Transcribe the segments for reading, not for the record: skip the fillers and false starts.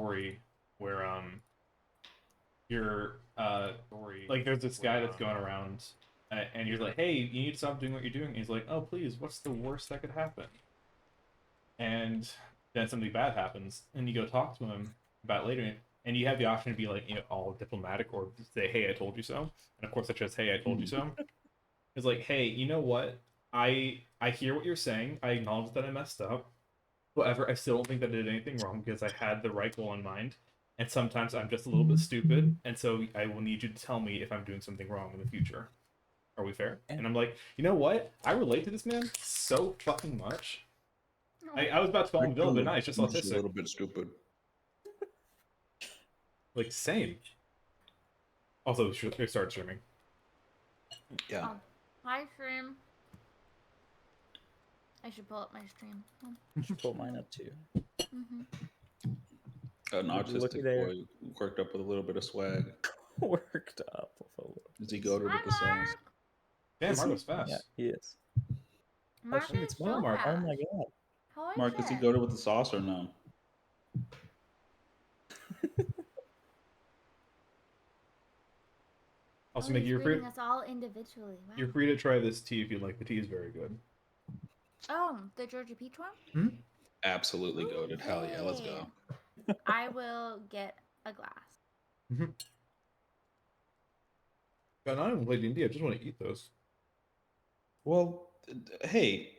story where you're like there's this guy that's going around and you're like, hey, you need to stop doing what you're doing. And he's like, oh please, what's the worst that could happen? And then something bad happens, and you go talk to him about it later, and you have the option to be like, all diplomatic or say, hey, I told you so. And of course, I just, hey, I told you so. It's like, hey, you know what? I hear what you're saying. I acknowledge that I messed up. However, I still don't think that I did anything wrong because I had the right goal in mind. And sometimes I'm just a little bit stupid, and so I will need you to tell me if I'm doing something wrong in the future. Are we fair? And And I'm like, you know what? I relate to this man so fucking much. No. I was about to call him Bill, but no, he's just a autistic. little bit stupid. Like, same. Also, they started streaming. Yeah. Oh, hi, stream. I should pull up my stream. I should pull mine up too. Mm-hmm. An Would you look autistic there? boy worked up with a little bit of swag. Worked up with a little. Does he go to Hi, with the sauce? Mark. Damn, Is he? Marco's fast. Yeah, he is. Mark shit, is it's so Mark. Oh fast. my god. Holy Mark, does he shit. go to with the sauce or no? Also, Oh, Mickey, he's you're free. greeting us all individually. Wow. You're free to try this tea if you'd like. The tea is very good. Oh, the Georgia Peach one? Absolutely goaded. Hell yeah, let's go. I will get a glass. God, I don't even play D&D. I just want to eat those. Well, hey,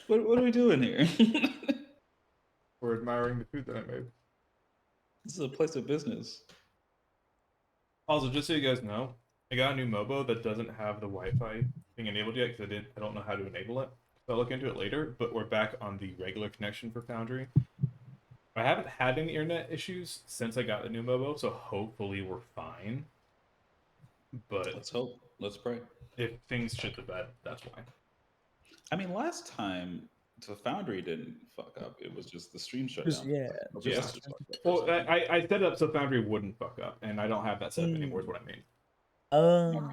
what are we doing here? We're admiring the food that I made. This is a place of business. Also, just so you guys know, I got a new MOBO that doesn't have the Wi-Fi thing enabled yet because I don't know how to enable it. So I'll look into it later. But we're back on the regular connection for Foundry. I haven't had any internet issues since I got the new MOBO, so hopefully we're fine. But Let's hope. Let's pray. if things shit the bed, that's why. I mean, last time the Foundry didn't fuck up. It was just the stream shut down. Yeah. Just fucked up for a Well, second. I set it up so Foundry wouldn't fuck up, and I don't have that set up anymore. Is what I mean.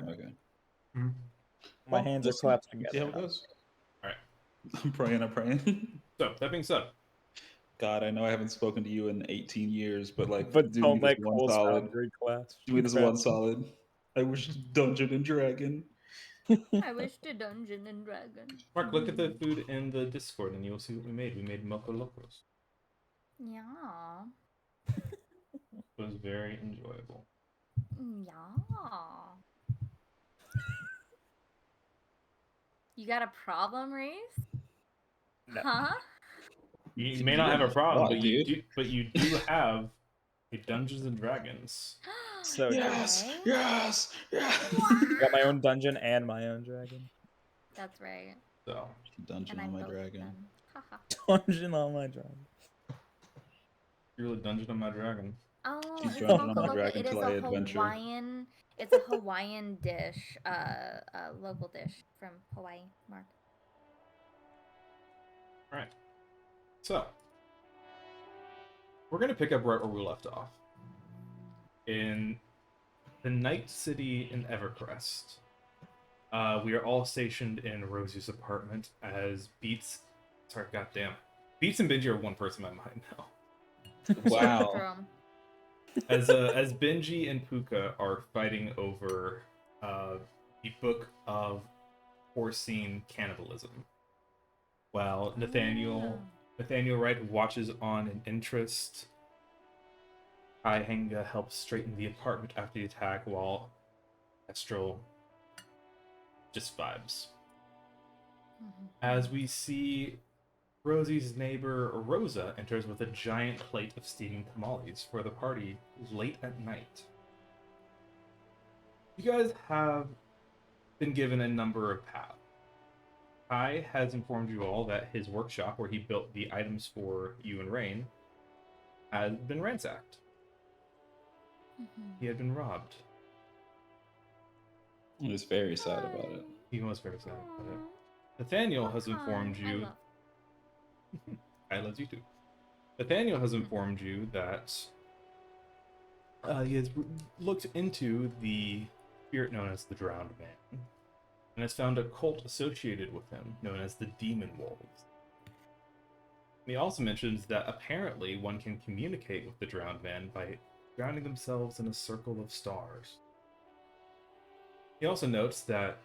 Okay. My hands are let's clapped see how together. it goes. All right. I'm praying. So that being said, God, I know I haven't spoken to you in 18 years, but like, But do don't me let this one Cole's solid. Foundry class. Do me this one solid. I wish Dungeon and Dragon. I wish to Dungeon and Dragon. Mark, look at the food in the Discord, and you'll see what we made. We made Moco Locos. Yeah. It was very enjoyable. Yeah. You got a problem, Reese? No. Huh? You may not have a problem, Why, but you do have a Dungeons and Dragons. So Yes, Okay. yes, yes. I got my own dungeon and my own dragon. That's right. So Dungeon And I on my built dragon. them. Haha. Dungeon on my dragon. you're really Dungeon on my Dragon. Oh, She's it's Dungeon on my Mocha Loca. Dragon It is till I adventure. Hawaiian. It's a Hawaiian dish, local dish from Hawaii. Mark. All right. So we're gonna pick up right where we left off in the Night City in Evercrest. We are all stationed in Rosie's apartment as Beats. Sorry, goddamn. Beats and Benji are one person in my mind now. Wow. Drum. As Benji and Puka are fighting over the book of foreseen cannibalism, while Nathaniel Wright watches on in interest. Ihenga helps straighten the apartment after the attack, while Astral just vibes. As we see Rosie's neighbor Rosa enters with a giant plate of steaming tamales for the party late at night. You guys have been given a number of paths. Kai has informed you all that his workshop, where he built the items for you and Rain, has been ransacked. He had been robbed. He was very sad about it. He was very sad about it. Nathaniel has informed you. I love you too. Nathaniel has informed you that he has looked into the spirit known as the Drowned Man, and has found a cult associated with him known as the Demon Wolves. He also mentions that apparently one can communicate with the drowned man by drowning themselves in a circle of stars. He also notes that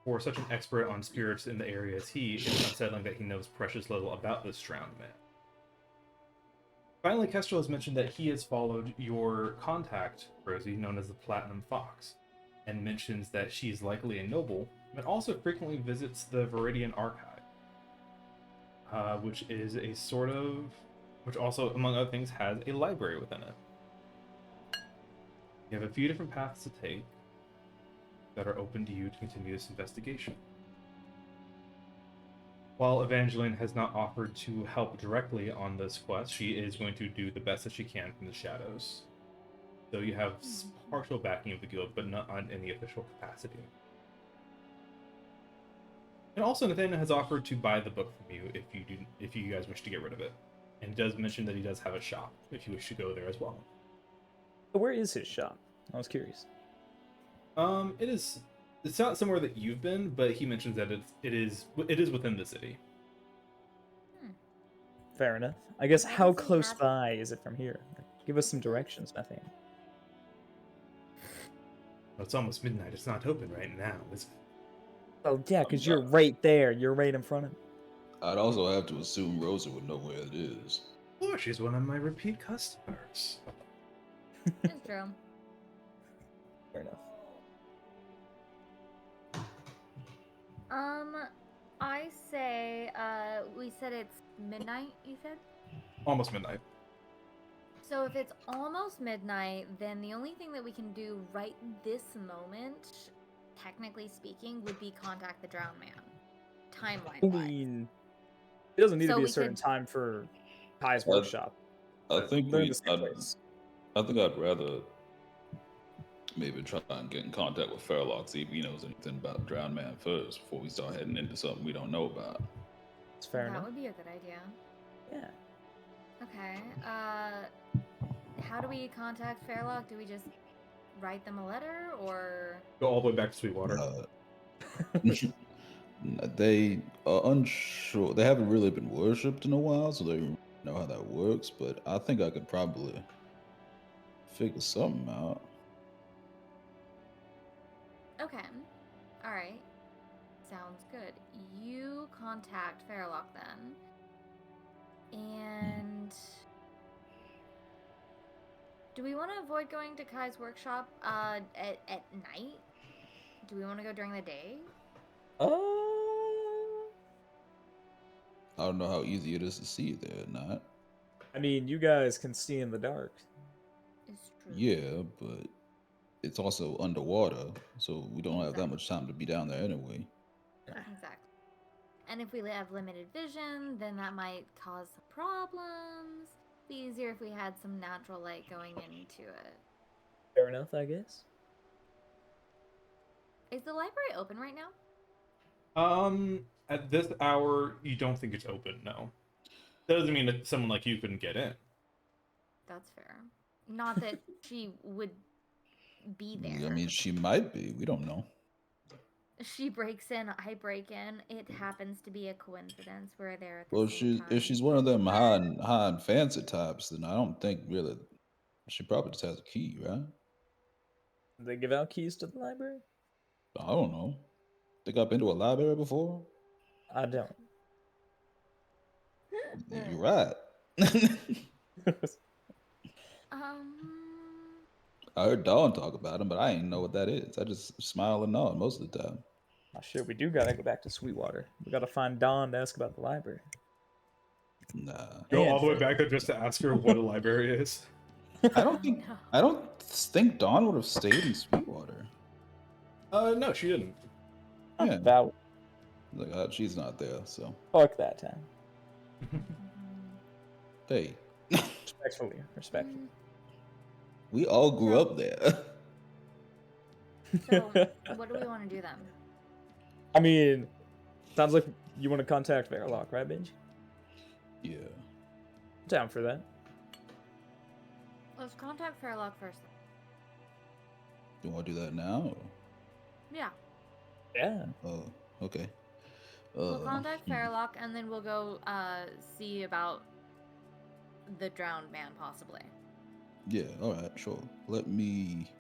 for such an expert on spirits in the area as he, it's unsettling that he knows precious little about this drowned man. Finally, Kestrel has mentioned that he has followed your contact, Rosie, known as the Platinum Fox, and mentions that she is likely a noble, but also frequently visits the Viridian Archive, which is a sort of, which also, among other things, has a library within it. You have a few different paths to take that are open to you to continue this investigation. While Evangeline has not offered to help directly on this quest, she is going to do the best that she can from the shadows. So you have partial backing of the guild, but not on any official capacity. And also, Nathaniel has offered to buy the book from you if you guys wish to get rid of it. And he does mention that he does have a shop if you wish to go there as well. Where is his shop? I was curious. It's not somewhere that you've been, but he mentions that it is within the city. Fair enough. I guess Why how does he close have- by is it from here? Give us some directions, nothing. Well, it's almost midnight. It's not open right now. Oh yeah, because you're right there. You're right in front of me. I'd also have to assume Rosa would know where it is. Oh, she's one of my repeat customers. It's true. Fair enough. I say, we said it's midnight, you said? Almost midnight. So if it's almost midnight, then the only thing that we can do right this moment, technically speaking, would be contact the drowned man. I Timeline-wise. mean, it doesn't need So to be a we certain could- time for Kai's workshop. I think They're in the same place. I'd rather maybe try and get in contact with Fairlock, see if he knows anything about Drowned Man first before we start heading into something we don't know about. It's fair that enough. would be a good idea. Yeah. Okay. How do we contact Fairlock? Do we just write them a letter, or Go all the way back to Sweetwater. They are unsure. They haven't really been worshipped in a while, so they don't know how that works. But I think I could probably figure something out. okay? All right. Sounds good. You contact Fairlock then, and do we want to avoid going to Kai's workshop at night? Do we want to go during the day? I don't know how easy it is to see there or not. I mean, you guys can see in the dark. It's true. Yeah, but it's also underwater, so we don't have that much time to be down there anyway. Exactly. And if we have limited vision, then that might cause some problems. Be easier if we had some natural light going into it. Fair enough, I guess. Is the library open right now? At this hour, you don't think it's open, no. That doesn't mean that someone like you couldn't get in. That's fair. Not that she would be there. I mean, she might be. We don't know. She breaks in, I break in. It happens to be a coincidence. We're there at the Well, same time. if she's one of them high and fancy types, then I don't think really. She probably just has a key, right? Did they give out keys to the library? I don't know. Think I've been to a library before? I don't. You're right. I heard Dawn talk about him, but I ain't know what that is. I just smile and nod most of the time. Oh shit, we do gotta go back to Sweetwater. We gotta find Dawn to ask about the library. Nah, Go And all the way for- back there just to ask her what a library is. I don't think No. I don't think Dawn would have stayed in Sweetwater. No, she didn't. Yeah. About Like she's not there, so fuck that time. hey, Respectfully. Respectfully. we all grew up there. So, what do we want to do then? I mean, sounds like you want to contact Verloc, right, Benji? Yeah. Down for that. Let's contact Fairlock first. You want to do that now? Or? Yeah. Yeah. Oh, okay. We'll contact Fairlock and then we'll go see about the drowned man, possibly. Yeah. All right. Sure. Let me.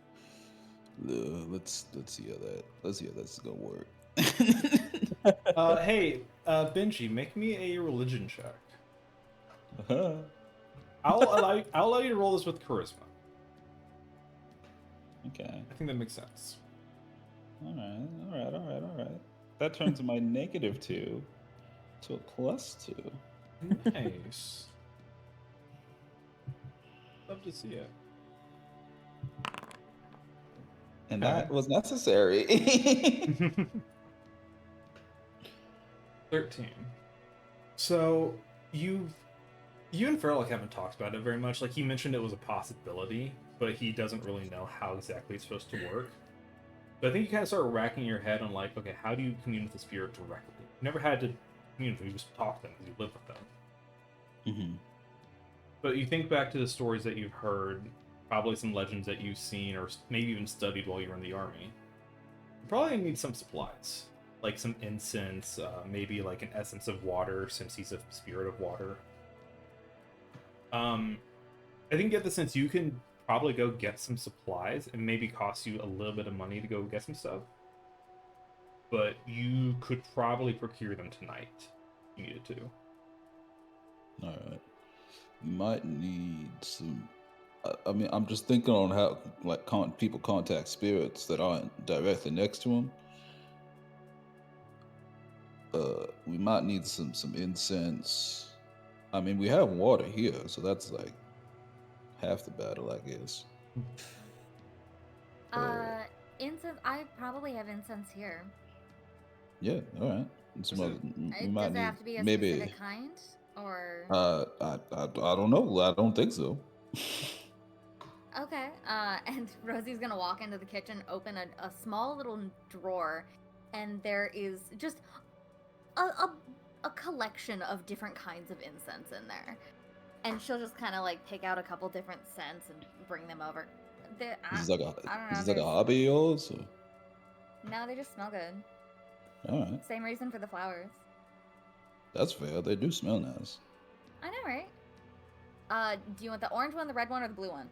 Let's see how that's gonna work. Hey, Benji, make me a religion check. Uh-huh. I'll allow you to roll this with charisma. Okay. I think that makes sense. All right. That turns my -2 to a +2. Nice. Love to see it. And Okay. that was necessary. 13. So you and Farrell haven't talked about it very much. Like, he mentioned it was a possibility, but he doesn't really know how exactly it's supposed to work. But I think you kind of start racking your head on, like, okay, how do you commune with the spirit directly? You never had to commune with them, you just talk to them because you live with them. Mm-hmm. But you think back to the stories that you've heard, probably some legends that you've seen, or maybe even studied while you were in the army. You probably need some supplies, like some incense, maybe like an essence of water, since he's a spirit of water. I think you get the sense you can probably go get some supplies. It maybe cost you a little bit of money to go get some stuff, but you could probably procure them tonight if you needed to. All right. Might need some. I mean, I'm just thinking on how like people contact spirits that aren't directly next to them. We might need some incense. I mean, we have water here, so that's like half the battle, I guess. Incense. I probably have incense here. Yeah. All right. And some other, we Does might it need have to be a maybe. specific kind, or? I don't know. I don't think so. Okay. And Rosie's gonna walk into the kitchen, open a small little drawer, and there is just a collection of different kinds of incense in there. And she'll just kind of like pick out a couple different scents and bring them over. Is this like a I don't know. is this like a hobby of yours? Or? No, they just smell good. All right. Same reason for the flowers. That's fair. They do smell nice. I know, right? Do you want the orange one, the red one, or the blue one?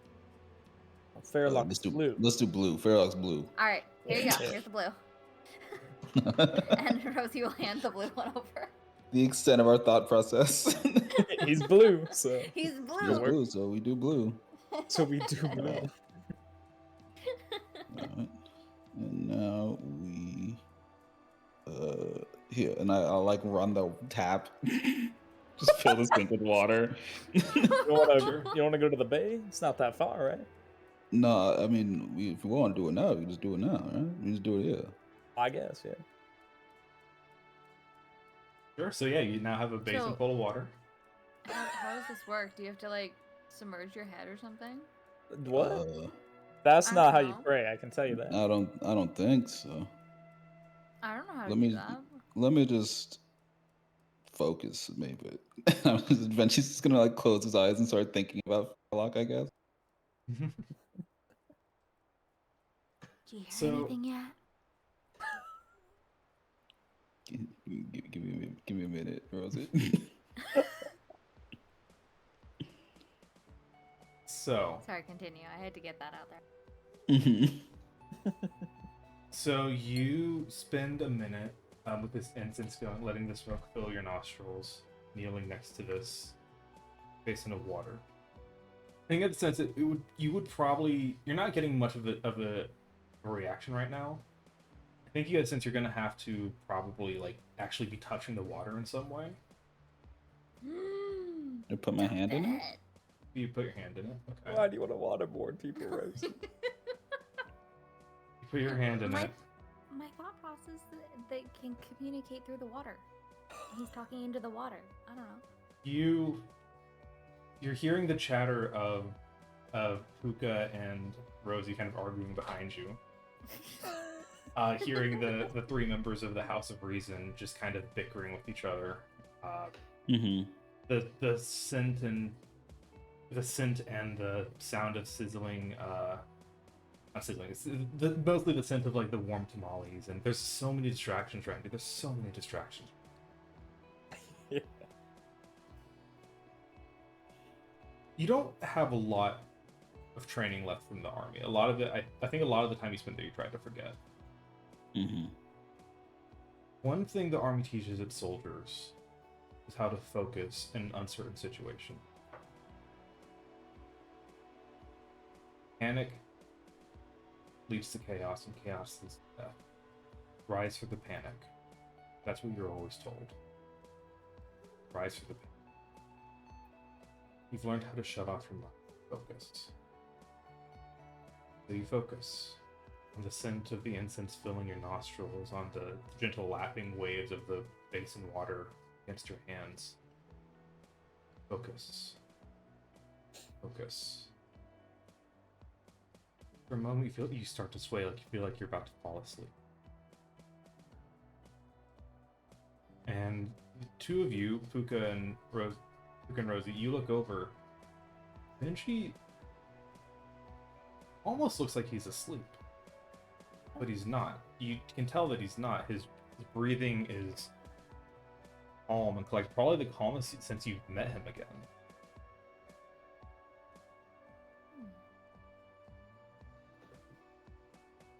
Fairlock let's is do blue. Let's do blue. Fairlock's blue. All right, here you go. Here's the blue. And Rosie will hand the blue one over. The extent of our thought process. He's blue, so He's It's blue. blue, so we do blue. so we do blue. Alright. And now we here, and I like run the tap. Just fill the sink with water. You wanna go to the bay? It's not that far, right? No, I mean, if we want to do it now, we just do it now, right? We just do it here. I guess, yeah. Sure. So yeah, you now have a basin full of water. How does this work? Do you have to like submerge your head or something? What? That's I not don't how you know. pray. I can tell you that. I don't think so. I don't know how to Let do me that. let me just focus, maybe. Eventually, just gonna like close his eyes and start thinking about Farlock, I guess. Do you hear So- anything yet? Give me a minute, Rosie. So, Sorry, continue. I had to get that out there. Mhm. so you spend a minute with this incense going, letting the smoke fill your nostrils, kneeling next to this basin of water. I think in the sense that you would probably, you're not getting much of a reaction right now. I think you get a sense you're gonna have to probably like actually be touching the water in some way. I put my hand in it. You put your hand in it. Okay. Why do you want to waterboard people, Rose? You put your hand in it. My thought process is that they can communicate through the water. He's talking into the water. I don't know. You're hearing the chatter of Puka and Rosie kind of arguing behind you. Hearing the three members of the House of Reason just kind of bickering with each other. The scent and the sound of sizzling. Not sizzling. It's mostly the scent of like the warm tamales, and there's so many distractions right now. There's so many distractions. Yeah. you don't have a lot of training left from the army. A lot of it, I think a lot of the time you spent there, you tried to forget. Mm-hmm. One thing the army teaches its soldiers is how to focus in an uncertain situation. Panic leads to chaos, and chaos leads to death. Rise for the panic. That's what you're always told. Rise for the panic. You've learned how to shut off your mind. Focus. So you focus on the scent of the incense filling your nostrils, on the gentle lapping waves of the basin water against your hands. Focus. Focus. For a moment, you start to sway, like you feel like you're about to fall asleep. And the two of you, Puka and Rosie, you look over. Benji almost looks like he's asleep, but he's not. You can tell that he's not. His breathing is calm and collected, probably the calmest since you've met him again.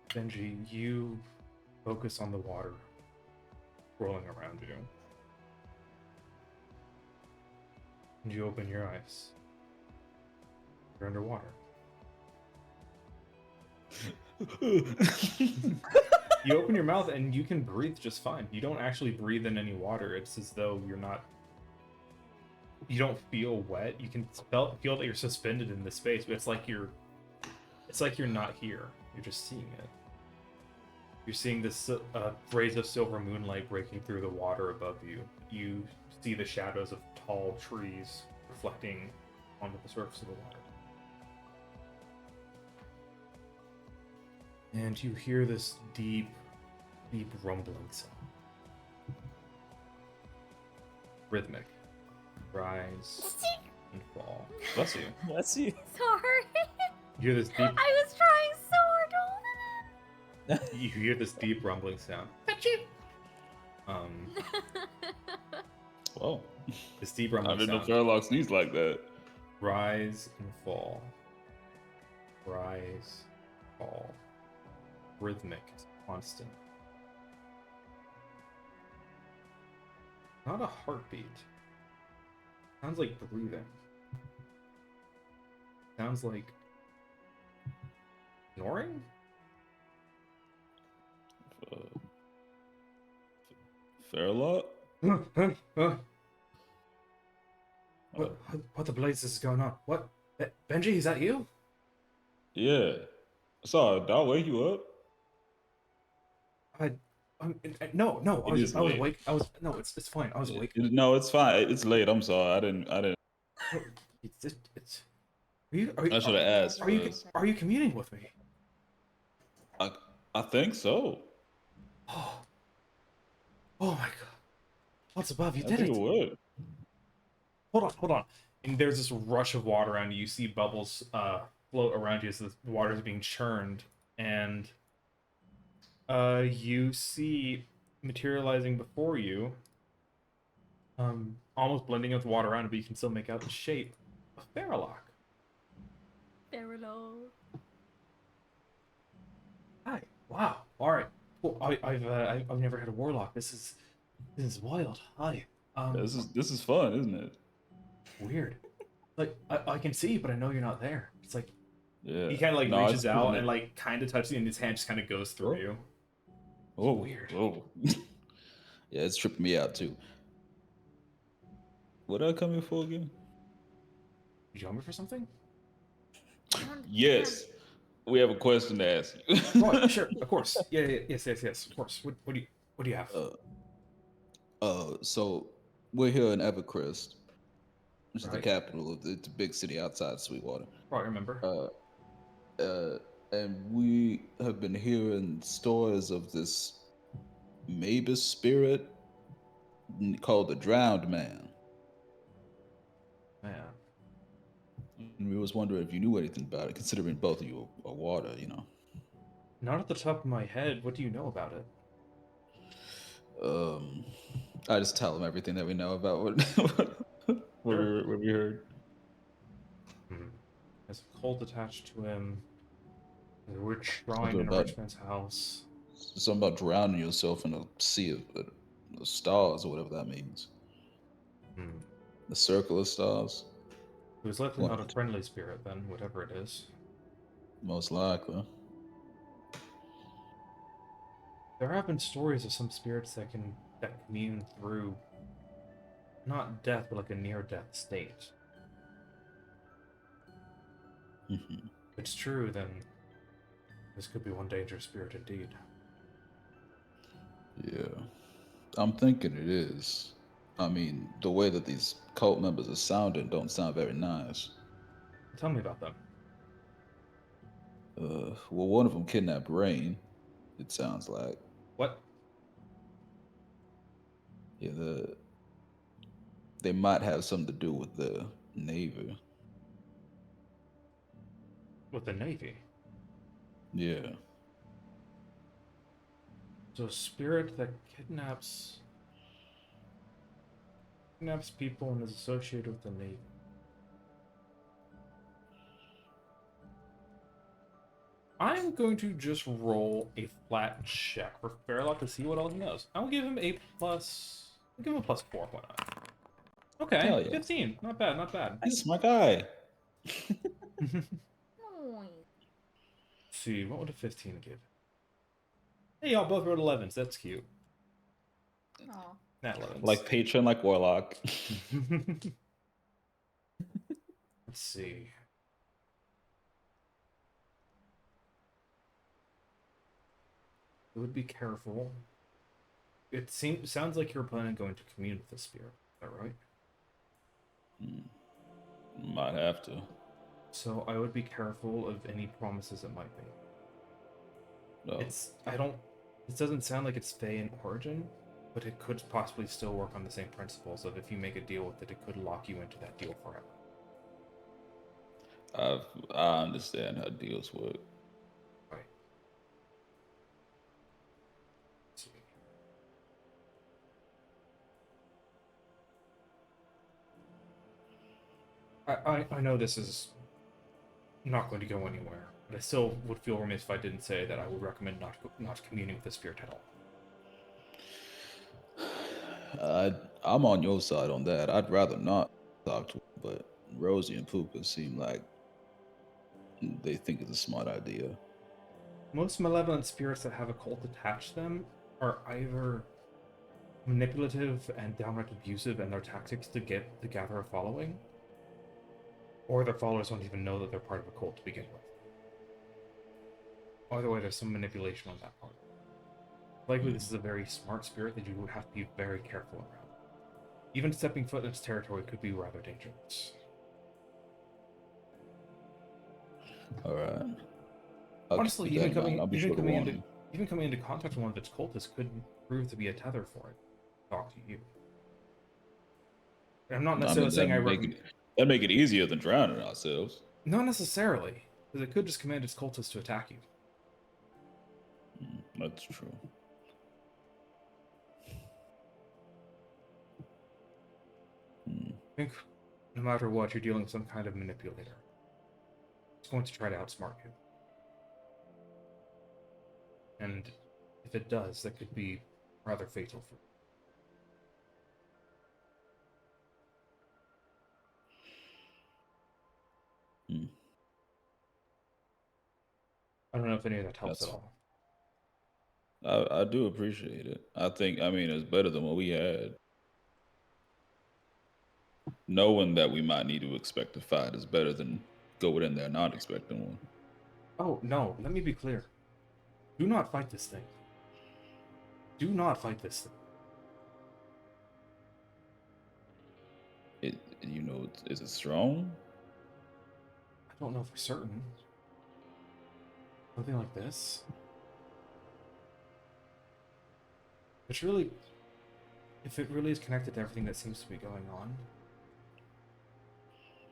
Benji, you focus on the water rolling around you. And you open your eyes. You're underwater. You open your mouth and you can breathe just fine. You don't actually breathe in any water. It's as though you're not... You don't feel wet. You can feel that you're suspended in this space, but it's like you're not here. You're just seeing it. You're seeing this rays of silver moonlight breaking through the water above you. You see the shadows of tall trees reflecting onto the surface of the water. And you hear this deep, deep rumbling sound. Rhythmic. Rise and fall. Bless you. Bless you. Sorry. You hear this deep... I was trying so hard to hold it You hear this deep rumbling sound. Whoa. This deep I rumbling didn't know sound. Fairlock sneezed like that. Rise and fall. Rise, fall. Rhythmic, constant. Not a heartbeat. Sounds like breathing. Sounds like snoring? Fairlock? What the blazes is going on? What? Benji, is that you? Yeah. Sorry, did I wake you up? No, I It was is late. awake. No, it's fine. I was awake. No, it's fine. It's late. I'm sorry. I didn't. It's. Are you, I should have asked. first. Are you communing with me? I think so. Oh my god! What's above you? I Did think it? it would. Hold on. And there's this rush of water around you. You see bubbles float around you as the water is being churned, and you see materializing before you, almost blending with the water around it, but you can still make out the shape of Faralock. Faralock. Hi. Wow. All right. Cool. I've never had a warlock. This is wild. Hi. This is fun, isn't it? Weird. Like I can see you, but I know you're not there. It's like Yeah. he kind of like No, reaches it's out cool. and like kind of touches you, and his hand just kind of goes through you. Oh, weird. Oh. Yeah, it's tripping me out too. What did I come here for again? You hungry for something? Yes. We have a question to ask you. Oh, sure, of course. Yes, of course. What do you have? So we're here in Evercrest, which is the Right. capital of it's a big city outside Sweetwater. Probably remember. And we have been hearing stories of this Mavis spirit called the Drowned Man. Man. And we was wondering if you knew anything about it, considering both of you are water, you know. Not at the top of my head. What do you know about it? I just tell them everything that we know about what we heard. There's a cult attached to him. There's a rich shrine Something in a about rich man's house. something about drowning yourself in a sea of stars or whatever that means. Hmm. The circle of stars, It was likely What? not a friendly spirit then, whatever it is. most likely. There have been stories of some spirits that commune through not death, but like a near-death state. Mhm. If it's true, then this could be one dangerous spirit indeed. Yeah, I'm thinking it is. I mean, the way that these cult members are sounding don't sound very nice. Tell me about them. Well, one of them kidnapped Rain. It sounds like. What? Yeah, they might have something to do with the Navy. With the Navy? Yeah. So a spirit that kidnaps people and is associated with the Navy. I'm going to just roll a flat check for Fairlock to see what all he knows. I'll give him a plus. I'll give him a +4. Why not? Okay, Hell yeah. 15. Not bad, not bad. That's my guy. Nice. See, what would a 15 give? Hey, y'all both wrote 11s. That's cute. Aw. Nat 11s. Like patron, like warlock. Let's see. It would be careful. It sounds like you're planning on going to commune with the spirit. Is that right? Might have to. So I would be careful of any promises it might be. No. It doesn't sound like it's Fey in origin, but it could possibly still work on the same principles of if you make a deal with it, it could lock you into that deal forever. I understand how deals work. Right. Let's see. I know this is not going to go anywhere, but I still would feel remiss if I didn't say that I would recommend not communing with the spirit at all. I'm on your side on that. I'd rather not talk to him, but Rosie and Puka seem like they think it's a smart idea. Most malevolent spirits that have a cult attached to them are either manipulative and downright abusive in their tactics to gather a following, or their followers don't even know that they're part of a cult to begin with. Either way, there's some manipulation on that part. Likely, this is a very smart spirit that you would have to be very careful around. Even stepping foot in its territory could be rather dangerous. All right. Honestly, keep that in mind. I'll be sure to warn him. even coming into contact with one of its cultists could prove to be a tether for it. Talk to you. And I'm not necessarily saying That'd make it easier than drowning ourselves. Not necessarily, because it could just command its cultists to attack you. That's true. I think no matter what, you're dealing with some kind of manipulator. It's going to try to outsmart you. And if it does, that could be rather fatal for you. I don't know if any of that helps at all. I do appreciate it. I mean, it's better than what we had. Knowing that we might need to expect a fight is better than going in there not expecting one. Oh, no, let me be clear. Do not fight this thing. Do not fight this thing. Is it strong? I don't know for certain. Something like this. If it really is connected to everything that seems to be going on,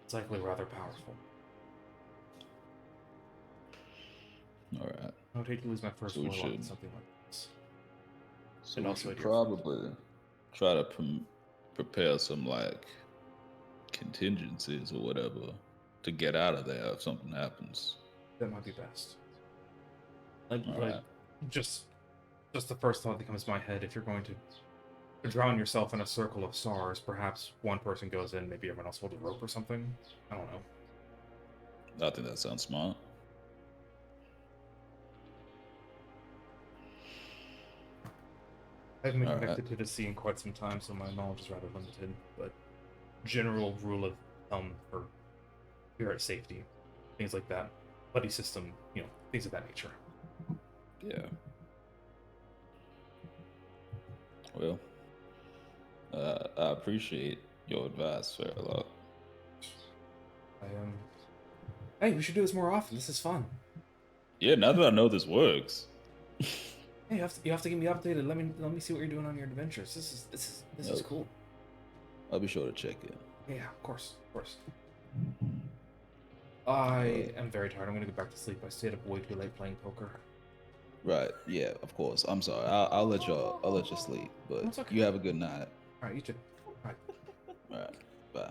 it's likely rather powerful. All right. I would hate to lose my first So we warlock in should- something like this. So And we also should your probably try to prepare some like contingencies or whatever to get out of there if something happens. That might be best. Like, Alright. just the first thought that comes to my head. If you're going to drown yourself in a circle of stars, perhaps one person goes in, maybe everyone else holds a rope or something. I don't know. I think that sounds smart. I haven't been Alright. connected to the sea in quite some time, so my knowledge is rather limited. But general rule of thumb for spirit safety, things like that, buddy system, things of that nature. Yeah. Well, I appreciate your advice, Fairlock. Hey, we should do this more often. This is fun. Yeah, now that I know this works. Hey, you have to keep me updated. Let me see what you're doing on your adventures. This is Yep. cool. I'll be sure to check in. Yeah, of course. I am very tired. I'm gonna go back to sleep. I stayed up way too late playing poker. Right. Yeah. Of course. I'm sorry. I'll let you sleep, but That's okay. you have a good night. All right, you too. All right. All right. Bye.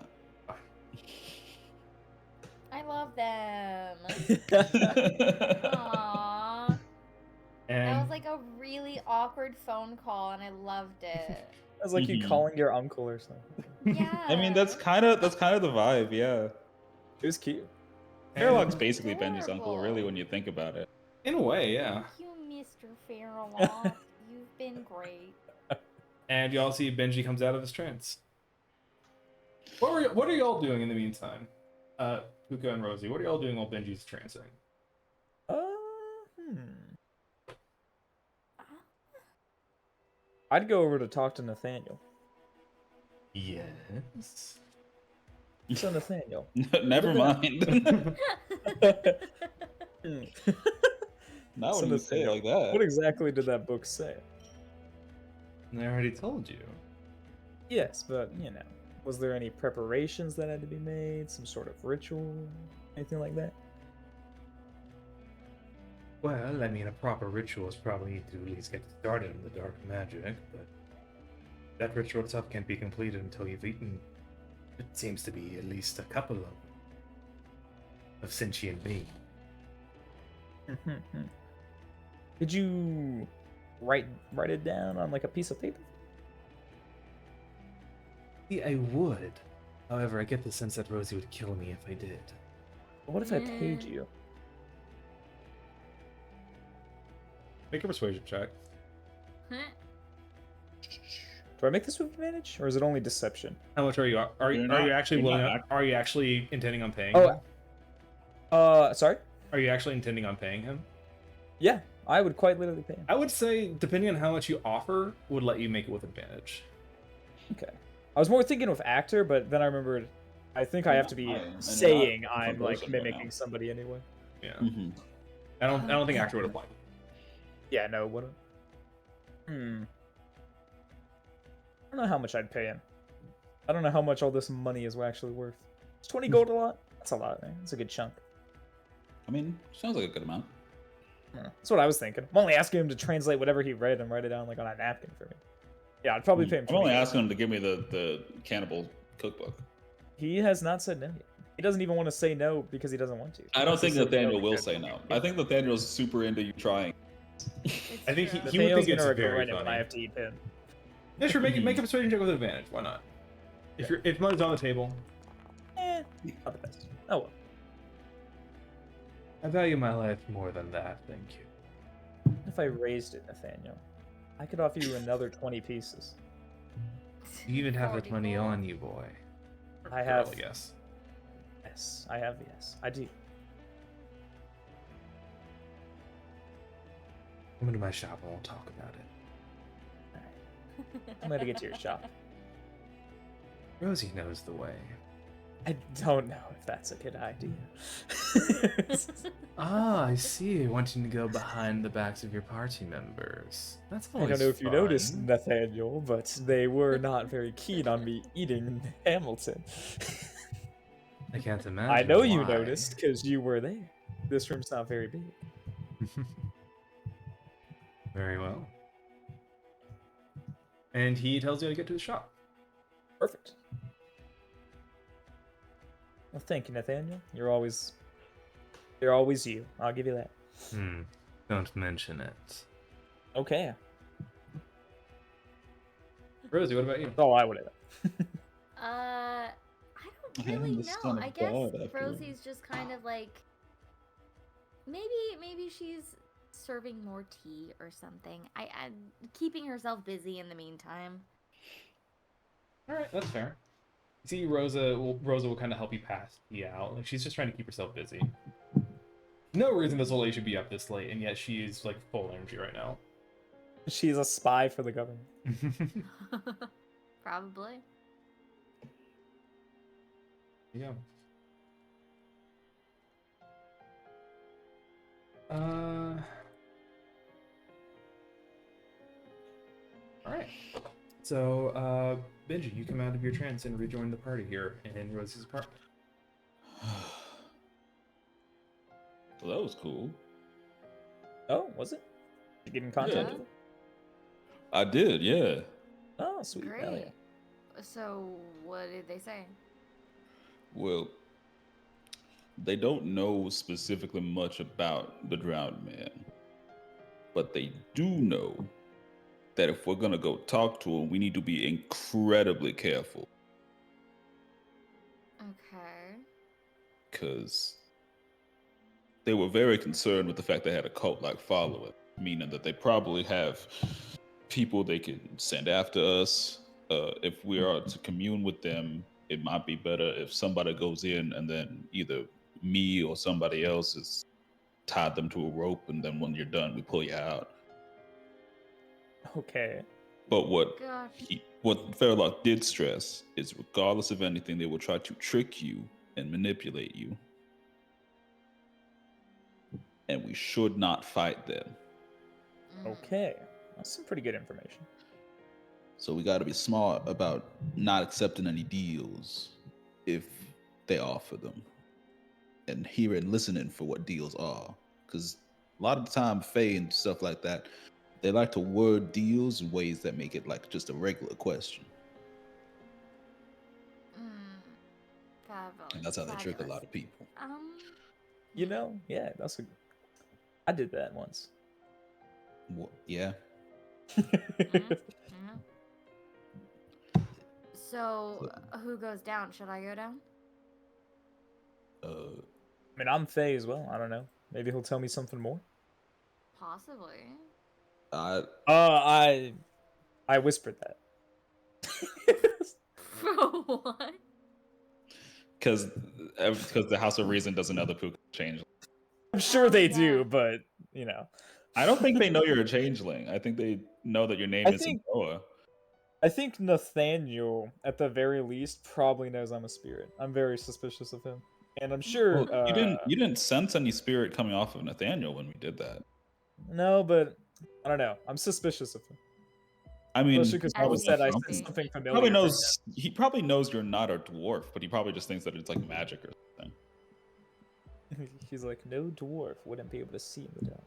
I love them. Aww. That And was like a really awkward phone call, and I loved it. That's like you Mhm. calling your uncle or something. Yeah. I mean, that's kind of the vibe. Yeah. It was cute. Fairlock's and- basically Benji's uncle, really, Adorable. when you think about it. in a way, yeah. Thank you, Mr. Fairlock. You've been great. And y'all see Benji comes out of his trance. What are y'all doing in the meantime? Puka and Rosie, what are y'all doing while Benji's trancing? Hmm. I'd go over to talk to Nathaniel. Yes. So Nathaniel. Never mind. Hmm. Not So when you say it Nathaniel, like that. What exactly did that book say? I already told you. Yes, but was there any preparations that had to be made? Some sort of ritual? Anything like that? Well, I mean, a proper ritual is probably need to at least get started in the dark magic, but that ritual itself can't be completed until you've eaten. It seems to be at least a couple of sentient beings. Did you write it down on like a piece of paper? See, I would. However, I get the sense that Rosie would kill me if I did. What if I paid you? Make a persuasion check. Do I make this with advantage, or is it only deception? How much are you? Are you actually you're willing? not- Are you actually intending on paying? Oh, him? Sorry? Are you actually intending on paying him? Yeah, I would quite literally pay him. I would say, depending on how much you offer, would let you make it with advantage. Okay. I was more thinking with actor, but then I remembered. I think I have to be saying I'm like person right mimicking now. somebody anyway. Yeah. Mhm. I don't think actor would apply. Yeah, no, what? I don't know how much I'd pay him. I don't know how much all this money is actually worth. Is 20 gold a lot? That's a lot, man. That's a good chunk. I mean, sounds like a good amount. That's what I was thinking. I'm only asking him to translate whatever he read and write it down like on a napkin for me. Yeah, I'd probably pay him. I'm only 20 gold. asking him to give me the cannibal cookbook. He has not said no yet. He doesn't even want to say no because he doesn't want to. I don't think He said no Nathaniel will because- say no. I think Nathaniel's super into you trying. I think he would Nathaniel's think it's gonna very regret it when funny. I have to eat him. Yeah, sure. Make a persuasion check with advantage. Why not? If money's on the table, Not the best. Oh well. I value my life more than that. Thank you. If I raised it, Nathaniel, I could offer you another 20 pieces. You even have that 40 money gold. on you, boy. Or I girl, have- Yes. Yes, I have. Yes, I do. Come into my shop and we'll talk about it. I'm gonna get to your shop. Rosie knows the way. I don't know if that's a good idea. Ah, I see. You're wanting to go behind the backs of your party members. That's I always don't know if you noticed, fun. Nathaniel, but they were not very keen on me eating in Hamilton. I can't imagine. I know you why. noticed because you were there. This room's not very big. Very well. And he tells you how to get to the shop. Perfect. Well, thank you, Nathaniel. You're always you. I'll give you that. Don't mention it. Okay. Rosie, what about you? That's all I would have. I don't I am really the know. son of I guess God, after all. Rosie's just kind of like maybe she's serving more tea or something. I keeping herself busy in the meantime. All right, that's fair. See, Rosa will kind of help you pass tea out. Like she's just trying to keep herself busy. No reason this old lady should be up this late, and yet she is like full energy right now. She's a spy for the government. Probably. Yeah. All right. So, Benji, you come out of your trance and rejoin the party here in Rosie's apartment. Well, that was cool. Oh, was it? Did you get in contact Yeah. with her? I did, yeah. Oh, sweet. Hell Great. yeah. So, what did they say? Well, they don't know specifically much about the drowned man, but they do know that if we're gonna go talk to him, we need to be incredibly careful Okay. because they were very concerned with the fact they had a cult-like following, meaning that they probably have people they can send after us. If we are to commune with them, it might be better if somebody goes in and then either me or somebody else has tied them to a rope, and then when you're done, we pull you out. Okay. But what Gosh. what Fairlock did stress is, regardless of anything, they will try to trick you and manipulate you, and we should not fight them. Okay. That's some pretty good information. So we got to be smart about not accepting any deals if they offer them, and hearing, listening for what deals are. Because a lot of the time, Faye and stuff like that, they like to word deals in ways that make it like just a regular question, Fabulous. and that's how they trick a Fabulous. lot of people. You know, yeah, that's a. I did that once. Yeah. Mhm. So, who goes down? Should I go down? I mean, I'm Faye as well. I don't know. Maybe he'll tell me something more. Possibly. I whispered that. What? Because the House of Reason doesn't know the Puka change. I'm sure they yeah. do, but you know. I don't think they know you're a changeling. I think they know that your name I is think- Noah. I think Nathaniel, at the very least, probably knows I'm a spirit. I'm very suspicious of him, and I'm sure. Well, you didn't sense any spirit coming off of Nathaniel when we did that. No, but I don't know. I'm suspicious of him. I mean, Especially because As Paul you said I should said be. something familiar. probably from knows. He probably knows you're not a dwarf, but he probably just thinks that it's like magic or something. him. He's like, no dwarf wouldn't be able to see in the dark.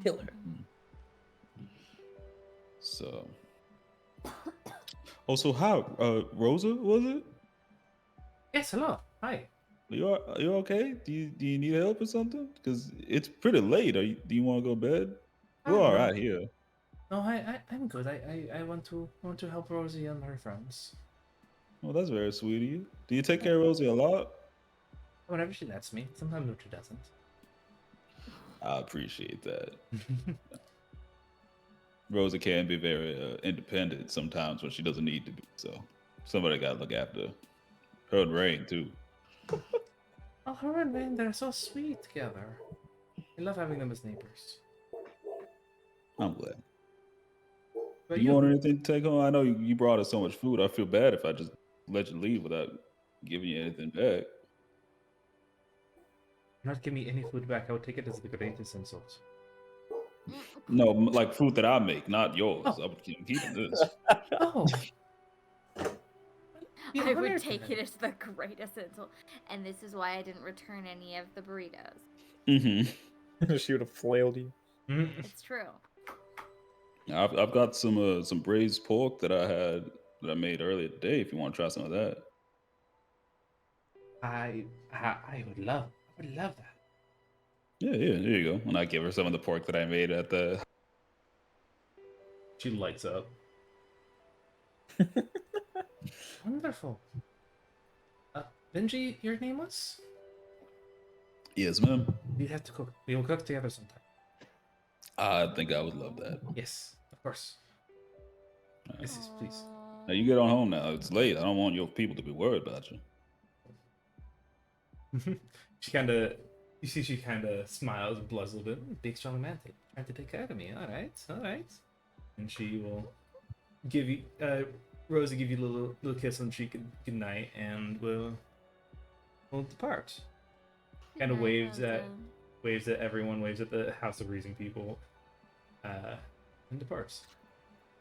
Killer. So. Also, how Rosa, was it? Yes, hello. Hi. Are you okay? Do you need help or something? Because it's pretty late. Do you want to go to bed? We're all right here. No, I'm good. I want to help Rosie and her friends. Well, that's very sweet of you. Do you take care of Rosie a lot? Whenever she lets me. Sometimes when she doesn't. I appreciate that. Rosa can be very independent sometimes when she doesn't need to be. So somebody got to look after her and Rain too. Oh, her and Vane, they're so sweet together. I love having them as neighbors. I'm glad. But Do you want anything to take home? I know you brought us so much food. I feel bad if I just let you leave without giving you anything back. Not give me any food back. I would take it as the greatest insult. No, like food that I make, not yours. Oh. I would keep this. Oh. I would take it as the greatest insult. And this is why I didn't return any of the burritos. Mm-hmm. She would have flailed you. It's true. I've got some braised pork that I made earlier today. If you want to try some of that. I would love that. Yeah, yeah, there you go. And I give her some of the pork that I made at the. She lights up. Wonderful. Benji, your name was? Yes, ma'am. We have to cook. We will cook together sometime. I think I would love that. Yes, of course. Yes, please. Now you get on home now. It's late. I don't want your people to be worried about you. She kind of, you see, she kind of smiles and blushes a little bit. Big strong man, trying to take care of me. All right. And she will give you, Rosie, give you a little kiss on the cheek. Good night, and we'll depart. Kind of waves at everyone, waves at the House of Reason people, and departs.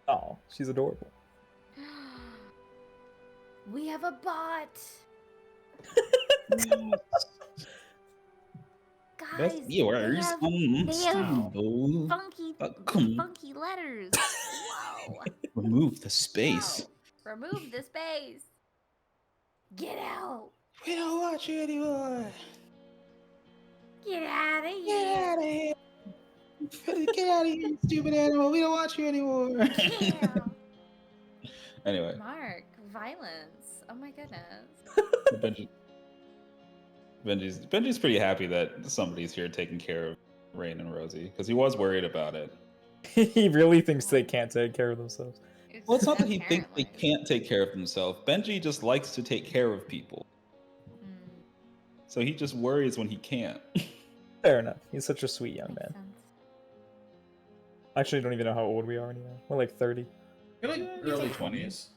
Oh, she's adorable. We have a bot. Guys, Yours. they have funky letters. Wow. Remove the space. Wow. Remove the space. Get out. We don't want you anymore. Get out of here. Get out of here. Get out of here, stupid animal. We don't want you anymore. Yeah. Anyway. Mark, violence. Oh my goodness. Benji's pretty happy that somebody's here taking care of Rain and Rosie because he was worried about it. He really thinks they can't take care of themselves. Well, it's not that he thinks they Apparently. can't take care of themselves. Benji just likes to take care of people, Hmm, so he just worries when he can't. Fair enough. He's such a sweet young makes man. sense. Actually, I don't even know how old we are anymore. We're like 30. You're like Yeah, early he's 20s.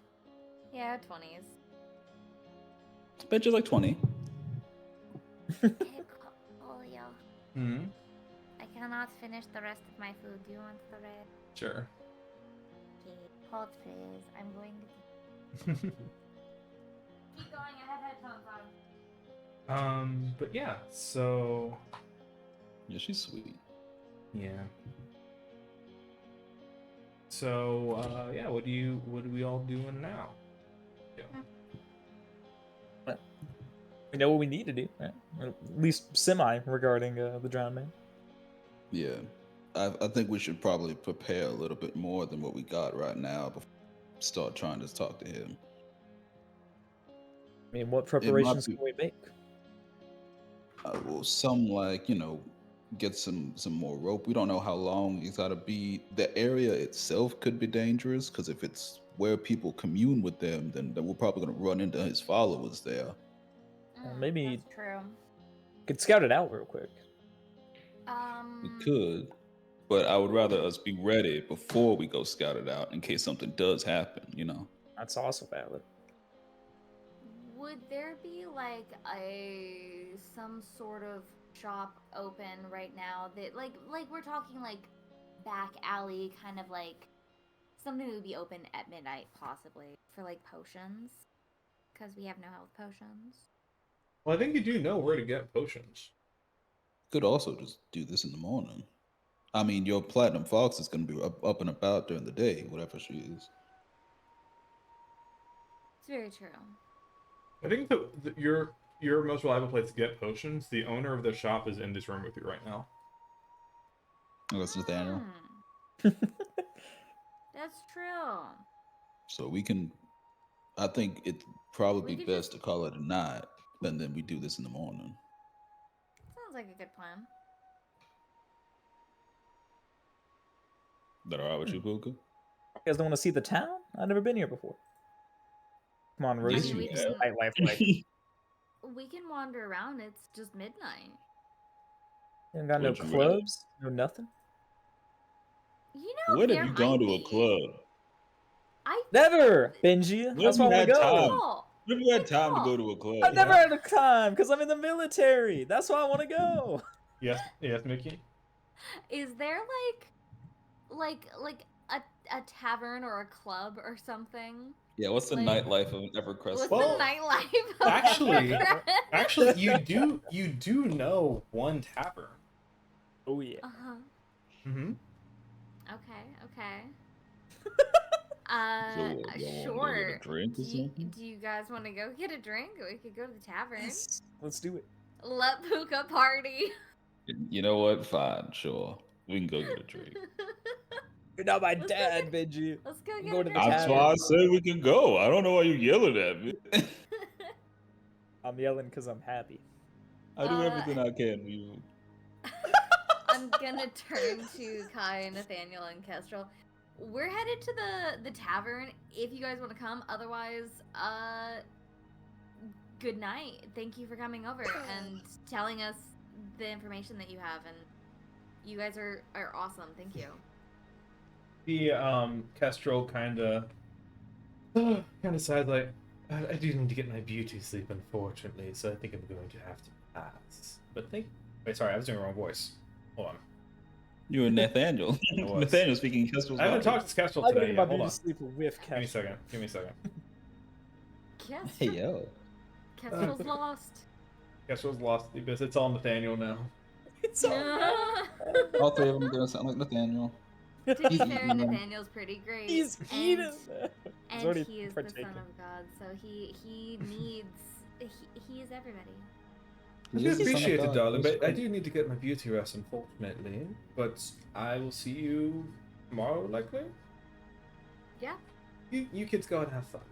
Yeah, 20s. Benji's like 20. Hey, Polio. Hmm. I cannot finish the rest of my food. Do you want the red? Sure. Okay, hold please. I'm going to keep going. I have headphones on. But yeah, so Yeah, she's sweet. yeah. So yeah, what are we all doing now? We know what we need to do, right? Or at least semi regarding the drowned man. Yeah, I think we should probably prepare a little bit more than what we got right now before we start trying to talk to him. I mean, what preparations be- can we make? Well, get some more rope. We don't know how long he's got to be. The area itself could be dangerous because if it's where people commune with them, then we're probably going to run into his followers there. Maybe- That's true. Could scout it out real quick. We could, but I would rather us be ready before we go scout it out in case something does happen. That's also valid. Would there be like some sort of shop open right now that like we're talking like back alley kind of like something that would be open at midnight possibly for like potions because we have no health potions. Well, I think you do know where to get potions. Could also just do this in the morning. I mean, your Platinum Fox is going to be up and about during the day, whatever she is. It's very true. I think your most reliable place to get potions, the owner of the shop is in this room with you right now. Oh, that's Nathaniel. That's true. So we can. I think it'd probably We be could best to call it a night, and then we do this in the morning. Sounds like a good plan. That all right with you, Puka? You guys don't want to see the town? I've never been here before. Come on, Yes, Rosie. you It's have. nightlife, like, We can wander around. It's just midnight. you ain't got no Would you rather- clubs, no nothing. You know, When there have you gone might to a be. club? I Never, Benji. When That's have why I you want to had go. time? Oh, When have you had Good time to call. go to a club? I've never had a time because I'm in the military. That's why I want to go. Yes, Mickey. is there like a tavern or a club or something? Yeah, what's the Like- nightlife of Evercrest? What's Well, the nightlife? Of actually- Evercrest? Actually, you do know one tavern. Oh yeah. Uh-huh. Mm-hmm. Okay. what, y'all wanna go get a Sure. drink or something? Do you guys want to go get a drink? We could go to the tavern. Yes, let's do it. Let Puka party. You know what? Fine, sure. We can go get a drink. You're not my Let's go dad, get- Benji. Let's go I'm get going a to the drink. That's tavern. why I said we can go. I don't know why you yelling at me. I'm yelling because I'm happy. I do everything I can for you. I'm gonna turn to Kai, Nathaniel, and Kestrel. We're headed to the tavern if you guys want to come. Otherwise, good night. Thank you for coming over and telling us the information that you have, and you guys are awesome. Thank you. The Kestrel kind of sighs like, I do need to get my beauty sleep, unfortunately, so I think I'm going to have to pass. But wait, sorry, I was doing the wrong voice. Hold on. You and Nathaniel. I was. Nathaniel speaking Kestrel's I haven't language. talked to Kestrel I'm gonna today get my yet. Hold beauty on. sleep with Give me a Kestrel. second. Give me a second. Kestrel, Hey, yo. Kestrel's lost. Kestrel's lost the abyss. It's all Nathaniel now. It's all To All three of them gonna sound like Nathaniel. be He's fair, eating them. Nathaniel's pretty great. He's and, eating. He's And already he is the partaken. son of God, so he needs. He is everybody. I He do is the son of appreciate it, God. darling, That's but I great. do need to get my beauty rest, unfortunately. But I will see you tomorrow, likely. Yeah. You kids go and have fun.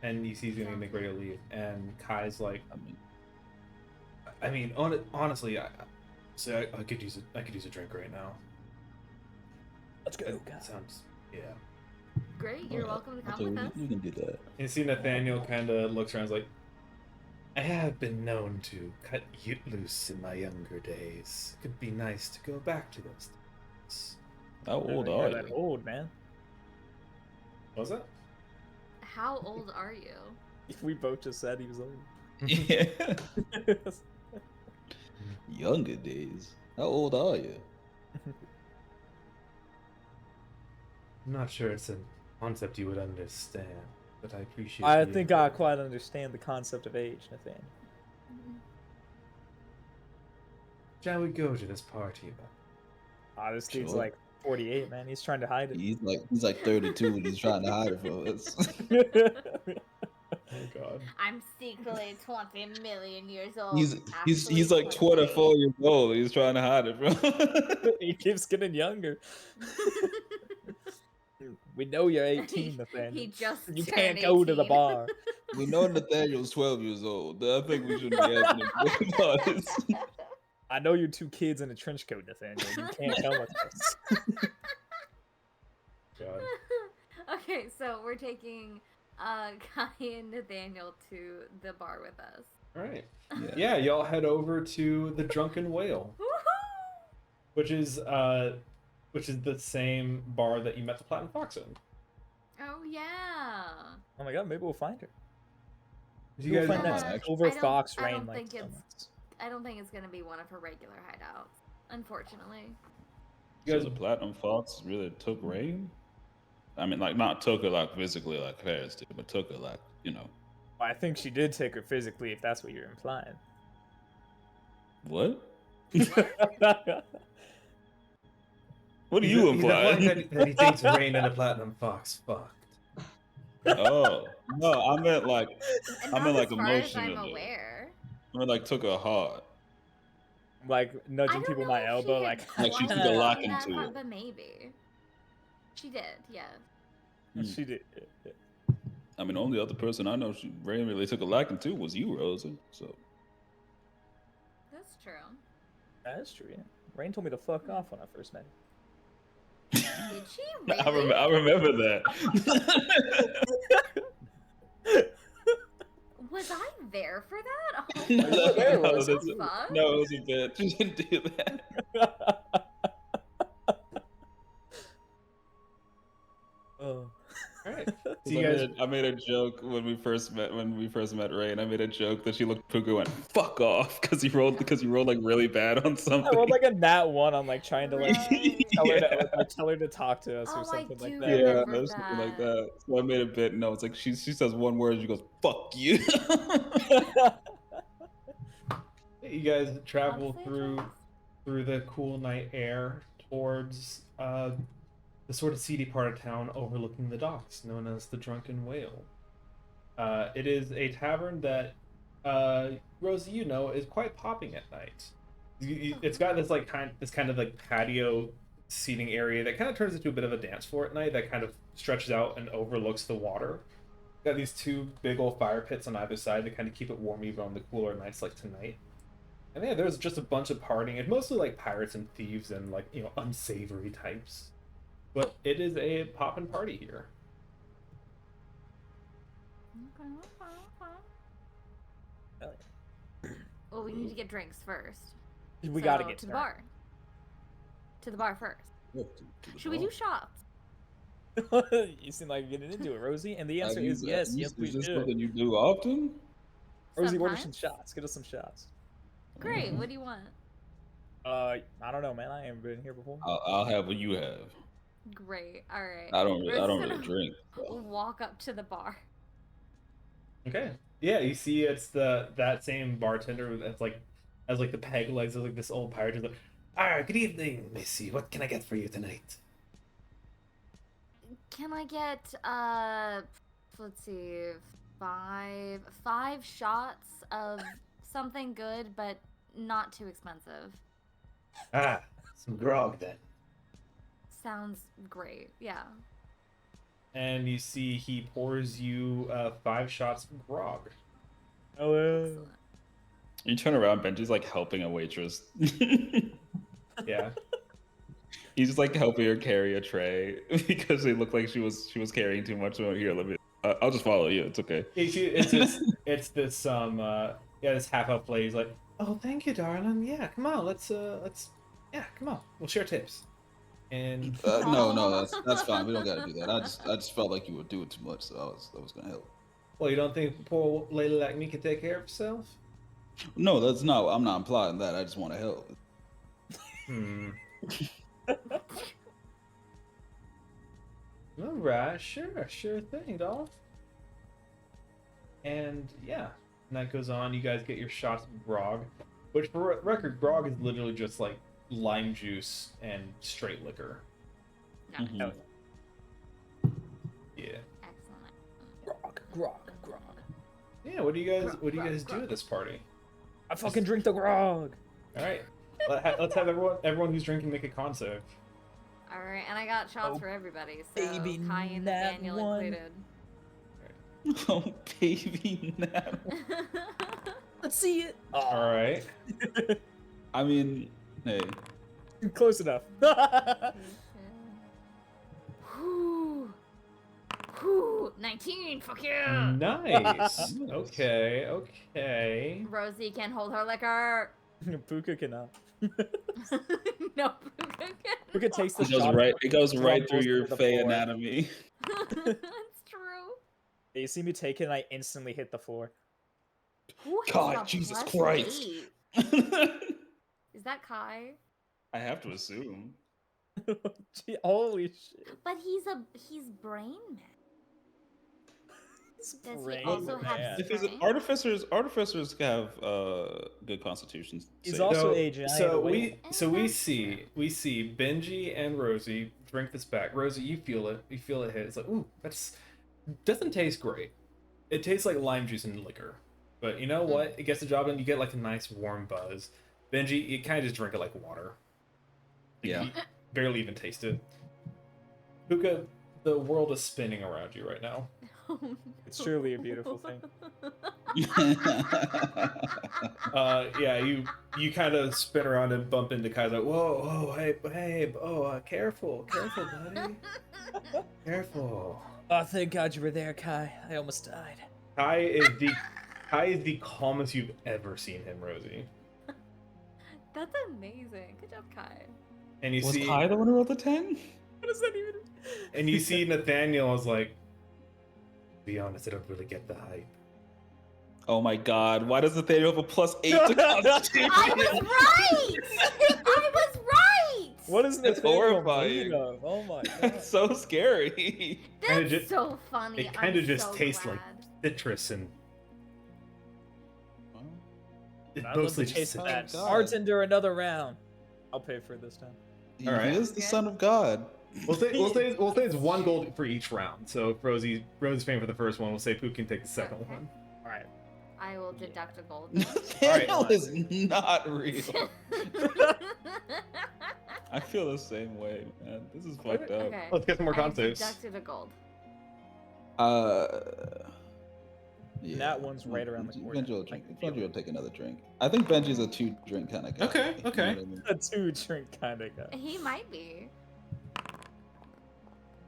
And he sees you and make ready to leave. And Kai's like, I mean, honestly, I could use a drink right now. Let's go. That sounds, yeah. Great, you're alright, welcome to I'll come tell with you, us. you can do that. You see Nathaniel kind of looks around, and is like, I have been known to cut you loose in my younger days. It could be nice to go back to those things. How old You're are that you? old, man. Was it? How old are you? We both just said he was old. Yeah. Younger days. How old are you? I'm not sure it's a concept you would understand, but I appreciate I the think I quite understand the concept of age, Nathaniel. Shall we go to this party? Ah, this dude's Sure. like 48, man. He's trying to hide He's like 32 and he's trying to hide it from us. it. Oh god. I'm secretly 20 million years old. he's actually like 24 years old. He's trying to hide it from. He keeps getting younger. We know you're 18, He Nathaniel. just You turned can't go to the 18. bar. We know Nathaniel's 12 years old. I think we should be asking him about this. I know you're two kids in a trench coat, Nathaniel. You can't come with us. God. Okay, so we're taking Kai and Nathaniel to the bar with us. Alright. Yeah. Yeah, y'all head over to the Drunken Whale, Woohoo! which is the same bar that you met the Platinum Fox in. Oh yeah. Oh my god, maybe we'll find her. You We'll guys find that actually- over I don't- Fox I Rain don't like think so it's- much. I don't think it's gonna be one of her regular hideouts, unfortunately. You So guys the Platinum Fox really took Rain? I mean, like, not took her, like, physically like Paris did, but took her, like, you know. I think she did take her physically, if that's what you're implying. What? What are you He's implying implying? that he thinks Rain and the Platinum Fox fucked. Oh, no, I meant, like, And I not mean, like, as far as I'm emotionally. aware. like, took her hard. Like I nudging don't people know my if she elbow, had like, Like, she quite took a lock done that into part, it. but maybe she did. Yeah. she did. I mean, only other person I know Rain really took a liking to was you, Rosa. So, That's true. That's true. Yeah. Rain told me to fuck off when I first met him. Did she really? I remember that. Was I there for that? Oh No, my there God, was. what that's- the fuck? No, it was a bit. She didn't do that. Oh. Alright. So I you guys made a joke when we first met Rain. I made a joke that she looked at Puka and went "fuck off" because he rolled like really bad on I something. rolled like a nat 1 on like trying to like Right. tell her to talk to us Oh, or something I like do that. Yeah, remember it was something like that. that. So I made a bit. No, it's like she says one word. She goes "fuck you." you guys travel Honestly, through Travis. through the cool night air towards the sort of seedy part of town overlooking the docks, known as the Drunken Whale. It is a tavern that, Rosie, you know, is quite popping at night. It's got this kind of like patio seating area that kind of turns into a bit of a dance floor at night that kind of stretches out and overlooks the water. Got these two big old fire pits on either side to kind of keep it warm even on the cooler nights like tonight. And yeah, there's just a bunch of partying. It's mostly like pirates and thieves and like, you know, unsavory types. But it is a poppin' party here. Well, we need to get drinks first. We gotta get to the bar. To the bar first. Should we do shots? You seem like you're getting into it, Rosie. And the answer is yes. Yes, we Is this do. something you do often? Rosie, order Sometimes. some shots. Get us some shots. Great. What do you want? I don't know, man. I ain't been here before. I'll have what you have. Great. All right. I don't We're really just drink. gonna Walk up to the bar. Okay. Yeah, you see it's that same bartender that's like has like the peg legs of like this old pirate who's like, good evening, missy. What can I get for you tonight? Can I get let's see, five shots of something good but not too expensive? Some grog then. Sounds great. Yeah. And you see he pours you 5 shots of grog. Hello. Excellent. You turn around, Benji's like helping a waitress. Yeah. He's just like helping her carry a tray because it looked like she was carrying too much. So here, let me. I'll just follow you. It's okay. It's this this half elf lady. He's like, oh, thank you, darling. Yeah, come on, let's come on, we'll share tips. And No, that's fine. We don't gotta do that. I just felt like you were doing too much, so I was gonna help. well, you don't think poor lady like me can take care of herself? No, that's not. I'm not implying that. I just want to help. All right, sure thing, doll. And yeah, and that goes on. You guys get your shots of grog, which for record, grog is literally just like lime juice and straight liquor. No. Mhm. Yeah. Excellent. Grog. Yeah. What do you guys do at this party? I fucking drink the grog. All right. Let's have everyone who's drinking make a con save. All right, and I got shots Oh, for everybody, so baby, Kai and that Nathaniel one. included. Oh, baby, now. Let's see it. All right. I mean, hey. Close enough. Whew. Whew. 19. Fuck yeah. Nice. Nice. Okay. Rosie can hold her liquor. Puka cannot. No, Puka can. Puka takes the It goes shot. right. It goes right through Crumbles your to the Fey floor. anatomy. It's true. You see me take it, and I instantly hit the floor. Who has God, a Jesus plus Christ. 8? I Is that Kai? have to assume. Gee, holy shit. But he's brain man. Does he Brain also have man. If he's Right. artificers have good constitutions. He's save. also a giant So whale. we see Benji and Rosie drink this back. Rosie, you feel it hit. It's like, ooh, that's doesn't taste great. It tastes like lime juice and liquor. But you know what? It gets the job done. You get like a nice warm buzz. Benji, you kind of just drink it like water. Yeah. You barely even taste it. Puka, the world is spinning around you right now. It's truly a beautiful thing. Yeah, you kind of spin around and bump into Kai's like, whoa, hey, careful, buddy, careful. Oh, thank God you were there, Kai. I almost died. Kai is the calmest you've ever seen him, Rosie. That's amazing. Good job, Kai. And you Was see, Kai the one who rolled the 10? What does that even? and you see Nathaniel is like, to be honest, I don't really get the hype. Oh my God! Why does Nathaniel have a +8 to Constitution? I was right. I was right. What is That's Nathaniel horrifying. made of? Oh my God. That's so scary. Kinda That's just- so funny. it kinda I'm just so tastes like glad. citrus and it's I love mostly the just taste of that. citrus. God. Bartender, another round. I'll pay for it this time. He All right. is the Okay. son of God. We'll say it's 1 gold for each round. So if Rosie's paying for the first one, we'll say Pook can take the second Okay. one. All right. I will deduct a gold. Nathaniel is not real. I feel the same way, man. This is fucked up. Okay. Let's get some more I concepts. deducted a gold. Yeah. That one's right around the corner. Benji will I drink. can feel Benji will take another drink. I think Benji's a 2-drink kind of guy. Okay, You know okay. what I mean? A 2-drink kind of guy. He might be.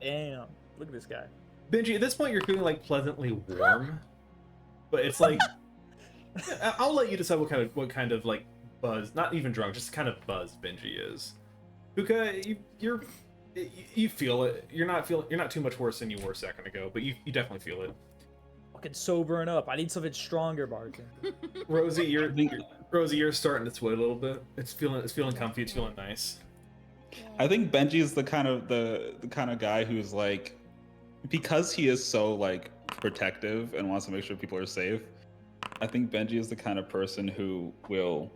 Damn. Look at this guy. Benji, at this point, you're feeling like pleasantly warm, but it's like I'll let you decide what kind of like buzz, not even drunk, just kind of buzz Benji is. Puka, you feel it. You're not too much worse than you were a second ago, but you definitely feel it. Fucking sobering up. I need something stronger, bartender. Rosie, you're starting to sweat a little bit. It's feeling comfy. It's feeling nice. I think Benji is the kind of guy who's like, because he is so like protective and wants to make sure people are safe. I think Benji is the kind of person who will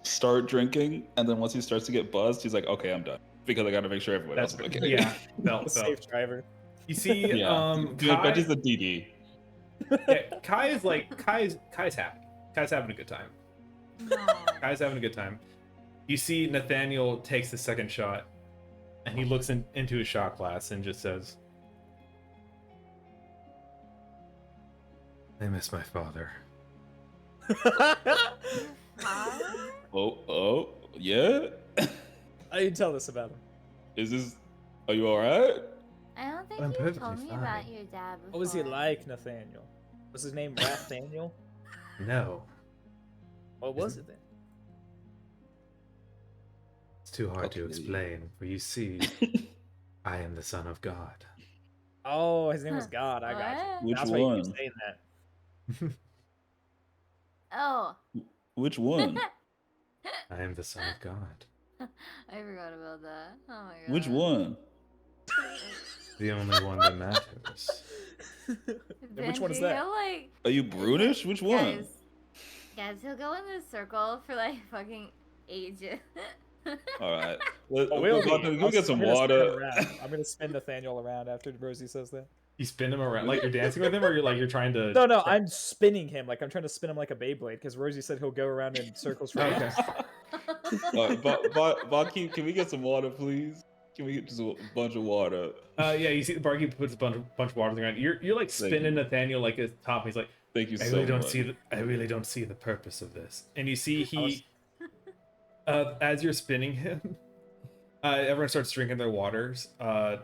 start drinking, and then once he starts to get buzzed, he's like, "Okay, I'm done," because I got to make sure everyone else is okay. Yeah, A felt. safe driver. You see, Yeah. Kai, Benji's the DD. yeah, Kai's happy. Kai's having a good time. No. Kai's having a good time. You see Nathaniel takes the second shot, and he looks into his shot glass and just says, I miss my father. Huh? Oh, yeah. I didn't tell this about him. Are you all right? I don't think I'm you perfectly told me fine. about your dad before. What was he like, Nathaniel? Was his name Nathaniel? No, What was it then? it's too hard to Okay. explain. For you see, I am the son of God. Oh, his name was God. I got you. What? Which That's why you one? keep saying that. Oh, Which one? I am the son of God. I forgot about that. Oh my god. Which one? The only one that matters. And which one is Benji, that? he'll, like, Are you brutish? Which one? Guys, he'll go in this circle for like fucking ages. All right. Oh, we'll Can we get some I'm gonna spin him water? around. I'm gonna spin Nathaniel around after Rosie says that. "You spin him around like you're dancing with him, or you're trying to." No, I'm spinning him. Like I'm trying to spin him like a Beyblade because Rosie said he'll go around in circles for Okay. hours. Baki, can we get some water, please? Can we get just a bunch of water? Yeah, you see the barkeep puts a bunch of water on the ground. You're like Thank spinning you. Nathaniel like at the top. He's like, Thank you I so really don't much. see the purpose of this. And you see was- as you're spinning him, everyone starts drinking their waters. I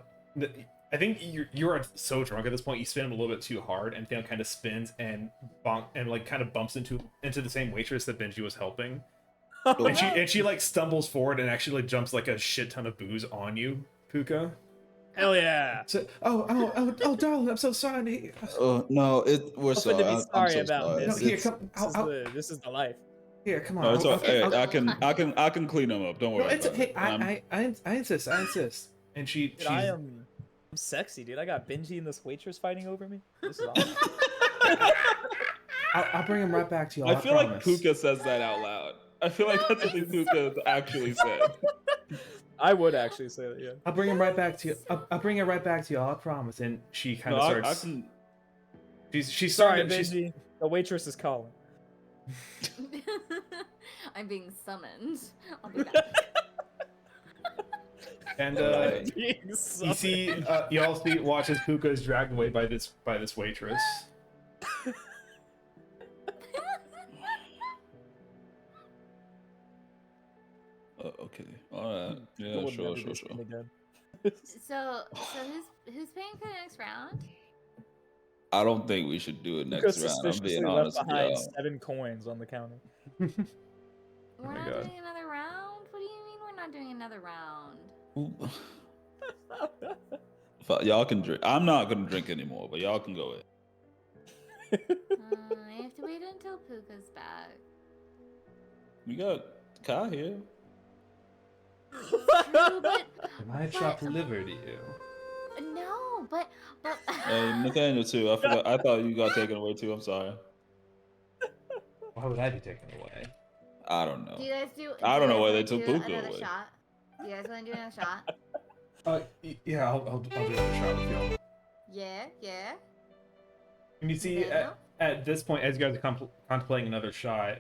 think you're so drunk at this point, you spin him a little bit too hard, and Nathaniel kind of spins and like kind of bumps into the same waitress that Benji was helping. And she like stumbles forward and actually like jumps like a shit ton of booze on you, Puka. Hell yeah! So, oh, darling, I'm so sorry. Oh no, we're Nothing sorry. to be I'm sorry so about sorry. this. No, here, It's- come. This is the life. Here, come on. No, it's all, Okay, hey, I can clean them up. Don't worry. No, it's about hey, it. I'm- I insist. And she, Dude, I'm sexy, dude. I got Benji and this waitress fighting over me. This is awesome. I'll bring him right back to you. I feel like Puka says that out loud. I feel like that's something Puka actually said. I would actually say that, yeah. I'll bring him right back to you. I'll bring it right back to you. I promise. And she kind No, of I starts. can. She's Sorry, starting. Benji. The waitress is calling. I'm being summoned. I'll be back. And Being you summoned. see, you all watch as Puka is dragged away by this waitress. Okay. All right. I Yeah. wouldn't Sure. ever do Sure. this Sure. thing again. So who's paying for the next round? I don't think we should do it Luca next round. I'm suspiciously being left honest with behind y'all. 7 coins on the counter. We're my not God. doing another round? What do you mean we're not doing another round? Y'all can drink. I'm not gonna drink anymore, but y'all can go in. I have to wait until Puka's back. We got Kai here. True, but I chopped liver to you. no, but Nathaniel too. I forgot. I thought you got taken away too. I'm sorry. Why would I be taken away? I don't know. do you guys do? I don't know why they do took you Puka another away. shot? You guys want to do another shot? Yeah, I'll do another shot with you. Yeah, yeah. And you see, Okay, at this point, as you guys are contemplating another shot,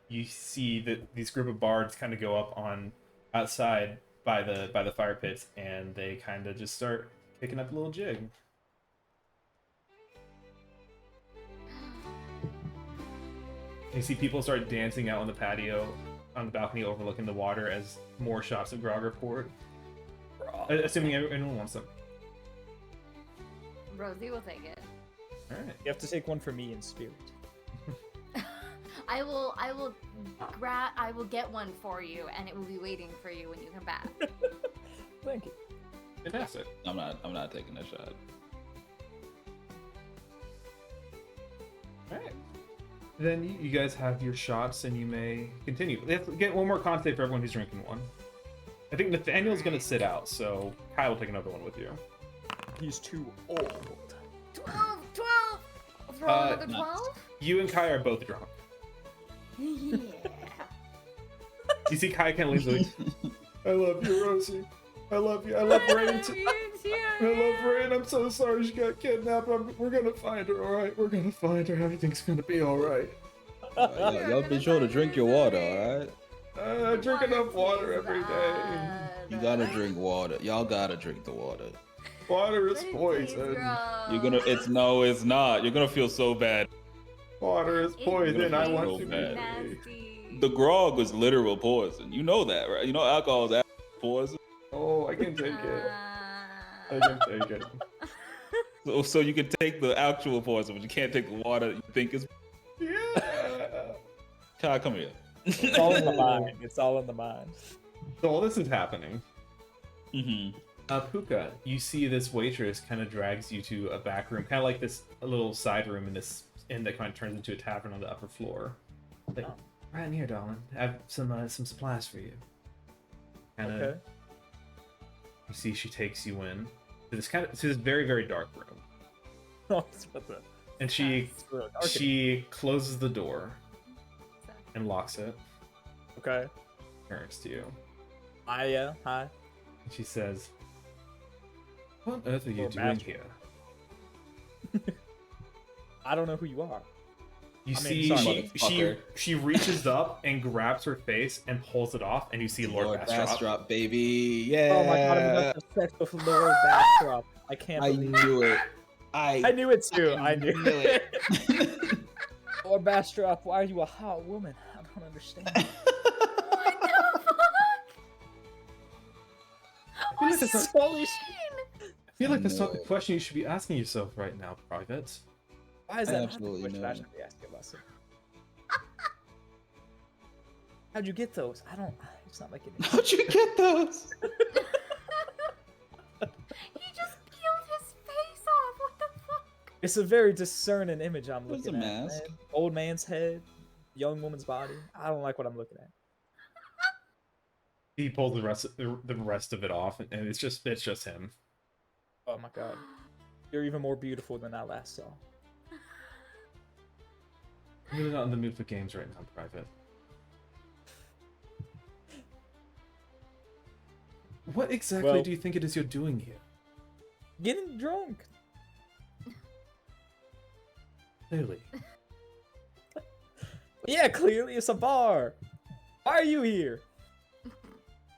you see that these group of bards kind of go up on outside by the fire pits, and they kind of just start kicking up a little jig. You see people start dancing out on the patio, on the balcony overlooking the water as more shots of grog are poured. Assuming anyone wants them. Rosie will take it. All right. You have to take one for me in spirit. I will get one for you, and it will be waiting for you when you come back. Thank you. Fantastic. I'm not taking that shot. All right. Then you guys have your shots, and you may continue. Let's get one more con save for everyone who's drinking one. I think Nathaniel's going to sit out, so Kyle will take another one with you. He's too old. 12! Throw another 12? You and Kai are both drunk. Yeah. You see Kai kind of leans like, I love you, Rosie. I love you. I love Rain. I love Rain. I'm so sorry she got kidnapped. We're going to find her, all right? We're going to find her. Everything's going to be all right. Y'all be sure to drink your water, alright? I drink enough water every day. You gotta drink water. Y'all gotta drink the water. Water is poison. You're gonna. It's not. You're gonna feel so bad. Water is poison. I want so to bad. Nasty. The grog was literal poison. You know that, right? You know alcohol is poison. Oh, I can take it. I can take it. So you can take the actual poison, but you can't take the water that you think is. Yeah. Kai, come here. It's all in the mind. It's all in the mind. So all this is happening. Mm-hmm. Puka, you see this waitress kind of drags you to a back room, kind of like this little side room in this inn that kind of turns into a tavern on the upper floor. Like, right in here, darling. I have some supplies for you. Kind of. Okay. You see, she takes you in to this very, very dark room, Oh, it's what the. and she It's really dark in she closes the door and locks it. Okay. Turns to you. Hi. And she says, "What on earth are you Poor doing bastard. here?" I don't know who you are. You I mean, see, sorry, she reaches up and grabs her face and pulls it off, and you see Lord Bastrop. Bastrop, baby. Yeah. Oh my god, I'm about to sex with Lord Bastrop. I can't I believe knew it. I knew it too. I knew knew it. it. Lord Bastrop, why are you a hot woman? I don't understand. What the fuck? I feel like that's not, Holy I feel like that's not the question you should be asking yourself right now, Private. Why is that Absolutely not the question I not. should be asking myself? How'd you get those? I don't. It's not like it. How'd you get those? He just peeled his face off. What the fuck? It's a very discerning image I'm It's looking a at. mask. Man. Old man's head, young woman's body. I don't like what I'm looking at. He pulls the rest of it off, and it's just him. Oh my god. You're even more beautiful than I last saw. I'm really not in the mood for games right now, Private. What exactly Well- do you think it is you're doing here? Getting drunk. Clearly. Yeah, clearly it's a bar. Why are you here?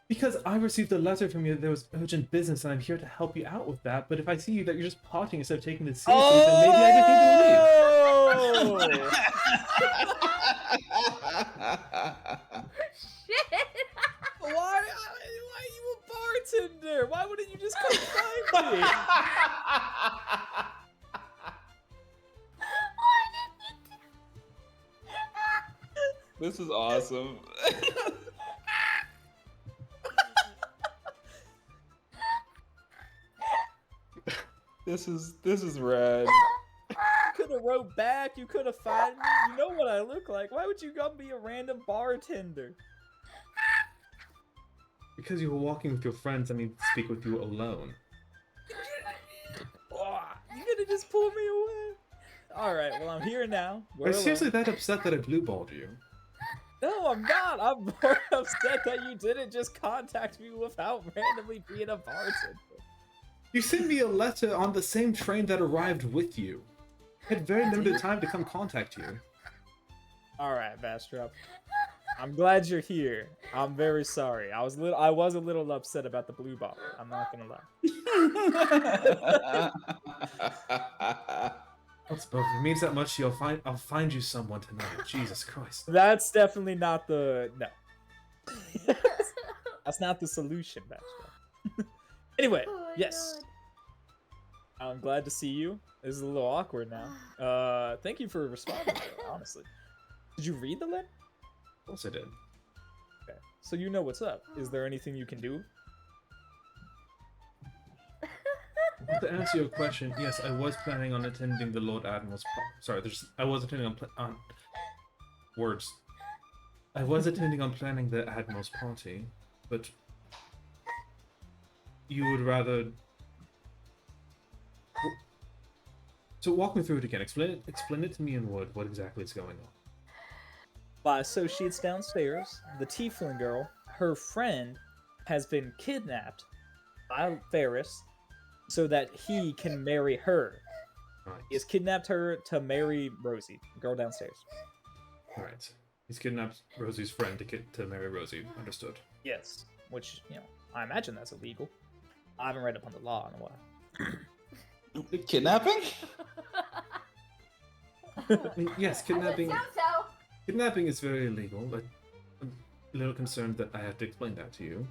Because I received a letter from you that there was urgent business, and I'm here to help you out with that. But if I see that you're just potting instead of taking this seriously, then maybe I just need to leave. Shit! Why are you a bartender? Why wouldn't you just come find me? Why did you do? This is awesome. This is rad. You could have wrote back. You could have found me. You know what I look like. Why would you come be a random bartender? Because you were walking with your friends, I need to speak with you alone. Oh, you could have just pulled me away. All right. Well, I'm here now. We're Are you seriously alone. that upset that I blue-balled you? No, I'm not. I'm more upset that you didn't just contact me without randomly being a bartender. You sent me a letter on the same train that arrived with you. I had very limited time to come contact you. All right, Bastrop. I'm glad you're here. I'm very sorry. I was a little upset about the blue bottle. I'm not gonna lie. What's both? If it means that much, I'll find you someone tonight. Jesus Christ. That's definitely not the no. That's not the solution, Bastrop. Anyway, Oh my yes. God. I'm glad to see you. This is a little awkward now. Thank you for responding, though, honestly. Did you read the letter? Of course I did. Okay. So you know what's up. Is there anything you can do? To answer your question, yes, I was planning on attending the Lord Admiral's. I was attending on words. I was attending on planning the Admiral's party, but you would rather. So walk me through it again. Explain it to me in word. What exactly is going on? My associates downstairs, the Tiefling girl, her friend, has been kidnapped by Ferris so that he can marry her. Right. He has kidnapped her to marry Rosie, the girl downstairs. Right. He's kidnapped Rosie's friend to marry Rosie. Understood. Yes, which, I imagine that's illegal. I haven't read up on the law in a while. Kidnapping? Yes, kidnapping. I would assume so. Kidnapping is very illegal, but I'm a little concerned that I have to explain that to you.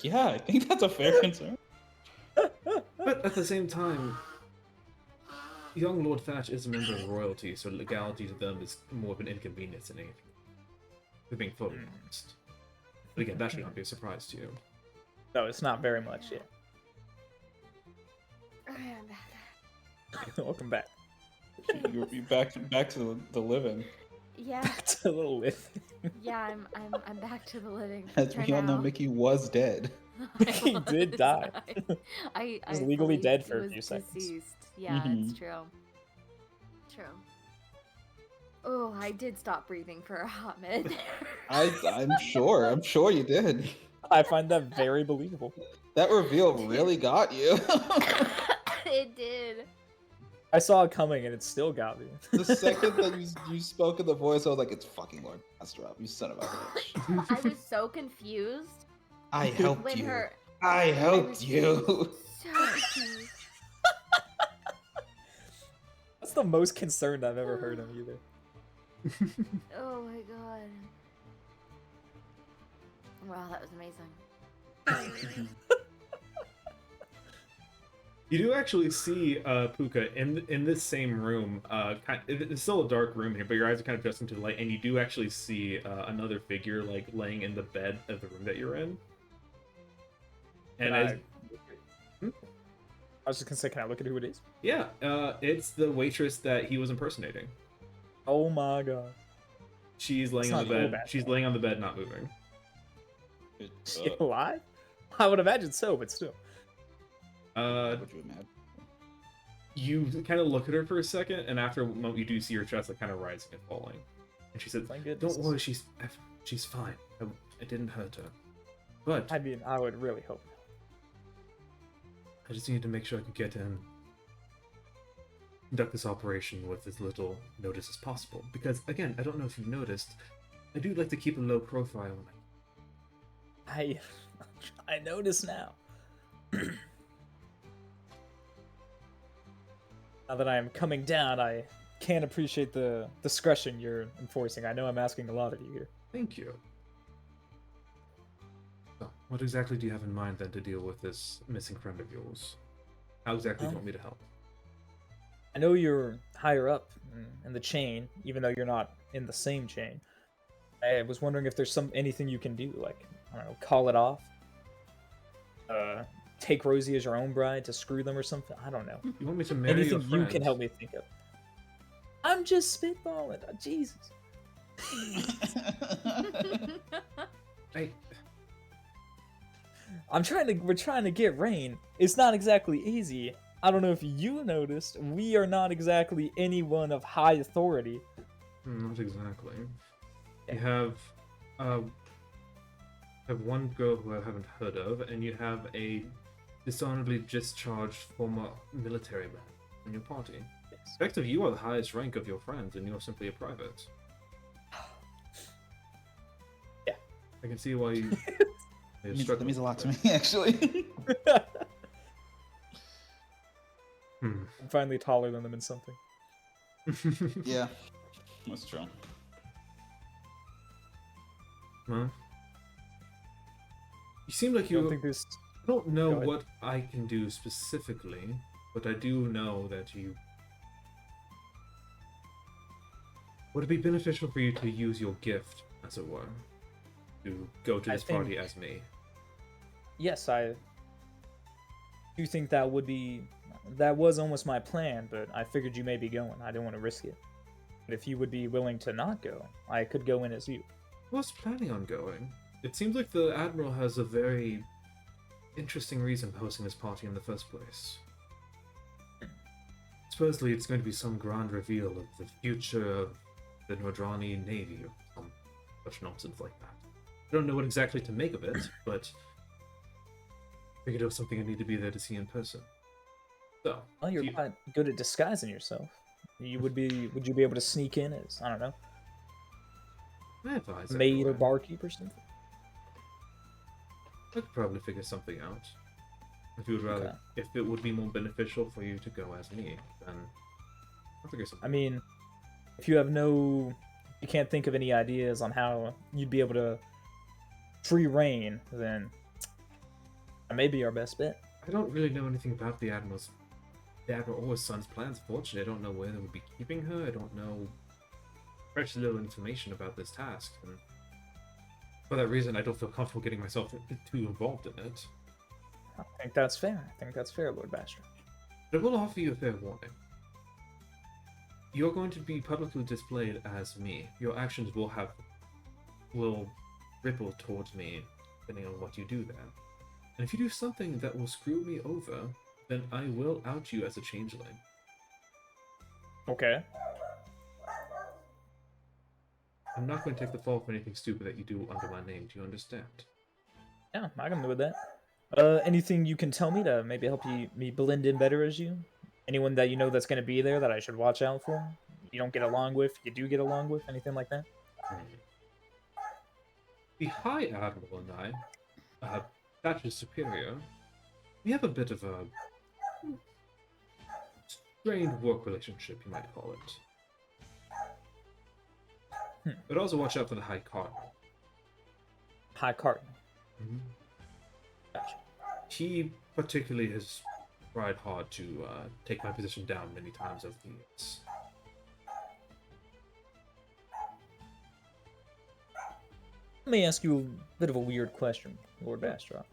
Yeah, I think that's a fair concern. But at the same time, young Lord Thatch is a member of royalty, so legality to them is more of an inconvenience than anything. We're being fully honest. But again, that should not be a surprise to you. No, it's not very much, yeah. Okay, I'm back. Welcome back. You're back to the living. Yeah, To the living. yeah, I'm back to the living. As for we all know, now. Mickey was dead. He did die. I was legally believe dead he for a was few seconds. deceased. Yeah, Mhm. it's true. True. Oh, I did stop breathing for a hot minute. I'm sure. I'm sure you did. I find that very believable. That reveal really got you. It did. I saw it coming and it still got me. The second that you spoke in the voice, I was like, it's fucking Lord Bastrop, you son of a bitch. I was so confused I helped when you. her. I helped was you. So confused. That's the most concerned I've ever heard him either. Oh my god. Wow, that was amazing. You do actually see Puka in this same room. It's still a dark room here, but your eyes are kind of adjusting to the light, and you do actually see another figure like laying in the bed of the room that you're in. And I was just gonna say, can I look at who it is? yeah, it's the waitress that he was impersonating. Oh my god. She's laying It's on the not bed. bad. She's laying on the bed, not moving. Is she alive? I would imagine so, but still. Would you imagine? You kind of look at her for a second, and after a moment, you do see her chest like kind of rising and falling. And she said, Thank goodness. "Don't worry, she's fine. I didn't hurt her. But I mean, I would really hope. I just needed to make sure I could get in, conduct this operation with as little notice as possible. Because again, I don't know if you've noticed, I do like to keep a low profile when I notice now. Now that I am coming down, I can't appreciate the discretion you're enforcing. I know I'm asking a lot of you here. Thank you. So, what exactly do you have in mind then to deal with this missing friend of yours? How exactly do you want me to help? I know you're higher up in the chain, even though you're not in the same chain. I was wondering if there's anything you can do, like, I don't know, call it off? Take Rosie as your own bride to screw them or something? I don't know. You want me to marry your Anything friend? you can help me think of. I'm just spitballing. Jesus. We're trying to get Rain. It's not exactly easy. I don't know if you noticed, we are not exactly anyone of high authority. Not exactly. You uh, have one girl who I haven't heard of, and you have a dishonorably discharged former military man in your party. Effective, you are the highest rank of your friends, and you're simply a private. Yeah. I can see why you. That means a lot to me, actually. Hmm. I'm finally taller than them in something. Yeah, that's true. Well, you seem like I don't you. think this. I don't know Go ahead. what I can do specifically, but I do know that you. Would it be beneficial for you to use your gift, as it were, to go to I this party think- as me? Yes, I do think that would be. That was almost my plan, but I figured you may be going. I didn't want to risk it. But if you would be willing to not go, I could go in as you. I was planning on going. It seems like the Admiral has a very interesting reason for hosting this party in the first place. Supposedly, it's going to be some grand reveal of the future of the Nordrani Navy, or some such nonsense like that. I don't know what exactly to make of it, but I figured it was something I need to be there to see in person. So, Well, you're if you- quite good at disguising yourself. You would be. Would you be able to sneak in as, I don't know, I advise maid or everyone. barkeep or something? I could probably figure something out. If you would rather, Okay. if it would be more beneficial for you to go as me, then I'll figure something. I mean, if you have no, you can't think of any ideas on how you'd be able to free reign, then that may be our best bet. I don't really know anything about the Admiral or his son's plans. Fortunately, I don't know where they would be keeping her. I don't know precious little information about this task, and for that reason, I don't feel comfortable getting myself too involved in it. I think that's fair. I think that's fair, Lord Bastra. But I will offer you a fair warning. You're going to be publicly displayed as me. Your actions will ripple towards me, depending on what you do there. And if you do something that will screw me over, then I will out you as a changeling. Okay. I'm not going to take the fall for anything stupid that you do under my name. Do you understand? Yeah, I can live with that. Anything you can tell me to maybe help me blend in better as you? Anyone that you know that's gonna be there that I should watch out for? You don't get along with? You do get along with? Anything like that? The High Admiral and I, Thatcher's superior, we have a bit of a strained work relationship, you might call it. But also watch out for the High Cardinal. High Cardinal. Gotcha. He particularly has tried hard to take my position down many times over the years. Let me ask you a bit of a weird question, Lord Bastrop.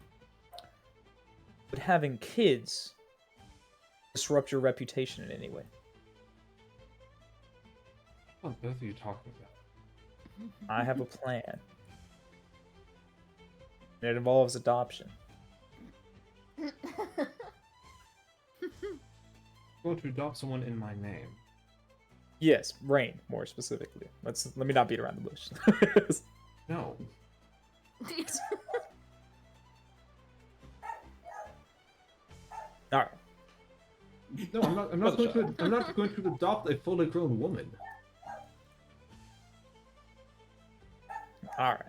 Would having kids disrupt your reputation in any way? What on earth are you talking about? I have a plan. And it involves adoption. Going to adopt someone in my name. Yes, Rain, more specifically. Let me not beat around the bush. No. Alright. No, I'm not. I'm not going to adopt a fully grown woman. Alright.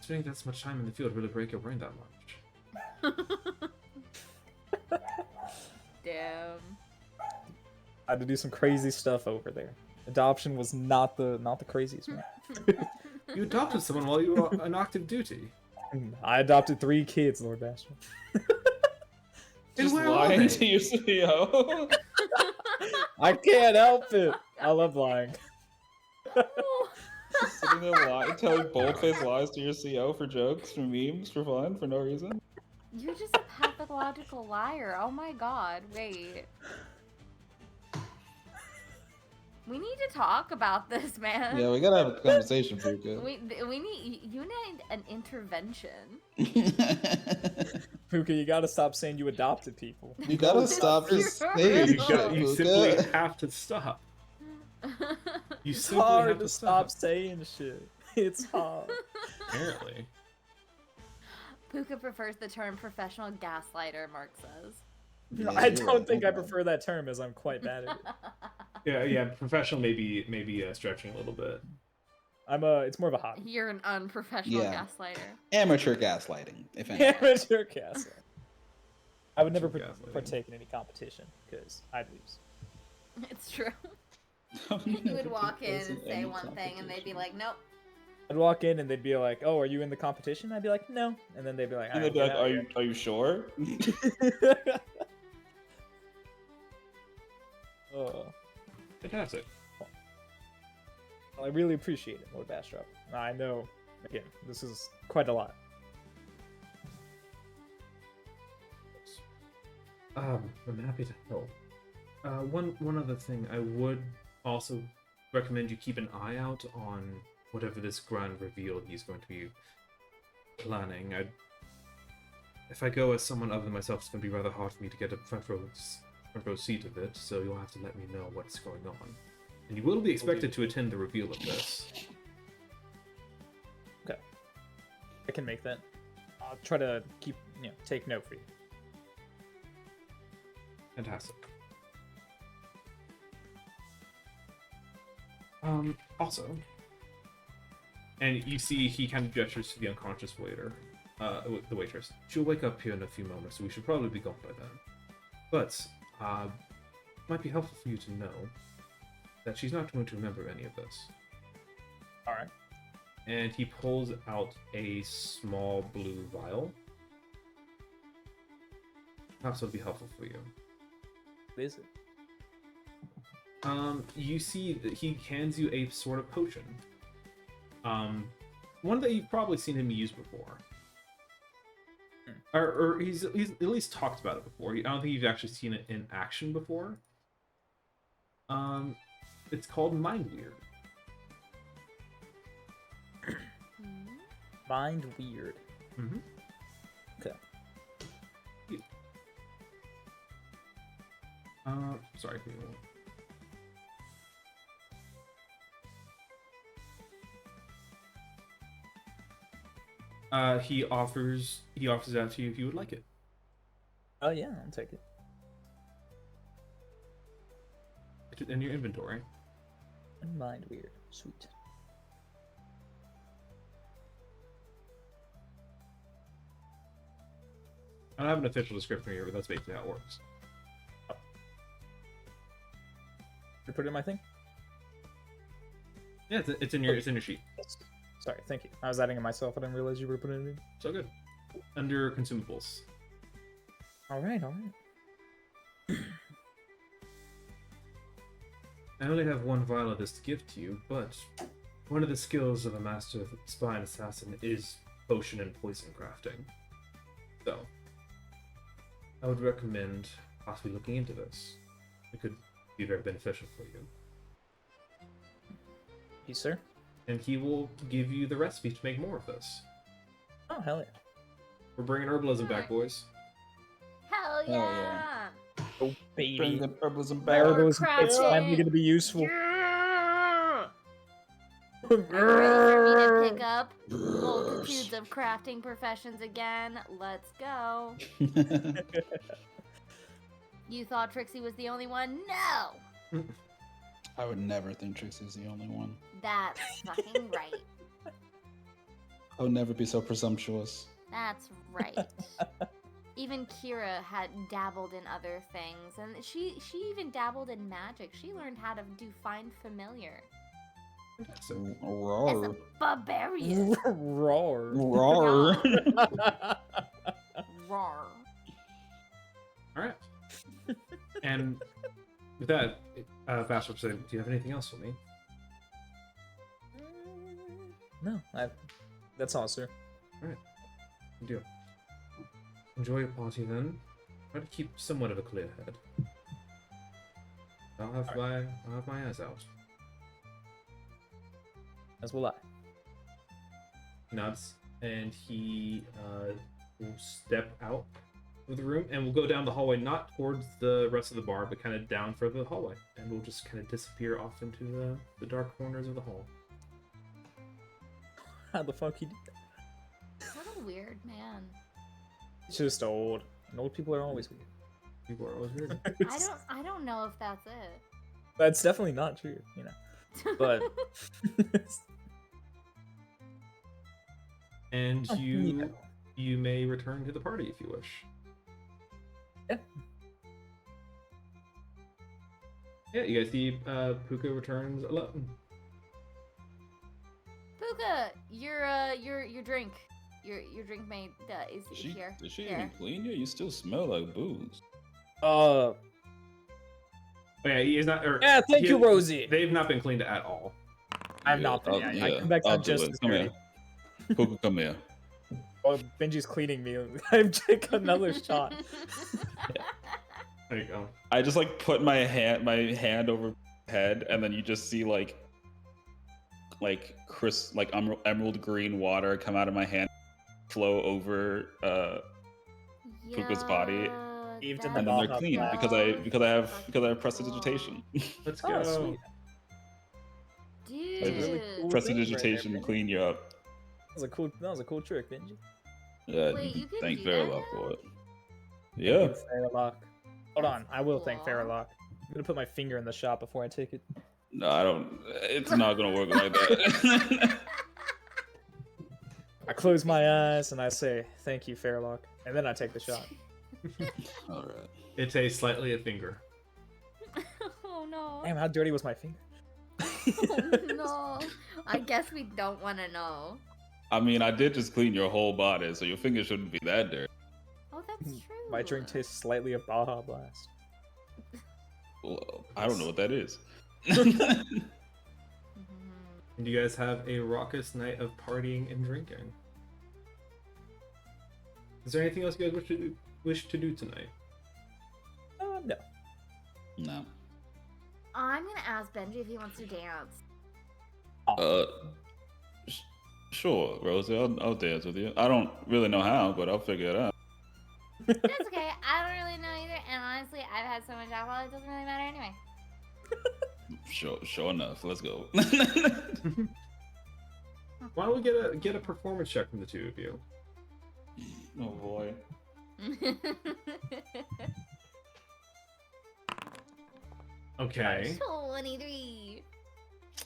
Spending that much time in the field really break your brain that much. Damn. I had to do some crazy stuff over there. Adoption was not the craziest one. You adopted someone while you were on active duty. I adopted 3 kids, Lord Bastion. Just where are lying they? to your CEO. I can't help it. I love lying. Sitting there lying, telling bold-faced lies to your CEO for jokes, for memes, for fun, for no reason. You're just a pathological liar. Oh my god, wait. We need to talk about this, man. Yeah, we gotta have a conversation, Puka. We need you need an intervention. Puka, you gotta stop saying you adopted people. You gotta stop just saying You shit, You Puka. simply have to stop. You It's simply hard have to to stop saying shit. It's hard. Apparently. Puka prefers the term professional gaslighter, Mark says. Yeah, I you're don't right, think my I bad. prefer that term as I'm quite bad at it. Yeah. Professional maybe stretching a little bit. It's more of a hobby. You're an unprofessional Yeah. gaslighter. Amateur gaslighting, if anything. Amateur castle. I would never Amateur gaslighting. partake in any competition because I'd lose. It's true. You would walk in and say one thing, and they'd be like, "Nope." I'd walk in and they'd be like, "Oh, are you in the competition?" I'd be like, "No," and then they'd be like, And "Alright, they'd be like, get are you sure? out of here." Oh, Fantastic. I really appreciate it, Lord Bastrop. I know, again, this is quite a lot. I'm happy to help. One other thing, I would also recommend you keep an eye out on whatever this grand reveal he's going to be planning. If I go as someone other than myself, it's going to be rather hard for me to get a front row seat of it, so you'll have to let me know what's going on. And you will be expected to attend the reveal of this. Okay, I can make that. I'll try to take note for you. Fantastic. Also, and you see he kind of gestures to the unconscious waiter, the waitress. She'll wake up here in a few moments, so we should probably be gone by then. But, might be helpful for you to know that she's not going to remember any of this. Alright. And he pulls out a small blue vial. Perhaps it'll be helpful for you. What is it? You see that he hands you a sort of potion. One that you've probably seen him use before. Or he's at least talked about it before. I don't think you've actually seen it in action before. It's called Mind Weird. Mind Weird. Mm-hmm. Okay. Sorry. Give me a moment. He offers it out to you if you would like it. Oh yeah, I'll take it. It's in your inventory. Mind Weird. Sweet. I don't have an official description here, but that's basically how it works. You put it in my thing? Yeah, it's in your sheet. Yes. Sorry, thank you. I was adding it myself. I didn't realize you were putting it in. So good. Under consumables. Alright. I only have one vial of this to give to you, but one of the skills of a master spy and assassin is potion and poison crafting. So, I would recommend possibly looking into this. It could be very beneficial for you. You, sir? And he will give you the recipe to make more of this. Oh, hell yeah. We're bringing herbalism back, boys. Hell Hell yeah! yeah. Oh, Bring baby. the herbalism My back. herbalism it's crafting. finally going to be useful. Yeah! Are you ready for me to pick up multitudes of crafting professions again? Let's go. You thought Trixie was the only one? No! I would never think Trixie's the only one. That's fucking right. I would never be so presumptuous. That's right. Even Kira had dabbled in other things, and she even dabbled in magic. She learned how to do find familiar. So, As a Roar. barbarian. Roar. Roar. Roar. alright. And with that, Fastwap said, do you have anything else for me? No, that's all, sir. Good deal. Enjoy your party then. Try to keep somewhat of a clear head. I'll have my eyes out. As will I. Nods, and he will step out of the room, and we'll go down the hallway, not towards the rest of the bar, but kind of down further the hallway, and we'll just kind of disappear off into the dark corners of the hall. How the fuck he did that? What a weird man. It's just old. And old people are always weird. People are always weird. I don't know if that's it. That's definitely not true, you know. But And Yeah. you may return to the party if you wish. Yeah. Yeah, you guys see Puka returns alone. Puka, your drink. Your drink mate is here. Did she Here. even clean you? You still smell like booze. Oh, yeah, he is not. Or, yeah, thank he- you, Rosie. They've not been cleaned at all. I've not been. I'll- I come back I'll not do just it. as Come dirty. here. Puka, come here. Oh, Benji's cleaning me. I've taken another shot. There you go. I just like put my hand over my head, and then you just see like emerald green water come out of my hand, flow over, Puka's body, Heaved in and the then they're Baja clean Blast. because I have prestidigitation. Let's Oh, go. sweet. I just- Dude. Cool. Prestidigitation Right there, clean you up. That was a cool trick, Benji. Yeah, Wait, you can thank do Verilog that for it. Thank Yeah. you, Faralock. Hold on, That's I will thank cool. Faralock. I'm gonna put my finger in the shop before I take it. No, I don't. It's not gonna work like that. I close my eyes and I say, "Thank you, Faralock," and then I take the shot. All right. It tastes slightly a finger. Oh no. Damn, how dirty was my finger? Oh no. I guess we don't want to know. I mean, I did just clean your whole body, so your fingers shouldn't be that dirty. Oh, that's true. My drink tastes slightly of Baja Blast. Well, I don't know what that is. Mhm. And you guys have a raucous night of partying and drinking. Is there anything else you guys wish to do tonight? No. No. I'm gonna ask Benji if he wants to dance. Sure, Rosie. I'll dance with you. I don't really know how, but I'll figure it out. That's okay. I don't really know either, and honestly, I've had so much alcohol, it doesn't really matter anyway. Sure enough. Let's go. Why don't we get a performance check from the two of you? Oh boy. Okay. 23.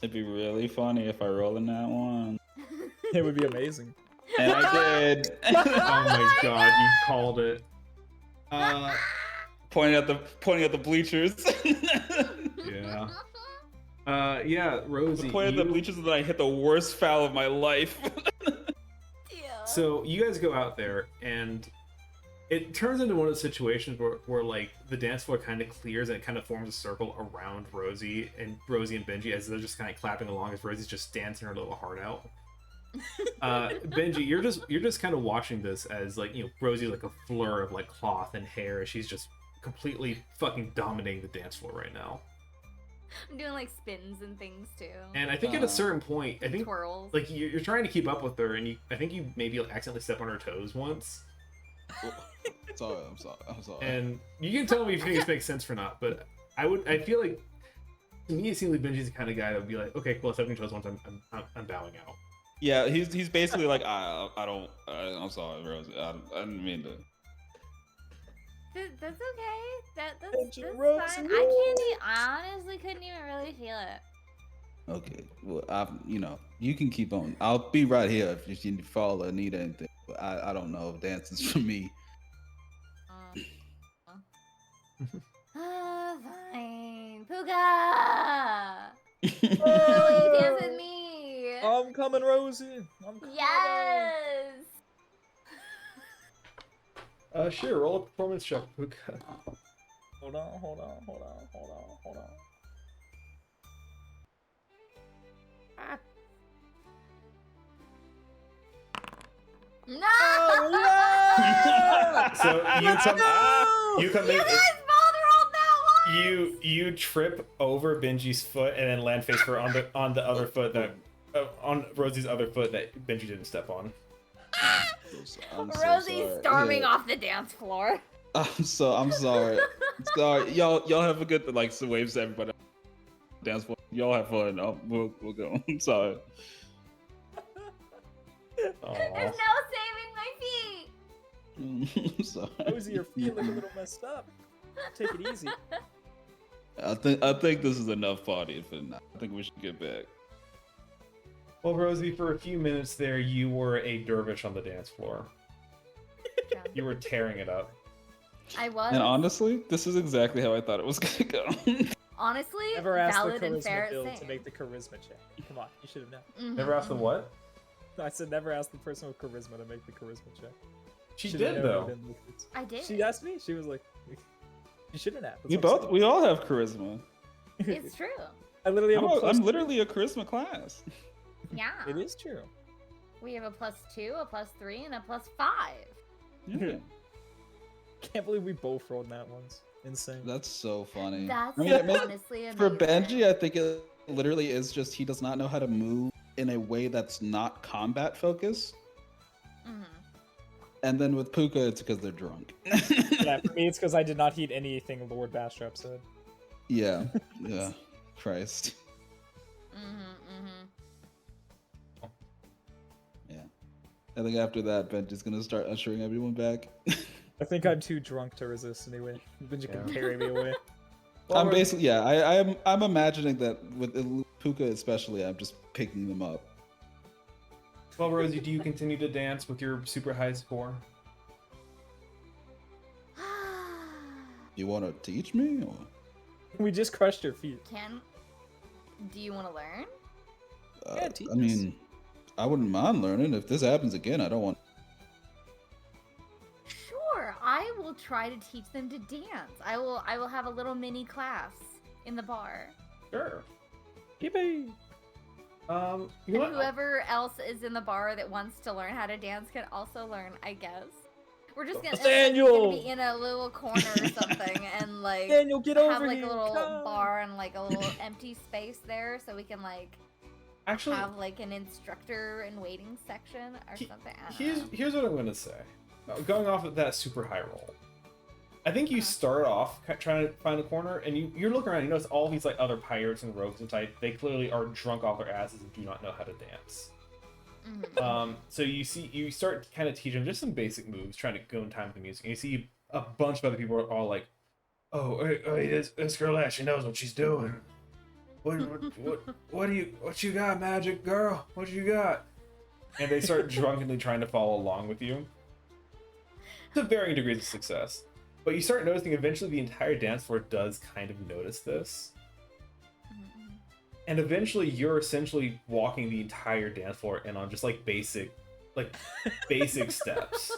It'd be really funny if I roll in that one. It would be amazing. And I did. Oh my god, you called it. pointing at the bleachers. Yeah. Yeah, Rosie. Pointing at the bleachers, and then I hit the worst foul of my life. Yeah. So you guys go out there, and it turns into one of those situations where like the dance floor kind of clears and it kind of forms a circle around Rosie and Benji as they're just kind of clapping along as Rosie's just dancing her little heart out. Benji, you're just kind of watching this as like, you know, Rosie's like a fleur of like cloth and hair as she's just completely fucking dominating the dance floor right now. I'm doing like spins and things too. And I think at a certain point, I think Twirls. like you're trying to keep up with her, and I think you maybe accidentally step on her toes once. Sorry, I'm sorry. And you can tell me if you think this makes sense or not, but I feel like to me it seems like Benji's the kind of guy that would be like, okay, cool, stepping toes once, I'm bowing out. Yeah, he's basically like, I'm sorry, Rosie. I didn't mean to. That's okay. That's Benji fine. Rose I and honestly couldn't even really feel it. Okay, well, you can keep on. I'll be right here if you fall or need anything. But I don't know if dance is for me. Fine. Puka! Will you dance with me? I'm coming, Rosie. I'm coming. Yes! Sure, roll a performance check, Puka. Hold on. No! So you come in, You guys both rolled that one! you trip over Benji's foot and then land face first on the other foot that on Rosie's other foot that Benji didn't step on. I'm so Rosie's sorry. storming Yeah. off the dance floor. I'm sorry. Sorry, Y'all have a good like so waves to everybody. Dance for y'all have fun. We'll go. I'm sorry. There's Aw. no saving my feet. I'm sorry. Rosie, your feet look a little messed up. Take it easy. I think this is enough party for now. I think we should get back. Well, Rosie, for a few minutes there, you were a dervish on the dance floor. You were tearing it up. I was. And honestly, this is exactly how I thought it was gonna go. Honestly, Never asked the valid and fair charisma build saying. to make the charisma check. Come on, you should have known. Mhm, Never asked the mhm. what? I said never ask the person with charisma to make the charisma check. She Should've did, known though. within Lucas. I did. She asked me. She was like, "You shouldn't have." That's We what I'm both, we all have charisma. saying. It's true. I literally have a plus I'm two. literally a charisma class. Yeah. It is true. We have a +2, a +3, and a +5. Yeah. Can't believe we both rolled that ones. Insane. That's so funny. That's I mean, it may- honestly amazing. for Benji, I think it literally is just he does not know how to move in a way that's not combat focused. Mhm. And then with Puka, it's because they're drunk. Yeah, for me, it's because I did not heed anything Lord Bastrop said. Yeah. Yeah. Christ. Mhm. Mhm. Yeah. I think after that, Benji's gonna start ushering everyone back. I think I'm too drunk to resist anyway. Benji can Yeah. carry me away. Well, I'm Rosie- basically, yeah. I'm imagining that with Puka especially, I'm just picking them up. Well, Rosie, do you continue to dance with your super high score? You want to teach me? Or? We just crushed your feet. Do you want to learn? Yeah, teach I mean, I wouldn't mind learning. If this happens again, I don't want. Sure, I will try to teach them to dance. I will have a little mini class in the bar. Sure. Yippee! You And know what? whoever else is in the bar that wants to learn how to dance can also learn, I guess. We're just gonna, Daniel! gonna be in a little corner or something and like Daniel, get have over like here! a little Come! bar and like a little empty space there so we can like Actually, have like an instructor and waiting section or He- something. I don't here's know. here's what I'm gonna say. Going off of that super high roll, I think you start off trying to find a corner, and you're looking around. You notice all these like other pirates and rogues and type. They clearly are drunk off their asses and do not know how to dance. Mhm. So you start kind of teaching just some basic moves, trying to go in time with the music. And you see a bunch of other people are all like, "Oh, hey, this girl Ash, she knows what she's doing. What you got, magic girl? What you got?" And they start drunkenly trying to follow along with you. To varying degrees of success. But you start noticing eventually the entire dance floor does kind of notice this. Mhm. And eventually you're essentially walking the entire dance floor in on just like basic steps.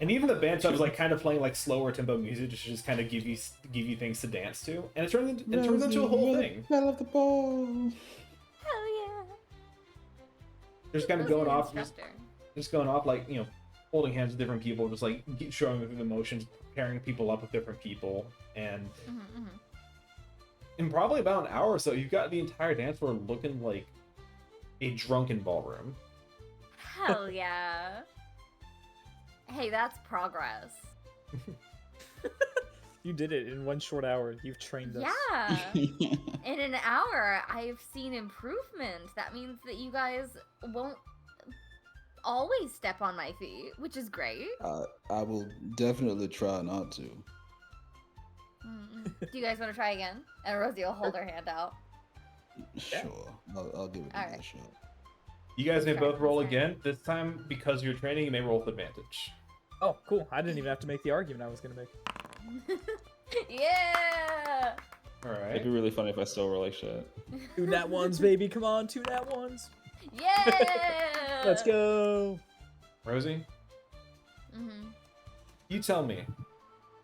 And even the band is like kind of playing like slower tempo music to just kind of give you things to dance to. And it turns into a whole thing. Battle of the ball. Hell yeah! Just kind of Rosie going the off, instructor. just going off like, holding hands with different people, just like showing them the motions, pairing people up with different people, and Mhm, mhm. in probably about an hour or so, you've got the entire dance floor looking like a drunken ballroom. Hell yeah! Hey, that's progress. You did it in one short hour. You've trained us. Yeah. In an hour, I've seen improvement. That means that you guys won't always step on my feet, which is great. I will definitely try not to. Do you guys want to try again? And Rosie will hold her hand out. Sure, I'll give it All another right. shot. You guys may Okay, both roll that's fine. again. This time, because you're training, you may roll with advantage. Oh, cool. I didn't even have to make the argument I was gonna make. Yeah! All It'd right. be really funny if I still roll like shit. 2 nat ones, baby. Come on, 2 nat ones. Yeah! Let's go. Rosie, Mhm. you tell me,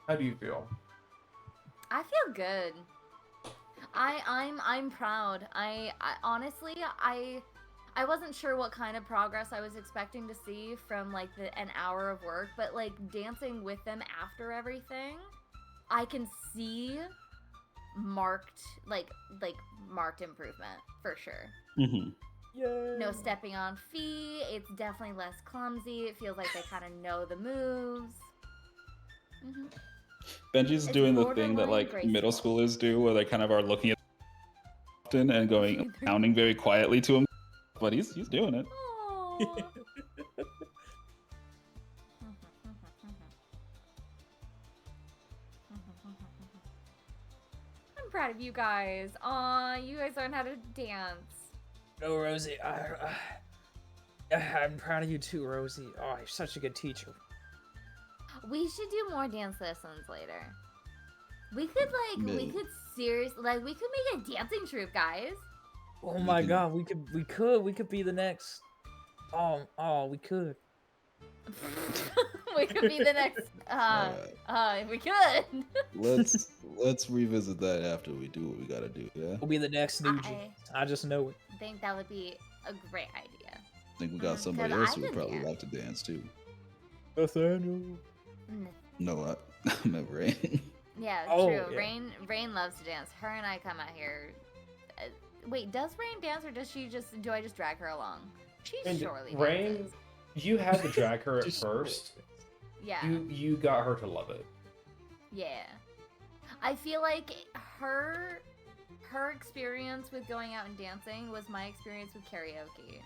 how do you feel? I feel good. I'm proud. I honestly I wasn't sure what kind of progress I was expecting to see from like an hour of work, but like dancing with them after everything, I can see marked marked improvement for sure. Mm-hmm. Yeah. No stepping on feet. It's definitely less clumsy. It feels like they kind of know the moves. Hmm. Benji's It's doing the thing that borderline like middle graceful. schoolers do, where they kind of are looking at often and going counting very quietly to him. But he's doing it. Aww. I'm proud of you guys. Aw, you guys learned how to dance. No, Rosie. I'm proud of you too, Rosie. Oh, you're such a good teacher. We should do more dance lessons later. We could Yeah. we could we could make a dancing troupe, guys. Oh my can- God, we could be the next. We could. We could be the next. We could. Let's revisit that after we do what we gotta do. Yeah. We'll be the next new G. I just know it. I think that would be a great idea. I think we got somebody 'Cause else I who would can probably dance. like to dance too. Nathaniel. No, I meant Rain. Yeah, Oh, true. yeah. Rain loves to dance. Her and I come out here. Wait, does Rain dance or does she just? Do I just drag her along? She And surely Rain, dances. you had to drag her at Just- first. Yeah. You got her to love it. Yeah. I feel like her experience with going out and dancing was my experience with karaoke.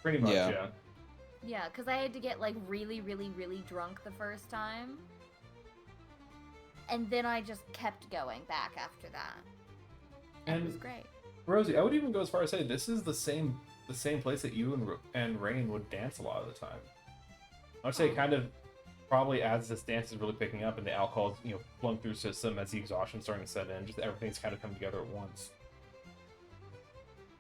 Pretty much, Yeah. yeah. Yeah, because I had to get like really, really, really drunk the first time. And then I just kept going back after that. And it was And great. Rosie, I would even go as far as say this is the same place that you and Rain would dance a lot of the time. I would say it kind of probably as this dance is really picking up and the alcohol's flowing through the system as the exhaustion's starting to set in, just everything's kind of come together at once.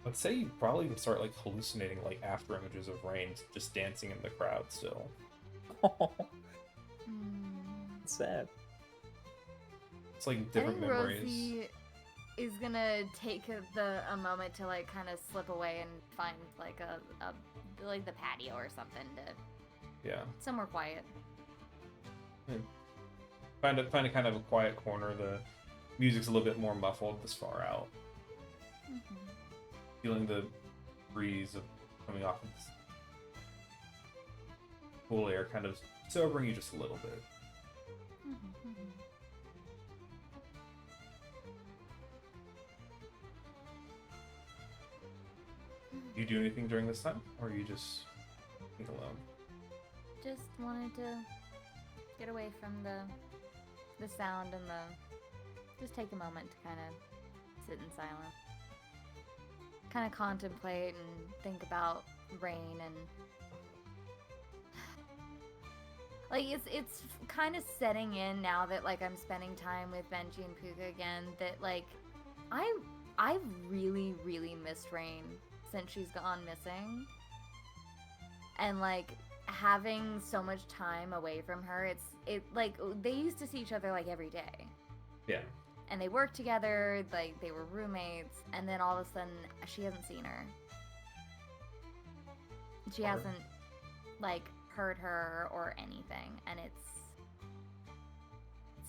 I'd say you probably would start like hallucinating like after images of Rain just dancing in the crowd still. Sad. It's like I different think memories. Rosie is gonna take a moment to like kind of slip away and find like a like the patio or something to Yeah. somewhere quiet. Find a kind of a quiet corner. The music's a little bit more muffled this far out. Feeling the breeze of coming off of this cool air kind of sobering you just a little bit. You do anything during this time, or you just think alone? Just wanted to get away from the sound and just take a moment to kind of sit in silence, kind of contemplate and think about Rain and like it's kind of setting in now that like I'm spending time with Benji and Puka again, that like I've really missed Rain since she's gone missing. And like having so much time away from her, it like they used to see each other like every day. Yeah. And they worked together, like they were roommates, and then all of a sudden she hasn't seen her. She Or- hasn't like heard her or anything, and it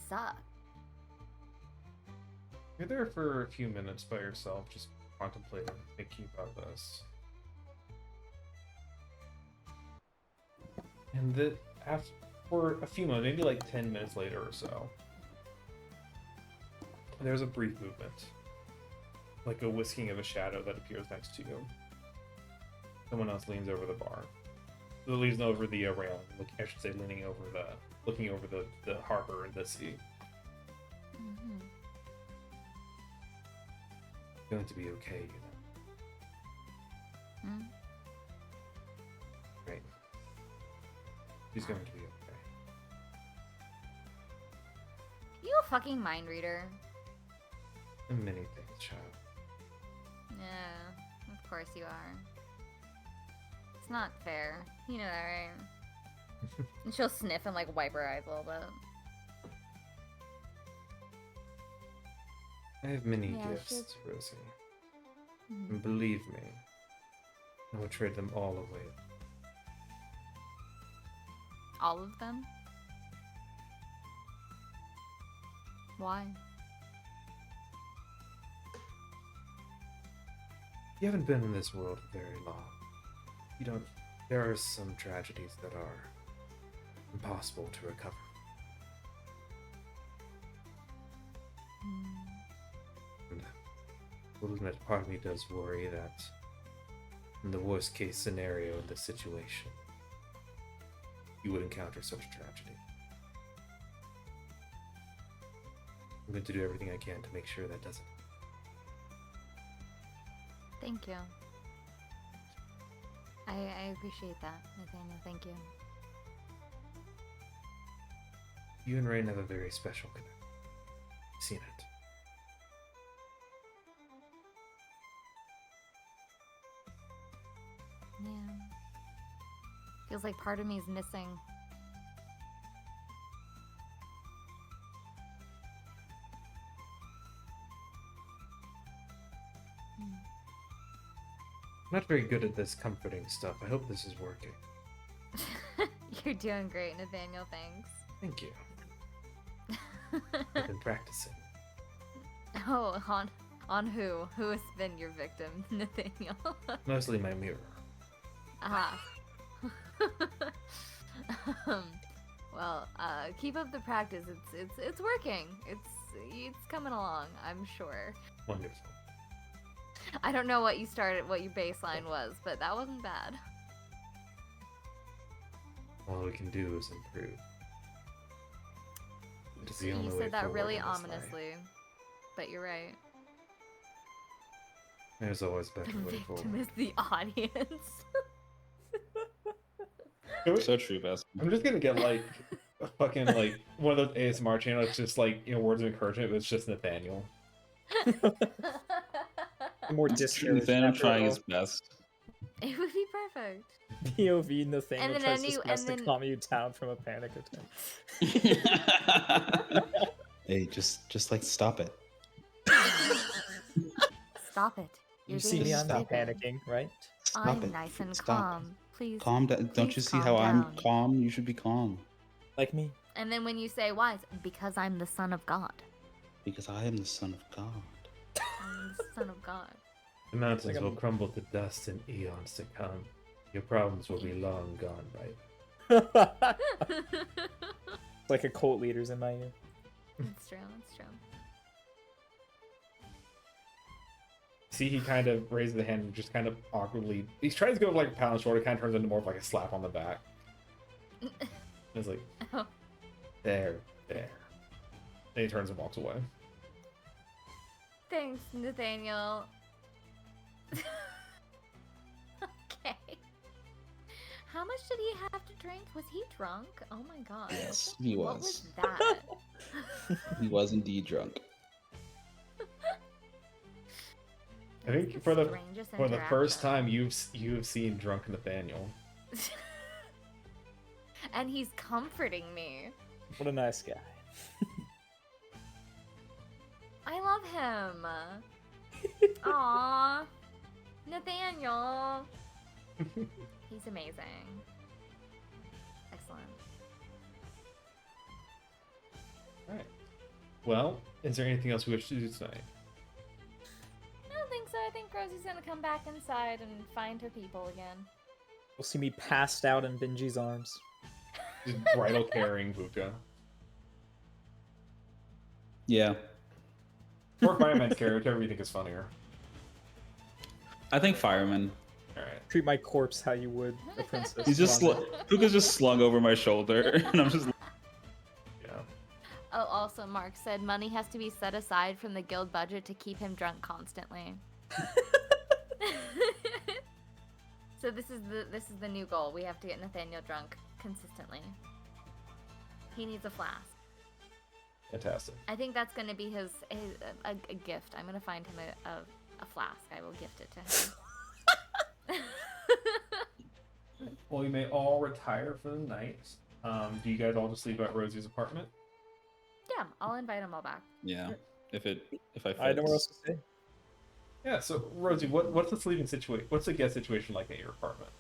sucks. You're there for a few minutes by yourself, just contemplating, thinking about this. And that after for a few moments, maybe like 10 minutes later or so, there's a brief movement. Like a whisking of a shadow that appears next to you. Someone else leans over the bar. Leans over the railing. I should say looking over the harbor and the sea. Mm-hmm. Going to be okay, Hmm? Right. He's going to be okay. You a fucking mind reader? And many things, child. Yeah, of course you are. It's not fair. You know that, right? And she'll sniff and like wipe her eyes a little bit. I have many Yeah, gifts, Rosie. Mhm. And believe me, I will trade them all away. All of them? Why? You haven't been in this world very long. You don't. There are some tragedies that are impossible to recover. And well, isn't it, part of me does worry that in the worst case scenario in this situation, you would encounter such a tragedy. I'm going to do everything I can to make sure that doesn't. Thank you. I appreciate that, Nathaniel. Thank you. You and Rain have a very special connection. I've seen it. Yeah. Feels like part of me is missing. I'm not very good at this comforting stuff. I hope this is working. You're doing great, Nathaniel. Thanks. Thank you. I've been practicing. Oh, on who? Who has been your victim, Nathaniel? Mostly my mirror. Ah. Well, keep up the practice. It's working. It's coming along. I'm sure. Wonderful. I don't know what you started, what your baseline was, but that wasn't bad. All we can do is improve. It is the You only way said that forward really in this life. ominously, but you're right. There's always a The better way victim forward. is the audience. So true, Best. I'm just gonna get like a fucking like one of those ASMR channels, it's just like, you know, words of encouragement, but it's just Nathaniel. More It's true, discouraged. Nathaniel after trying all. his best. It would be perfect. POV Nathaniel then tries any- his best and to then- calm you down from a panic attack. Hey, just like stop it. Stop it. You You're see being me, I'm not stupid. panicking, right? Stop I'm it. nice and Stop. calm. Please. Calm down. Don't you please see calm how I'm down. calm? You should be calm. Like me. And then when you say why, it's because I'm the son of God. Because I am the son of God. I'm the son of God. The mountains Like will I'm- crumble to dust in eons to come. Your problems will be long gone, right? It's like a cult leader's in my ear. It's true. It's true. See, he kind of raises the hand and just kind of awkwardly. He's trying to go like a pound short. It kind of turns into more of like a slap on the back. It's like, Oh. there. Then he turns and walks away. Thanks, Nathaniel. Okay. How much did he have to drink? Was he drunk? Oh my god. Yes, he What was. was that? He was indeed drunk. I think It's for the strangest first interaction. time you've seen drunk Nathaniel. And he's comforting me. What a nice guy. I love him. Aww. Nathaniel. He's amazing. Excellent. Alright. Well, is there anything else we wish to do tonight? I don't think so. I think Rosie's gonna come back inside and find her people again. You'll see me passed out in Benji's arms. Just bridal carrying Buka. Yeah. Or Fireman's carry, whichever you think is funnier. I think fireman. Alright. Treat my corpse how you would a princess. He's just Come on, Puka's just slung over my shoulder, and I'm just. Yeah. Oh, also, Mark said money has to be set aside from the guild budget to keep him drunk constantly. So this is the new goal. We have to get Nathaniel drunk consistently. He needs a flask. Fantastic. I think that's gonna be his a gift. I'm gonna find him a flask. I will gift it to him. Well, you may all retire for the night. Do you guys all just leave at Rosie's apartment? Yeah, I'll invite them all back. Yeah. If I. I know what else Fits. to say. Yeah. So Rosie, what's the sleeping situation? What's the guest situation like at your apartment?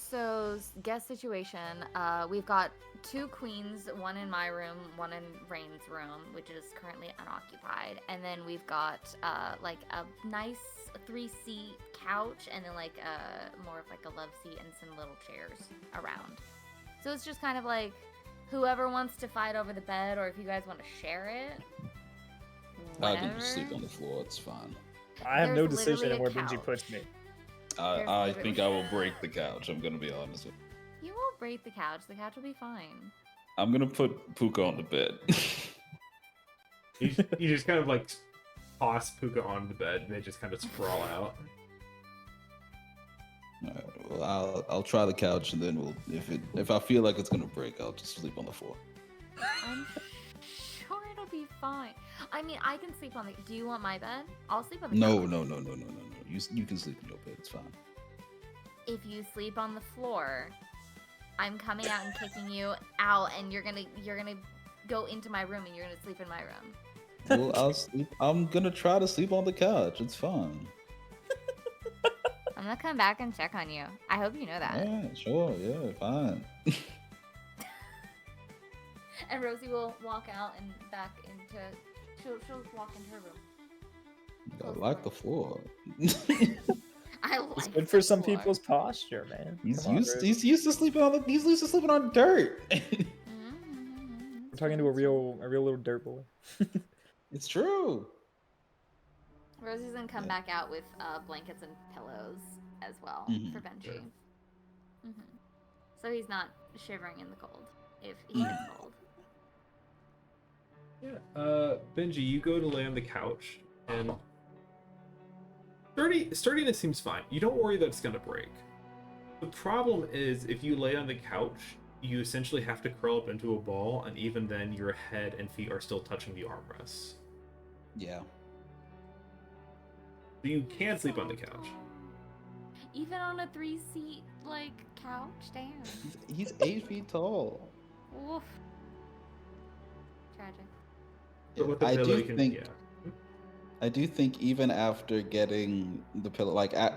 So, guest situation. We've got 2 queens, one in my room, one in Rain's room, which is currently unoccupied, and then we've got like a nice 3-seat couch, and then like more of like a love seat and some little chairs around. So it's just kind of like whoever wants to fight over the bed, or if you guys want to share it. I Whatever. can just sleep on the floor. It's fine. I have no There's decision in where literally a Benji puts me. There's I think literally- I will break the couch. I'm gonna be honest with you. You won't break the couch. The couch will be fine. I'm gonna put Puka on the bed. You just kind of like toss Puka on the bed, and they just kind of sprawl out. Alright, well, I'll try the couch, and then if I feel like it's gonna break, I'll just sleep on the floor. I'm sure it'll be fine. I mean, I can sleep on the. Do you want my bed? I'll sleep on the. No, couch. no. You can sleep in your bed. It's fine. If you sleep on the floor, I'm coming out and kicking you out, and you're gonna go into my room, and you're gonna sleep in my room. Well, I'll sleep. I'm gonna try to sleep on the couch. It's fine. I'm gonna come back and check on you. I hope you know that. Yeah, sure. Yeah, fine. And Rosie will walk out and back into. She'll walk into her room. I like the floor. I like. It's good for some the floor. people's posture, man. He's Come on, used. Rose. He's used to sleeping on. He's used to sleeping on dirt. Mhm. We're talking to a real little dirt boy. It's true. Rosie's gonna come back out with blankets and pillows as well Mhm. for Benji. Sure. So he's not shivering in the cold if he gets cold. Yeah. Benji, you go to lay on the couch, and sturdiness seems fine. You don't worry that it's gonna break. The problem is if you lay on the couch, you essentially have to curl up into a ball, and even then, your head and feet are still touching the armrests. Yeah. So you can sleep on the couch. Even on a 3-seat like couch, damn. He's 8 feet tall. Oof. Tragic. But with the I pillow, do you can, think. yeah. I do think even after getting the pillow, like I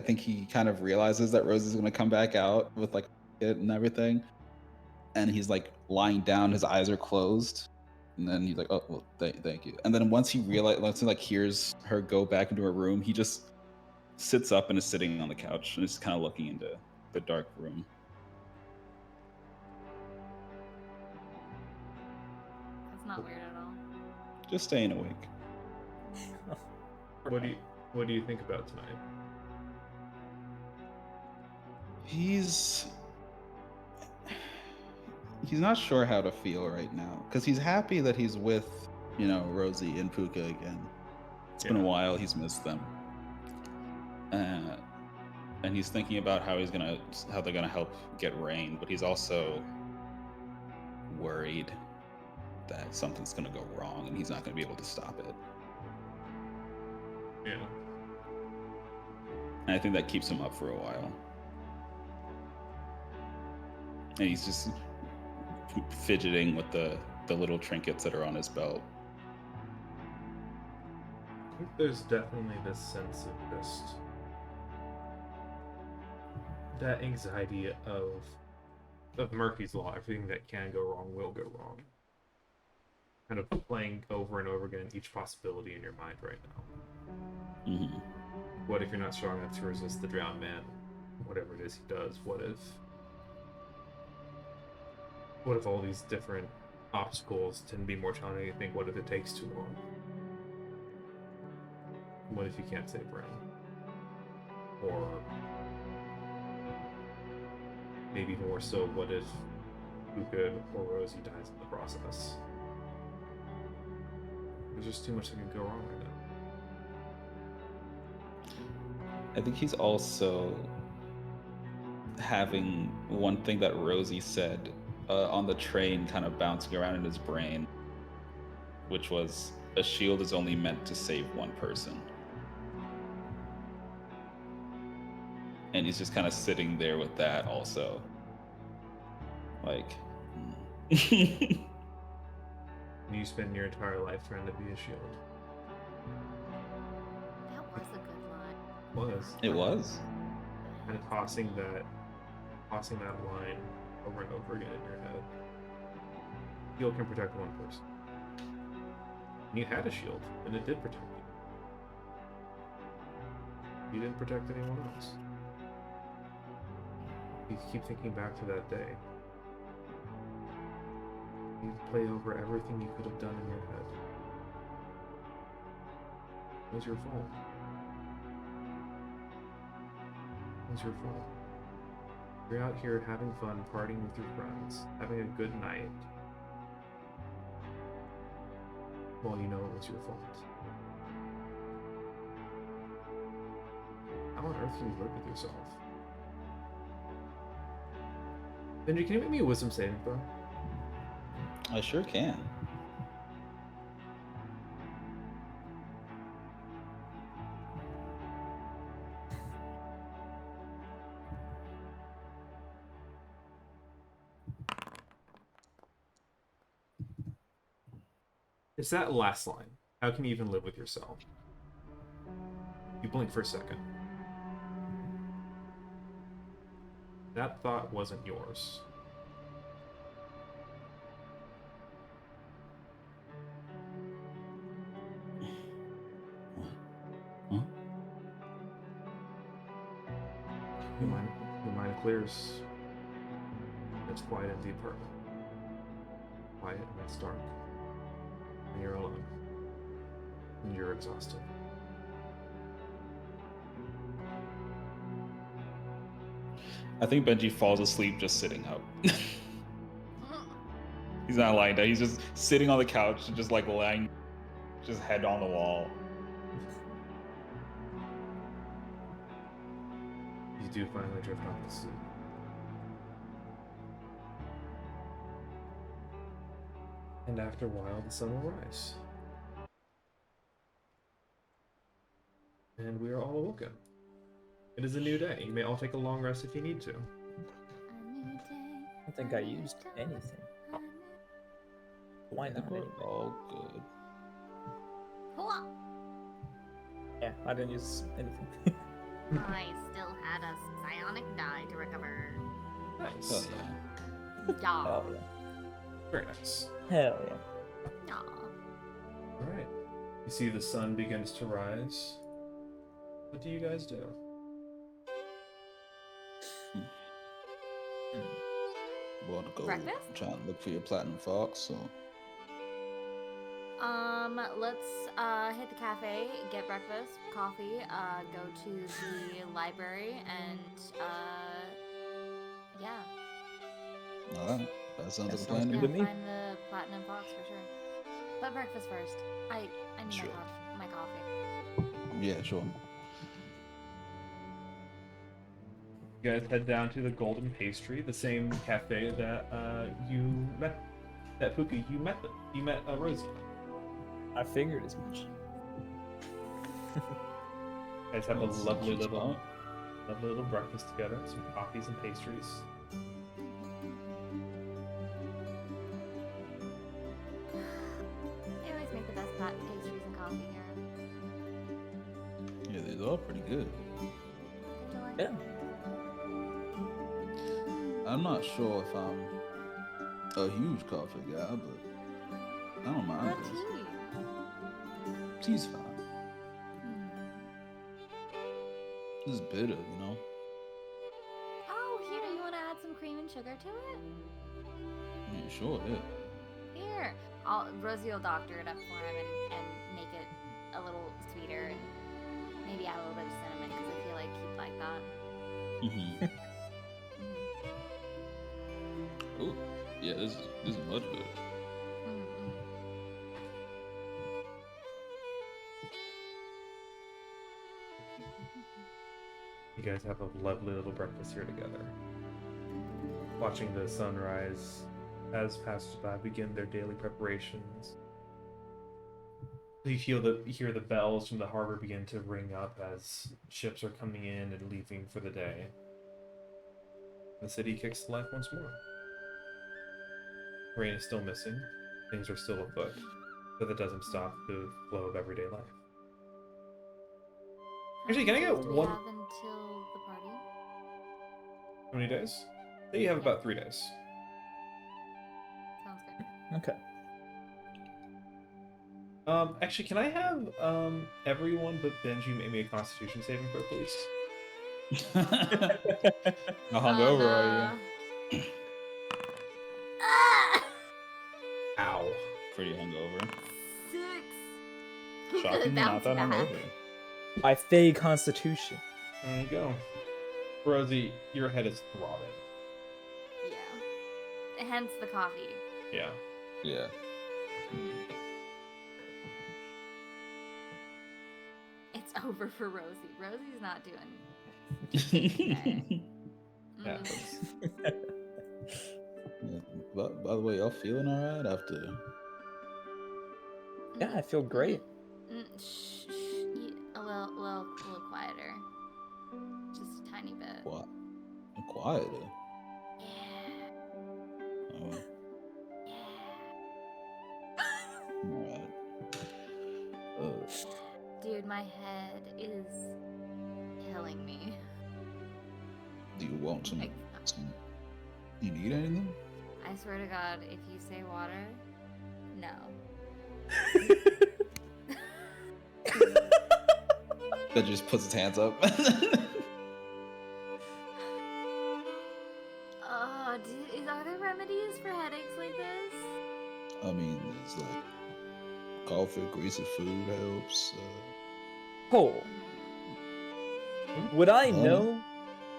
think he kind of realizes that Rose is gonna come back out with like it and everything, and he's like lying down, his eyes are closed, and then he's like, "Oh, well, thank you." And then once he like hears her go back into her room, he just sits up and is sitting on the couch and is kind of looking into the dark room. That's not weird at all. Just staying awake. What do you think about tonight? He's not sure how to feel right now because he's happy that he's with Rosie and Puka again. It's been a Yeah. while. He's missed them, and he's thinking about how they're gonna help get Rain, but he's also worried that something's gonna go wrong and he's not gonna be able to stop it. Yeah. And I think that keeps him up for a while. And he's just fidgeting with the little trinkets that are on his belt. I think there's definitely this sense of just that anxiety of Murphy's Law. Everything that can go wrong will go wrong. Kind of playing over and over again each possibility in your mind right now. Mm-hmm. What if you're not strong enough to resist the drowned man? Whatever it is he does. What if all these different obstacles tend to be more challenging? You think, what if it takes too long? What if you can't save Rain? Or maybe more so, what if Puka or Rosie dies in the process? There's just too much that can go wrong right now. I think he's also having one thing that Rosie said on the train kind of bouncing around in his brain, which was a shield is only meant to save one person. And he's just kind of sitting there with that also. Like, And you spend your entire life trying to be a shield. That was a good line. Was. it was. Kind of tossing that tossing that line over and over again in your head. Shield can protect one person. And you had a shield, and it did protect you. You didn't protect anyone else. You keep thinking back to that day. You play over everything you could have done in your head. It was your fault. It was your fault. You're out here having fun, partying with your friends, having a good night. Well, you know it was your fault. How on earth can you live with yourself? Benji, can you make me a wisdom saving throw? I sure can. It's that last line. How can you even live with yourself? You blink for a second. That thought wasn't yours. Huh? Your mind clears. It's quiet in the apartment. Quiet and it's dark. And you're alone. And you're exhausted. I think Benji falls asleep just sitting up. He's not lying down. He's just sitting on the couch, just like lying, just head on the wall. You do finally drift off to sleep. And after a while, the sun will rise. And we are all awoken. It is a new day. You may all take a long rest if you need to. I don't think I used anything. Why I think not? we're Anyway? all good. Hua! Yeah, I didn't use anything. I still had a psionic die to recover. Nice. Oh yeah. Yeah. Hell yeah. Very nice. Hell yeah. Yeah. Alright. You see the sun begins to rise. What do you guys do? Want to go Breakfast? try and look for your platinum fox? So Let's hit the cafe, get breakfast, coffee, go to the library, and yeah. all right, that sounds like a That plan sounds to Yeah, good me. to me. find the platinum box for sure. But breakfast first. I need Sure. my coffee. Yeah, sure. You guys head down to the Golden Pastry, the same cafe that you met, that Puka you met Rosie. I figured as much. You guys have a That's lovely good little, spot. breakfast together, some coffees and pastries. They always make the best pastries and coffee here. Yeah, these are pretty good. Don't you like Yeah. I'm not sure if I'm a huge coffee guy, but I don't mind What this. tea? Tea's fine. Hmm. This is bitter, you know. Oh, here, you want to add some cream and sugar to it? Yeah, sure, yeah. Here, Rosie will doctor it up for him and make it a little sweeter and maybe add a little bit of cinnamon because I feel like he'd like that. Mm-hmm. Mm. Oh, yeah, this is much better. Mm-mm. You guys have a lovely little breakfast here together. Watching the sunrise as passersby begin their daily preparations. You hear the bells from the harbor begin to ring up as ships are coming in and leaving for the day. The city kicks to life once more. Rain is still missing, things are still afoot, but that doesn't stop the flow of everyday life. Actually, can I How get long do we one- have until the party? How many days? Say you have about 3 days. Sounds good. Okay. Actually, can I have everyone but Benji make me a Constitution saving throw, please? How hungover are you? Ah! Ow. Pretty hungover. 6. Shockingly, not that hungover. My Fey Constitution. There you go. Rosie, your head is throbbing. Yeah. Hence the coffee. Yeah. Yeah. It's over for Rosie. Rosie's not doing. Yeah. By the way, y'all feeling alright after? Yeah, I feel great. Shh. A little quieter. Just a tiny bit. What? Quieter. Yeah. Oh, Yeah. alright. Dude, my head is killing me. Do you want some? Like, You need anything? I swear to God, if you say water, no. That just puts its hands up. Oh, are there remedies for headaches like this? I mean, there's like coffee, greasy food helps. Oh, would I Oh. know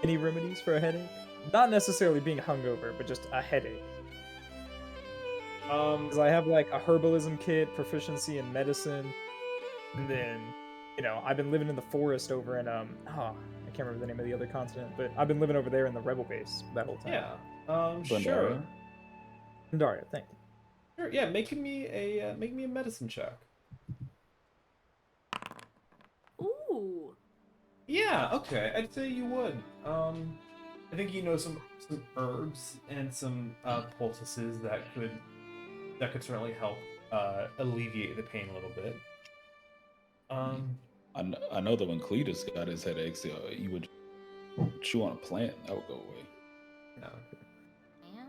any remedies for a headache? Not necessarily being hungover, but just a headache. Because I have like a herbalism kit, proficiency in medicine, and then, you know, I've been living in the forest over in I can't remember the name of the other continent, but I've been living over there in the rebel base that whole time. Yeah. Pandaria? Sure. Pandaria, thank you. Sure. Yeah. Make me a medicine check. Ooh. Yeah. Okay. I'd say you would. I think you know some herbs and some poultices that could certainly help alleviate the pain a little bit. I know that when Cletus got his headaches, he would chew on a plant. That would go away. No. Yeah.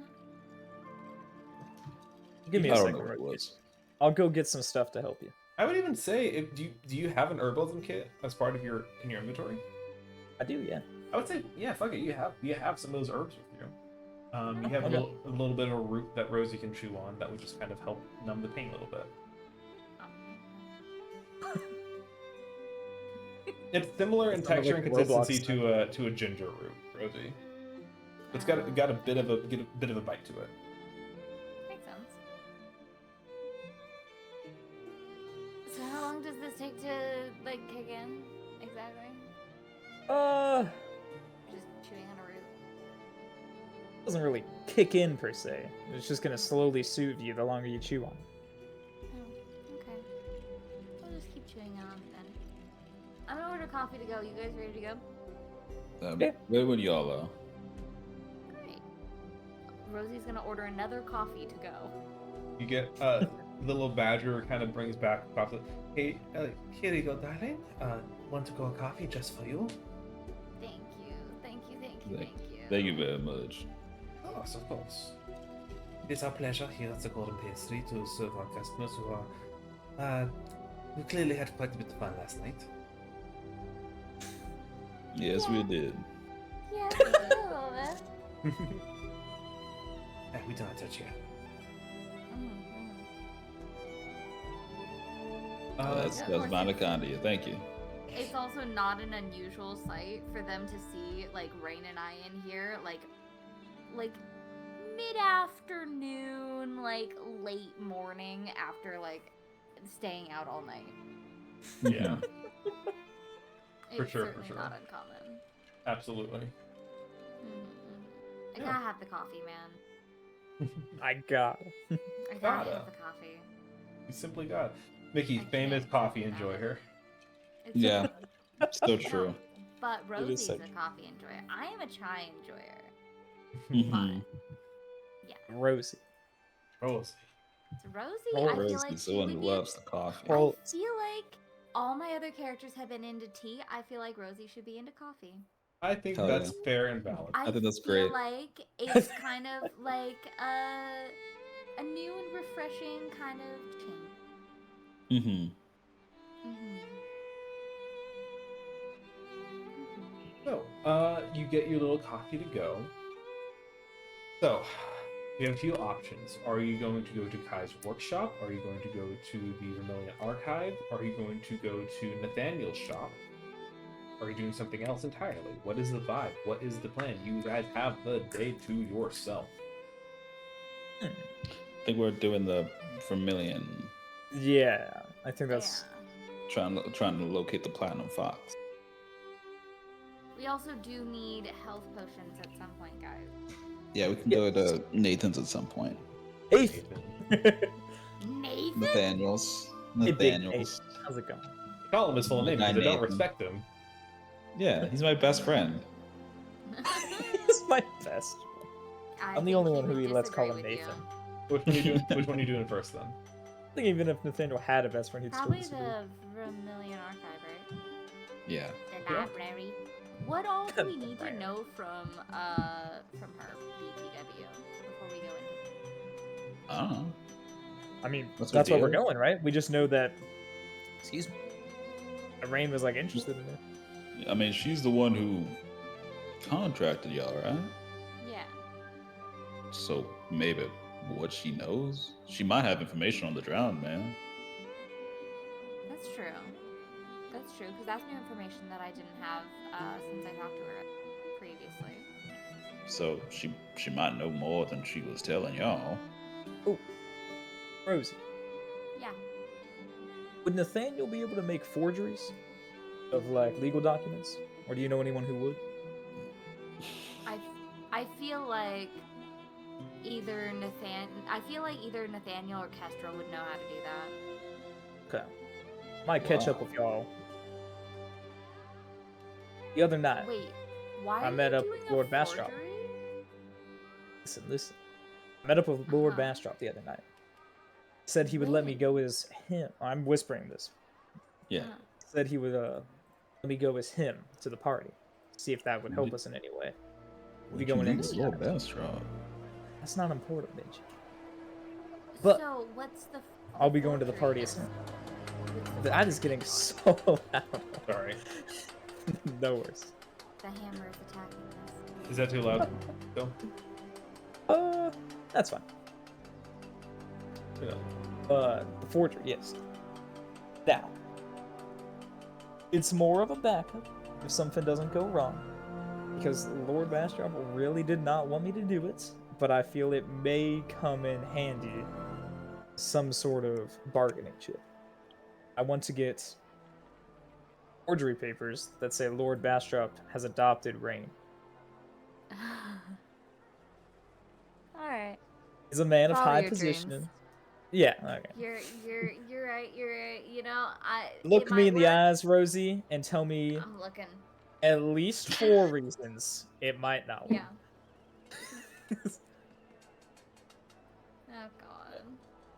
Give me I a don't second. know what it Rocky. was. I'll go get some stuff to help you. I would even say, do you have an herbalism kit as part of your inventory? I do, yeah. I would say, yeah, fuck it. You have some of those herbs with you. You have Okay. a little bit of a root that Rosie can chew on that would just kind of help numb the pain a little bit. It's similar in It sounded texture like and Roblox consistency to a ginger root, Rosie. It's got a bit of a bite to it. Makes sense. So how long does this take to like kick in exactly? Just chewing on a root. Doesn't really kick in per se. It's just gonna slowly soothe you the longer you chew on it. Oh, okay. I'll just keep chewing on it then. I'm gonna order coffee to go. You guys ready to go? Yeah. Where would y'all are? Great. Rosie's gonna order another coffee to go. You get the little badger kind of brings back coffee. Hey, here you go, darling. Want to go a coffee just for you? Thank you. Thank Thank you. Thank you very much. Of course. It is our pleasure here at the Golden Pastry to serve our customers who clearly had quite a bit of fun last night. Yes, we did. Yeah, a little bit. We don't touch you. That's Yeah, Monacondia. Thank you. It's also not an unusual sight for them to see like Rain and I in here, like mid-afternoon, like late morning after like staying out all night. Yeah, It's sure, for certainly sure. not uncommon. absolutely. I Yeah. gotta have the coffee, man. I got it. I gotta Gotta. have the coffee. You simply got Mickey, I famous can't coffee without enjoyer. It's Yeah. so good. So true. But Rosie's so a coffee enjoyer. I am a chai enjoyer. Mhm. Rosie. Rose. So Rosie, Oh, I feel Rose like is she the one would who be loves the coffee. Well- I feel like all my other characters have been into tea. I feel like Rosie should be into coffee. I think Hell that's yeah. fair and valid. I think that's feel great. like it's kind of like a new and refreshing kind of change. Mm-hmm. So, you get your little coffee to go. So, you have a few options. Are you going to go to Kai's workshop? Are you going to go to the Vermilion Archive? Are you going to go to Nathaniel's shop? Are you doing something else entirely? What is the vibe? What is the plan? You guys have the day to yourself. I think we're doing the Vermilion, Yeah, I think that's Yeah. trying to locate the Platinum Fox. We also do need health potions at some point, guys. Yeah, we can go to Nathan's at some point. eighth. Nathan? Nathaniel's. Hey, Big Nathaniel's. Nate. How's it going? You call him his full name Guy because I don't Nathan. respect him. Yeah, he's my best friend. He's my best. I'm the think only he one who would he lets call him disagree with Nathan. Which one are you doing? Which one are you doing first then? I think even if Nathaniel had a best friend, he'd Probably still disagree. the Vermilion Archive, right? Yeah. The Yeah. library. What all do we need to Right. know from her BTW before we go into? I don't know. I mean, What's that's her where we're deal? going, right? We just know that. Excuse me. Rain was like interested in it. I mean, she's the one who contracted y'all, right? Yeah. So maybe what she knows, she might have information on the drowned man. That's true. That's true, because that's new information that I didn't have since I talked to her previously. So she might know more than she was telling y'all. Rosie, Yeah. would Nathaniel be able to make forgeries of like legal documents, or do you know anyone who would? I feel like either Nathaniel or Kestra would know how to do that. Okay. Might catch up Wow. with y'all. The other night, Wait, why I are met you up doing with a Lord Bastrop. forgery? listen. I met up with Lord Uh-huh. Bastrop the other night. Said he would let me When? go as him. I'm whispering this. Yeah. Uh-huh. Said he would let me go as him to the party. See if that would help Did- us in any way. What We you going mean in with together. Lord Bastrop? That's not important, bitch. But So what's the? I'll be going to the party as forgery him. then? What's the That is getting forgery? so loud. Sorry. No worries. The hammer is attacking us. Is that too loud? Still? That's fine. Yeah. The forgery, yes. Now, it's more of a backup if something doesn't go wrong, because Lord Bastrop really did not want me to do it, but I feel it may come in handy some sort of bargaining chip. I want to get forgery papers that say Lord Bastrop has adopted Rain. All right. He's a man of Follow high your position. dreams. Yeah, okay. You're right. You're right. You know, Look it me might in the work. eyes, Rosie, and tell me I'm looking. at least 4 reasons it might not work. Yeah. Oh God.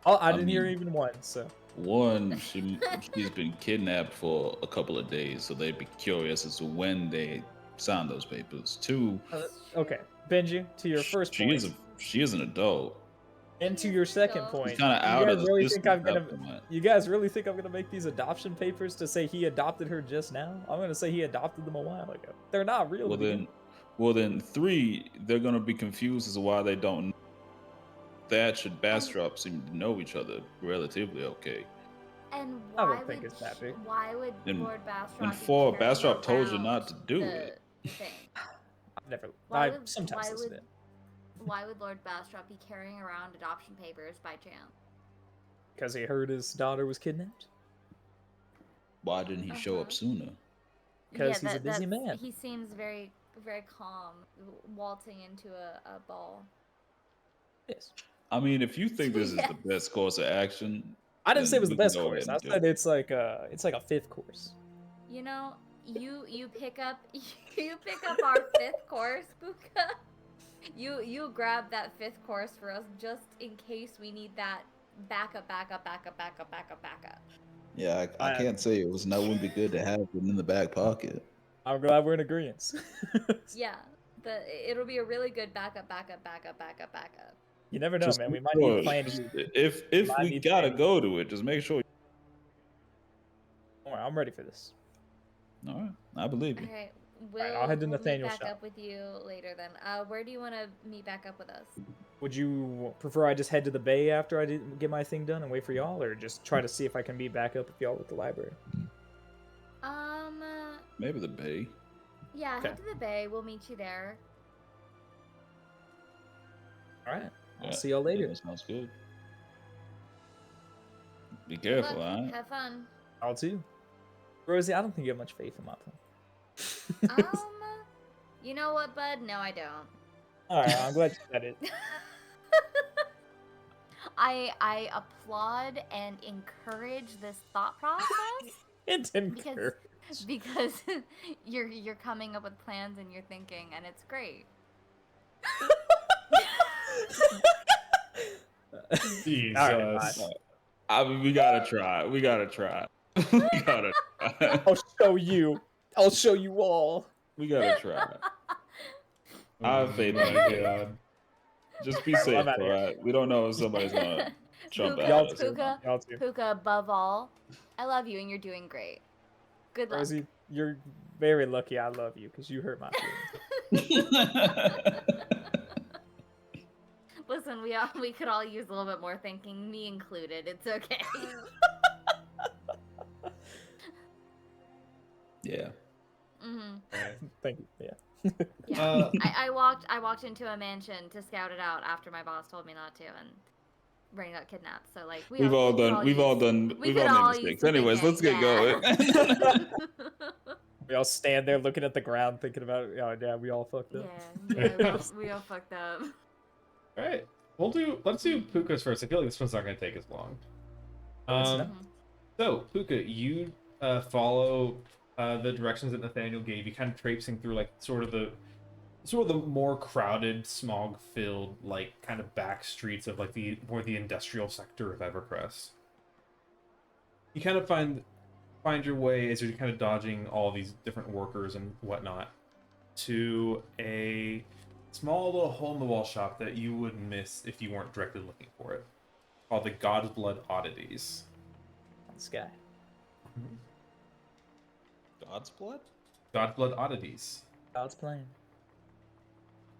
Oh, I I didn't hear mean- even one, so. One, she's been kidnapped for a couple of days, so they'd be curious as to when they signed those papers. Two, Okay, Benji, to your first she point, is an adult. and to your second She's point, She's kind of you out guys of the really system think I'm at that gonna, point. you guys really think I'm gonna make these adoption papers to say he adopted her just now? I'm gonna say he adopted them a while ago. They're not real. Well to begin then, three, they're gonna be confused as to why they don't. Thatch and Bastrop seem to know each other relatively okay. And I why don't think would it's that big. Why would And- Lord Bastrop? and be four, carrying Bastrop told you around not to do the- it. the thing? I've never. Why I would sometimes why listen would to it. why would Lord Bastrop be carrying around adoption papers by chance? Because he heard his daughter was kidnapped. Why didn't he show up Uh-huh. sooner? 'Cause he's a busy that's- man. He seems very calm, waltzing into a ball. Yes. I mean, if you think this is Yes. the best course of action, I didn't say it was then the we can best go course. ahead I and do said it. it's like a 5th course. You know, you pick up our 5th course, Buka. You grab that 5th course for us just in case we need that backup. Yeah, I can't say it was. That wouldn't be good to have it in the back pocket. I'm glad we're in agreement. Yeah, it'll be a really good backup. You never know, Just man. We make might sure- need plan. if might we need gotta plan. go to it, just make sure. All right, I'm ready for this. All right, I believe you. All right, I'll head to we'll meet Nathaniel's back shop. up with you later then. Where do you want to meet back up with us? Would you prefer I just head to the bay after I get my thing done and wait for y'all, or just try to see if I can meet back up with y'all at the library? Maybe the bay. Yeah, Okay. head to the bay. We'll meet you there. All right. I'll Yeah, see y'all later. That sounds good. Be Good careful, luck. alright? Have fun. I'll too. Rosie, I don't think you have much faith in my plan. You know what, bud? No, I don't. All right, I'm glad you said it. I applaud and encourage this thought process It didn't occur. because you're coming up with plans and you're thinking, and it's great. Jesus. All right, fine. I mean, we gotta try. We gotta try. we gotta try. I'll show you. I'll show you all. We gotta try. I have faith in my you. God. Just be Alright, well, safe, I'm outta here. alright? We don't know if somebody's gonna jump Puka, at Y'all us. too. Puka, Y'all too. Puka, above all, I love you and you're doing great. Good luck. Rosie, you're very lucky I love you because you hurt my feelings. Listen, we could all use a little bit more thinking, me included. It's okay. Yeah. hmm Thank you. Yeah. Yeah. I walked into a mansion to scout it out after my boss told me not to, and Rain got kidnapped. So like We've all we done we we've could all all made use mistakes. some Anyways, let's get thinking, going. We all stand there looking at the ground, thinking about, oh yeah, we all fucked up. we all fucked up. All right, let's do Puka's first. I feel like this one's not going to take as long. Let's know. So Puka, you follow the directions that Nathaniel gave you, kind of traipsing through like sort of the more crowded, smog-filled, like kind of back streets of like the industrial sector of Evercrest. You kind of find your way as you're kind of dodging all these different workers and whatnot to a small little hole-in-the-wall shop that you would miss if you weren't directly looking for it, called the God's Blood Oddities. This guy. God's blood? God's Blood Oddities. God's plan.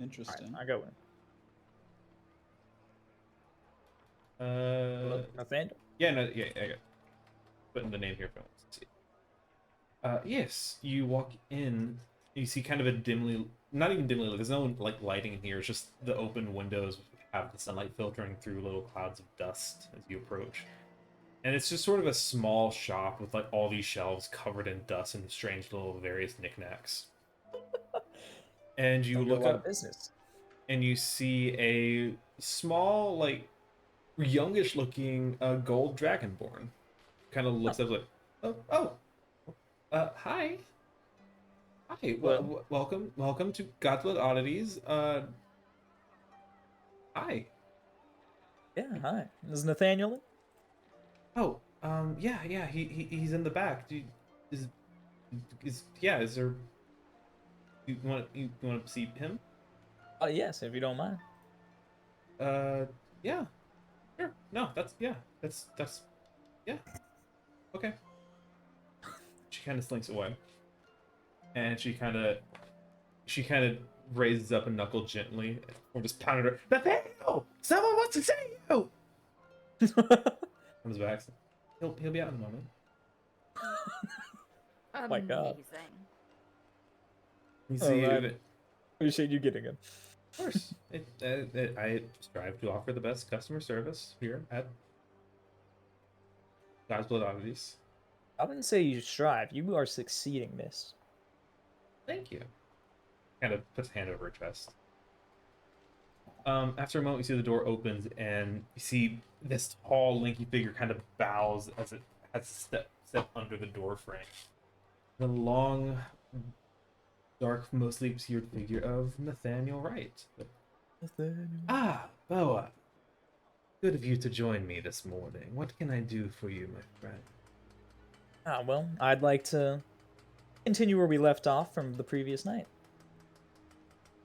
Interesting. I go in. Nathaniel? Yeah, no, yeah, I got putting the name here for let's see. Yes, you walk in, you see kind of a not even dimly lit, there's no like lighting in here, it's just the open windows have the sunlight filtering through little clouds of dust as you approach. And it's just sort of a small shop with like all these shelves covered in dust and strange little various knickknacks. And you Don't do a look lot of up business. and you see a small, like, youngish looking gold dragonborn. Kind of looks up like, hi. Hi, welcome to God's Blood Oddities. Hi. Yeah, hi. Is Nathaniel in? Oh, yeah, he's in the back. Is there? You want to see him? Yes, if you don't mind. Yeah. Sure. No, that's yeah. Okay. She kind of slinks away. And she kind of raises up a knuckle gently or just pounded her. Nathaniel! Someone wants to see you! Comes back. He'll be out in a moment. My God. Amazing. You Oh, see, man. Appreciate you getting him. of course, I strive to offer the best customer service here at God's Blood Oddities. I wouldn't say you strive. You are succeeding, miss. Thank you. Kind of puts a hand over her chest. After a moment, you see the door opens, and you see this tall, lanky figure kind of bows as it has to step under the door frame. The long, dark, mostly obscured figure of Nathaniel Wright. Ah, Boa. Good of you to join me this morning. What can I do for you, my friend? Well, I'd like to continue where we left off from the previous night.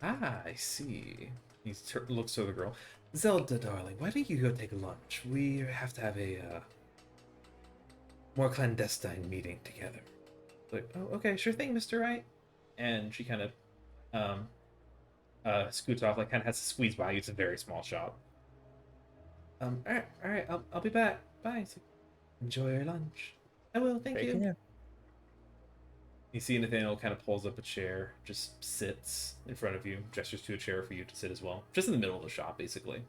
Ah, I see. He looks to the girl. Zelda, darling, why don't you go take lunch? We have to have a more clandestine meeting together. Like, oh, okay, sure thing, Mr. Wright. And she kind of scoots off, like kind of has to squeeze by you. It's a very small shop. All right, I'll be back. Bye. So, enjoy your lunch. I will, thank Take you. care. You see Nathaniel kind of pulls up a chair, just sits in front of you, gestures to a chair for you to sit as well. Just in the middle of the shop, basically.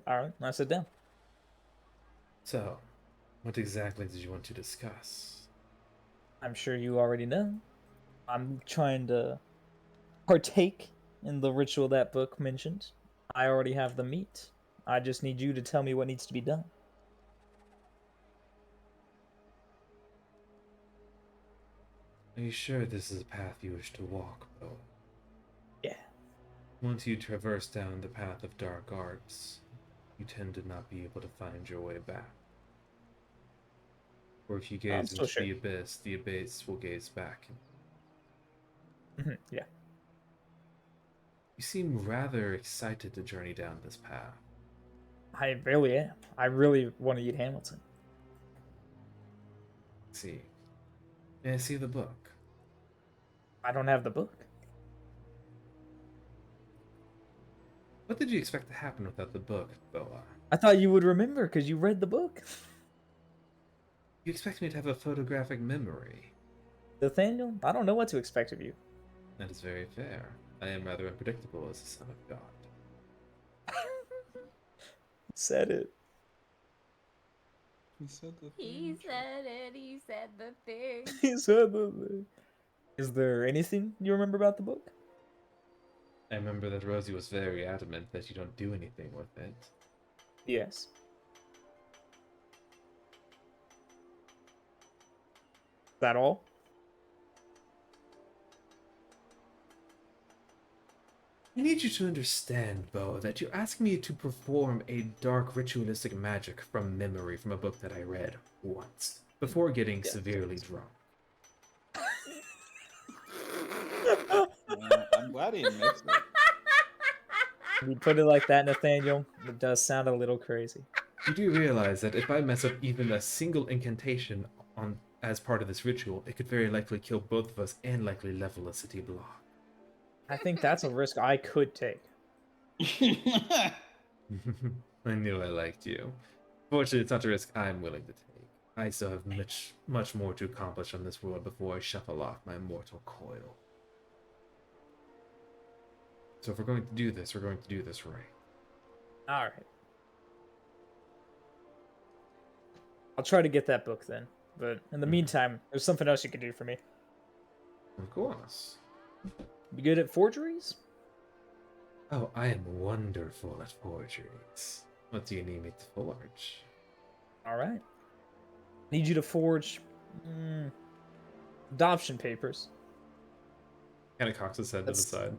All right, I sit down. So, what exactly did you want to discuss? I'm sure you already know. I'm trying to partake in the ritual that book mentioned. I already have the meat. I just need you to tell me what needs to be done. Are you sure this is a path you wish to walk, Bo? Yeah. Once you traverse down the path of dark arts, you tend to not be able to find your way back. Or if you gaze still into sure. the abyss will gaze back. Yeah. You seem rather excited to journey down this path. I really am. I really want to eat Hamilton. Let's see. May I see the book? I don't have the book. What did you expect to happen without the book, Boa? I thought you would remember because you read the book. You expect me to have a photographic memory? Nathaniel, I don't know what to expect of you. That is very fair. I am rather unpredictable as the son of God. Said it. He said the He thing. said it. He said the thing. He said the. Is there anything you remember about the book? I remember that Rosie was very adamant that you don't do anything with it. Yes. Is that all? I need you to understand, Bo, that you asked me to perform a dark ritualistic magic from memory from a book that I read once, before getting severely drunk. I'm glad he admits it. You put it like that, Nathaniel, it does sound a little crazy. You do realize that if I mess up even a single incantation as part of this ritual, it could very likely kill both of us and likely level a city block. I think that's a risk I could take. I knew I liked you. Fortunately, it's not a risk I'm willing to take. I still have much more to accomplish on this world before I shuffle off my mortal coil. So if we're going to do this, we're going to do this right. All right. I'll try to get that book then. But in the meantime, there's something else you can do for me. Of course. You good at forgeries? Oh, I am wonderful at forgeries. What do you need me to forge? All right. Need you to forge adoption papers. Kind of cocks his head to the side.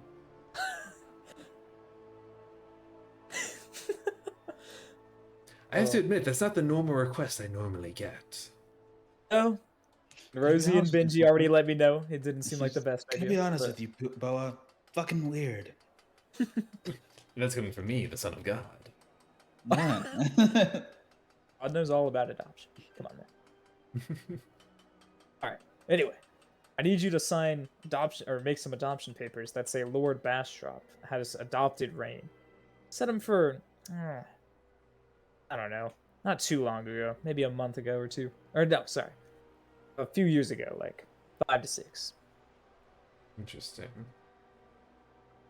I have to admit, that's not the normal request I normally get. Oh. Rosie and Benji already let me know. It didn't seem like the best idea. To be honest but- with you, Boa, fucking weird. That's coming from me, the son of God. Man. God knows all about adoption. Come on, man. All right. Anyway, I need you to sign adoption or make some adoption papers that say Lord Bastrop has adopted Rain. Set him for, I don't know, not too long ago, maybe a month ago or two. Or no, sorry, a few years ago, like 5 to 6. Interesting.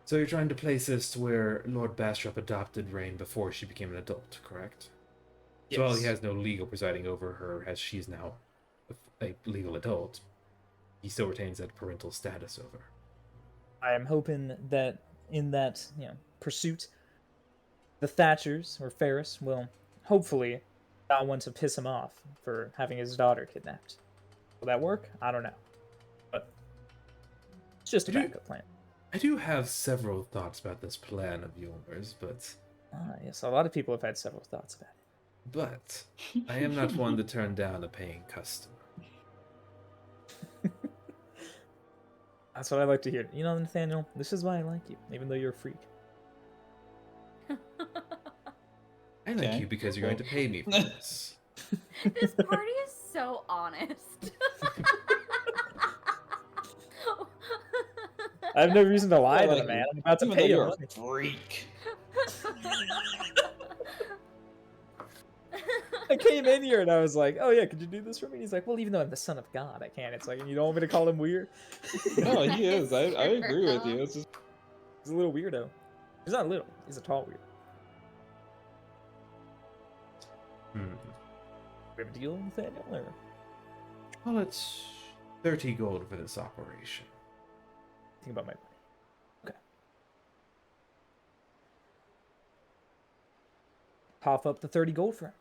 So you're trying to place this to where Lord Bastrop adopted Rain before she became an adult, correct? So while he Yes. has no legal presiding over her as she's now a legal adult, he still retains that parental status over her. I am hoping that in that, pursuit, the Thatchers or Ferris will hopefully not want to piss him off for having his daughter kidnapped. Will that work? I don't know. But it's just a Did you- backup plan. I do have several thoughts about this plan of yours, but Yes, a lot of people have had several thoughts about it. I am not one to turn down a paying customer. That's what I like to hear. You know, Nathaniel, this is why I like you, even though you're a freak. I like Okay. you because you're going to pay me for this. This party is so honest. I have no reason to lie to like the man. you. I'm about to Even though pay him you're money. a freak. I came in here and I was like, "Oh yeah, could you do this for me?" And he's like, "Well, even though I'm the son of God, I can't." It's like, you don't want me to call him weird? No, he is. I It's agree with true. you. It's just He's a little weirdo. He's not little. He's a tall weirdo. We have a deal, Nathaniel? Or... Well, it's 30 gold for this operation. Think about my money. Okay. Cough up the 30 gold for him.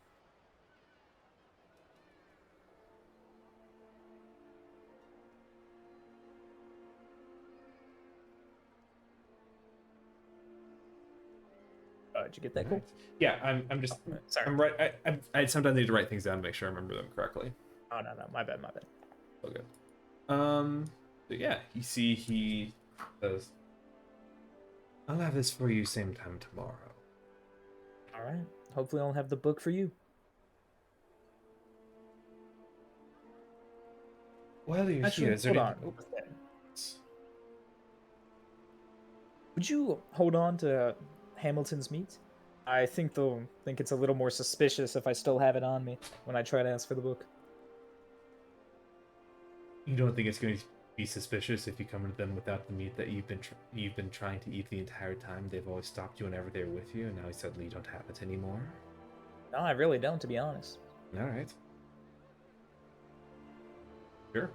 Did you get that gold? Yeah, I'm just. Sorry. I'm right. I sometimes need to write things down to make sure I remember them correctly. Oh, no, my bad. Okay. But yeah, you see, he says, "I'll have this for you same time tomorrow." All right. Hopefully I'll have the book for you. While you're Actually, here, is there hold any- on. Would you hold on to Hamilton's meat? I think they'll think it's a little more suspicious if I still have it on me when I try to ask for the book. You don't think it's going to be suspicious if you come to them without the meat that you've been trying to eat the entire time? They've always stopped you whenever they're with you, and now suddenly you don't have it anymore. No, I really don't, to be honest. All right. Sure.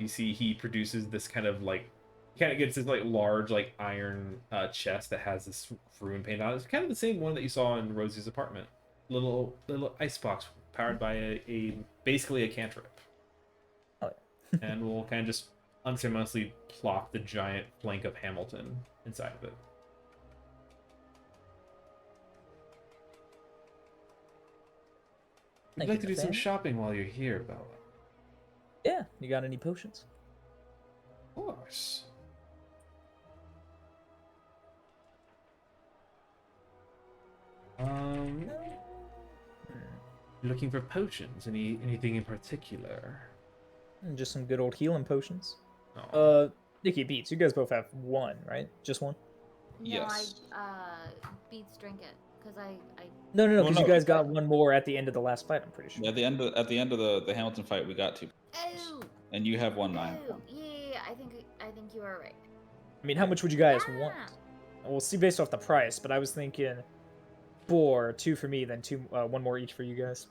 You see, he produces this kind of like, kind of gets this like large like iron chest that has this rune paint on it. It's kind of the same one that you saw in Rosie's apartment. Little icebox powered by a basically a cantrip. Oh, And we'll kind of just unceremoniously plop the giant flank of Hamilton inside of it. Would Thank you like you, to do some Nathaniel. shopping while you're here, Bella? Yeah, you got any potions? Of course. Looking for potions? Anything in particular? Just some good old healing potions. Oh. Nikki Beats, you guys both have one, right? Just one? No, Yes. Beats drink it because I No, Well, because no, you guys got one more at the end of the last fight, I'm pretty sure. at the end of the Hamilton fight, we got two, oh and you have one. I have oh one. yeah, I think you are right. I mean, how much would you guys want? Ah. We'll see based off the price, but I was thinking 4, 2 for me, then 2, one more each for you guys.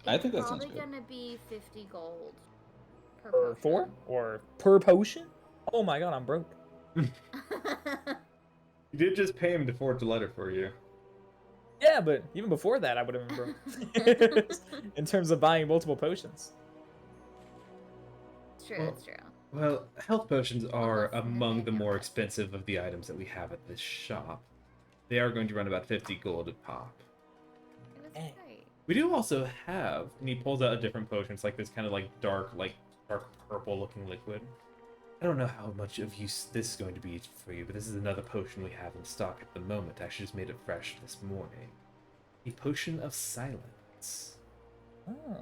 I think that sounds Probably good. gonna be 50 gold per Per 4 potion. or per potion? Oh my god, I'm broke. You did just pay him to forge a letter for you. Yeah, but even before that, I would have been broke. In terms of buying multiple potions. It's true, Well, it's true. Well, health potions are Almost among the nothing more else. expensive of the items that we have at this shop. They are going to run about 50 gold a pop. It was Dang. great. We do also have, and he pulls out a different potion. It's like this kind of like dark purple looking liquid. I don't know how much of use this is going to be for you, but this is another potion we have in stock at the moment. I actually just made it fresh this morning. A potion of silence. Oh. Ooh.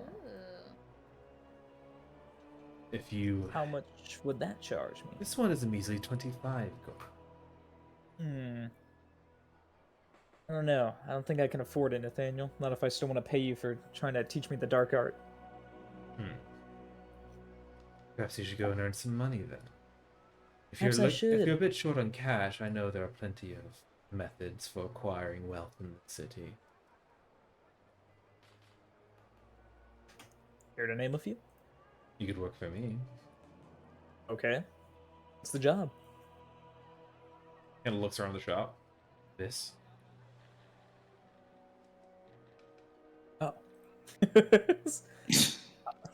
If you... How much would that charge me? This one is a measly 25 gold. I don't know. I don't think I can afford it, Nathaniel. Not if I still want to pay you for trying to teach me the dark art. Perhaps you should go and earn some money then. If Perhaps I if should. you're a bit short on cash, I know there are plenty of methods for acquiring wealth in the city. Here to name a few? You could work for me. Okay. What's the job? Kind of looks around the shop. This. Oh.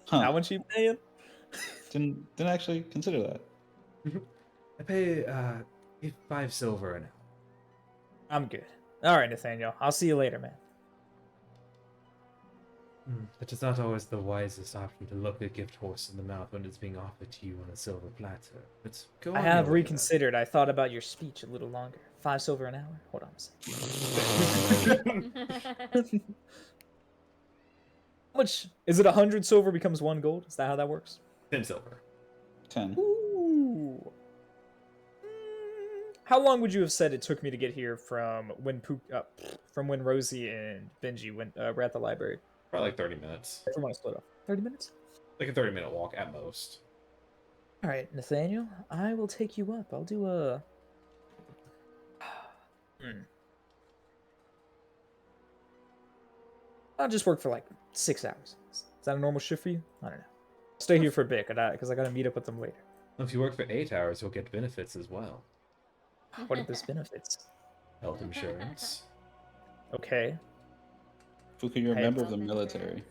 Huh. How much you paying? Didn't actually consider that. I pay 5 silver an hour. I'm good. All right, Nathaniel. I'll see you later, man. It is not always the wisest option to look a gift horse in the mouth when it's being offered to you on a silver platter. But go I on have your way then. reconsidered. I thought about your speech a little longer. 5 silver an hour? Hold on a second. How much? Is it 100 silver becomes 1 gold? Is that how that works? 10 silver. 10. Ooh. How long would you have said it took me to get here from when Rosie and Benji were at the library? Probably like 30 minutes. If we want to split up. 30 minutes? Like a 30-minute walk at most. All right, Nathaniel, I will take you up. I'll do a. I'll just work for like 6 hours. Is that a normal shift for you? I don't know. Stay here for a bit, because I gotta meet up with them later. If you work for 8 hours, you'll get benefits as well. What are those benefits? Health insurance. Okay. Fuka, you're a Hey. member of the military.